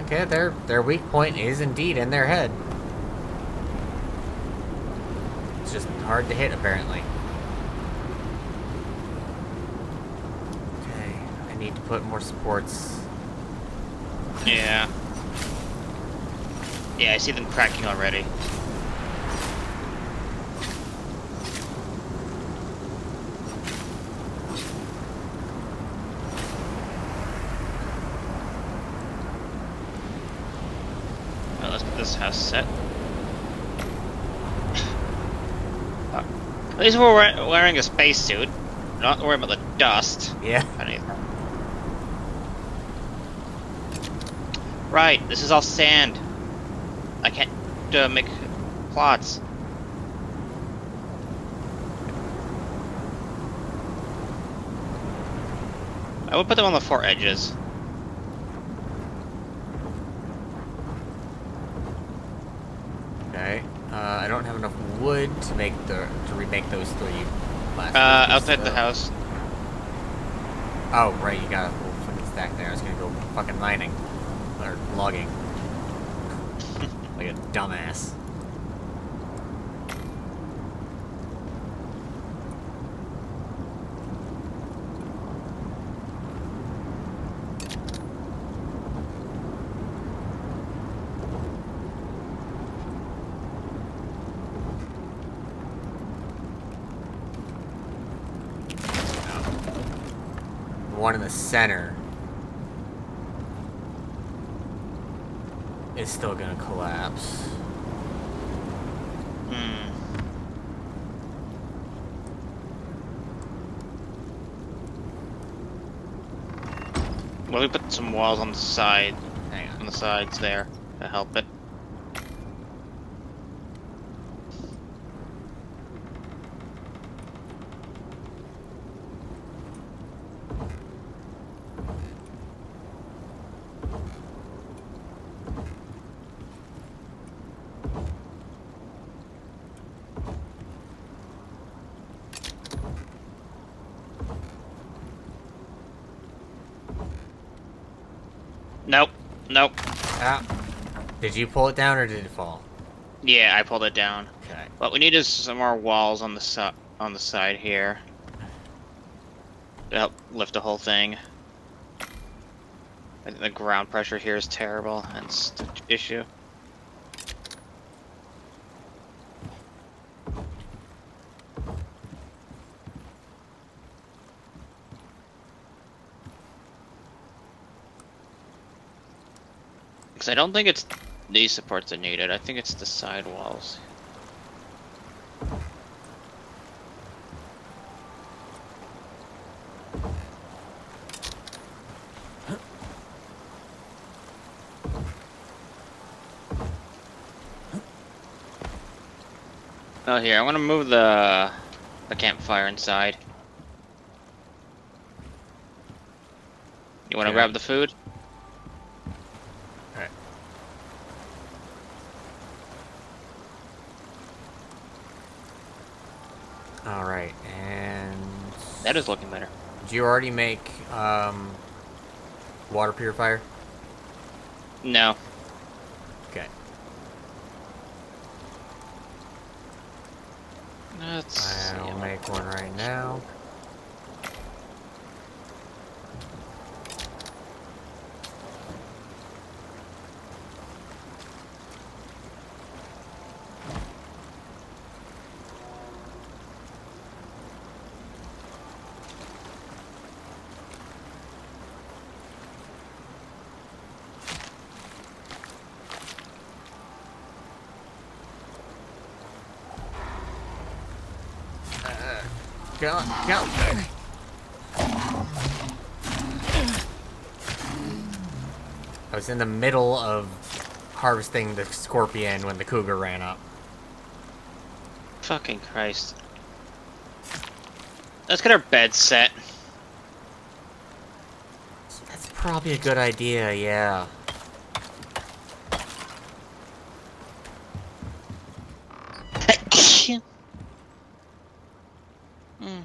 Okay, their weak point is indeed in their head. It's just hard to hit, apparently. Okay, I need to put more supports. Yeah. Yeah, I see them cracking already. Well, let's get this house set. At least we're wearing a spacesuit. Not worrying about the dust. Yeah. Right, this is all sand. I can't make plots. I would put them on the four edges. Okay. I don't have enough wood to remake those three last. Outside the house. Oh right, you got a whole fucking stack there. I was gonna go fucking mining or logging, like a dumbass. one in the center is still gonna collapse. Hmm. Well, we put some walls on the side, Hang on on. the sides there to help it. Nope. Nope. Ah. Did you pull it down or did it fall? Yeah, I pulled it down. Okay. What we need is some more walls on the side here to help lift the whole thing. I think the ground pressure here is terrible. That's the issue. Because I don't think it's these supports that need it. I think it's the side walls. Oh, here, I want to move the campfire inside. You want to Okay. grab the food? Alright. Alright, and... That is looking better. Did you already make, water purifier? No. Okay. Let's I'll see. make one right now. Go on, go! I was in the middle of harvesting the scorpion when the cougar ran up. Fucking Christ. Let's get our bed set. That's probably a good idea, yeah. Hmm.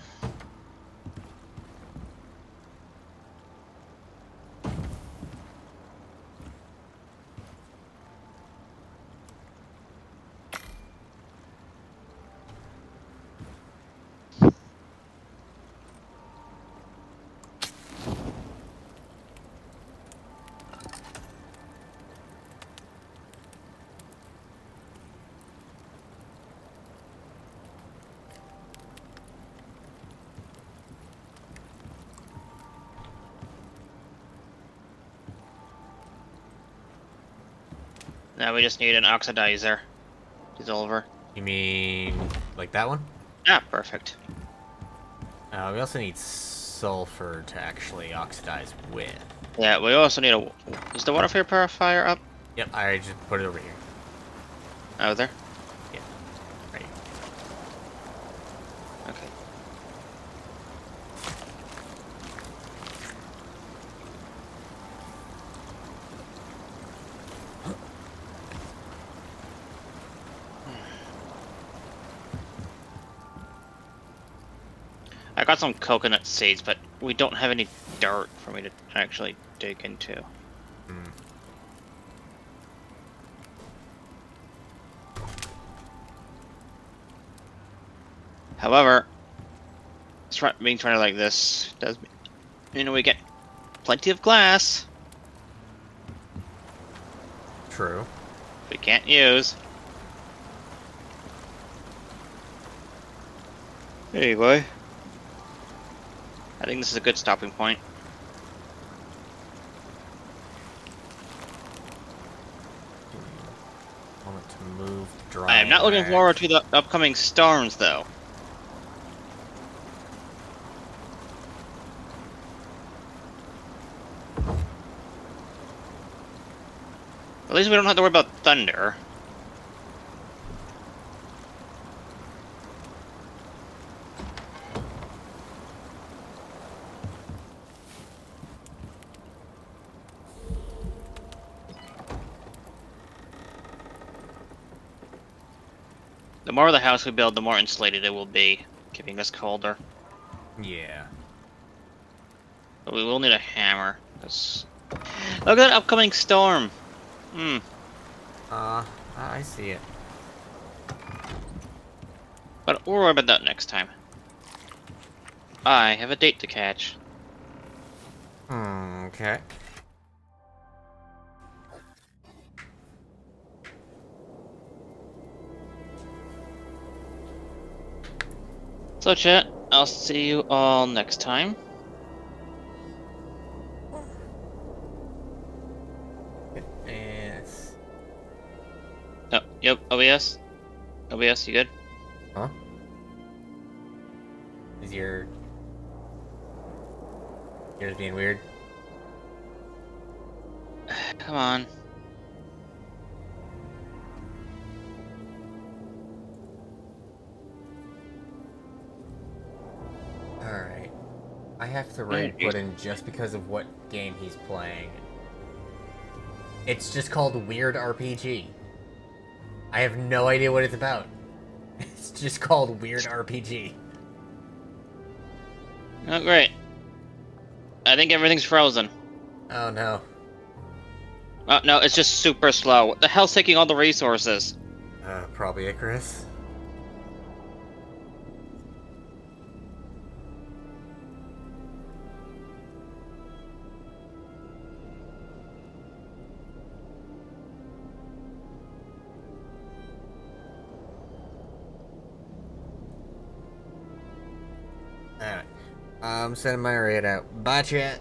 Now we just need an oxidizer. Dissolver. You mean like that one? Ah, perfect. We also need sulfur to actually oxidize with. Yeah, we also need a... Is the water purifier up? Yep, I just put it over here. Oh, there? Yeah, right here. Okay. I got some coconut seeds, but we don't have any dirt for me to actually dig into. Hmm. However, being turned like this does mean we get plenty of glass True. we can't use. Anyway, I think this is a good stopping point. to move, draw. I am not looking back. forward to the upcoming storms, though. At least we don't have to worry about thunder. The more of the house we build, the more insulated it will be, keeping us colder. Yeah. But we will need a hammer. Look at that upcoming storm! I see it. But we'll worry about that next time. I have a date to catch. Okay. So chat, I'll see you all next time. Yes. Oh, yep, OBS? OBS, you good? Huh? Is yours being weird? Come on. Alright. I have to rate Puddin just because of what game he's playing. It's just called Weird RPG. I have no idea what it's about. It's just called Weird RPG. Oh, great. I think everything's frozen. Oh no. Oh, no, it's just super slow. What the hell's taking all the resources? Probably Icarus. Alright. I'm sending my raid out. Bye, chat.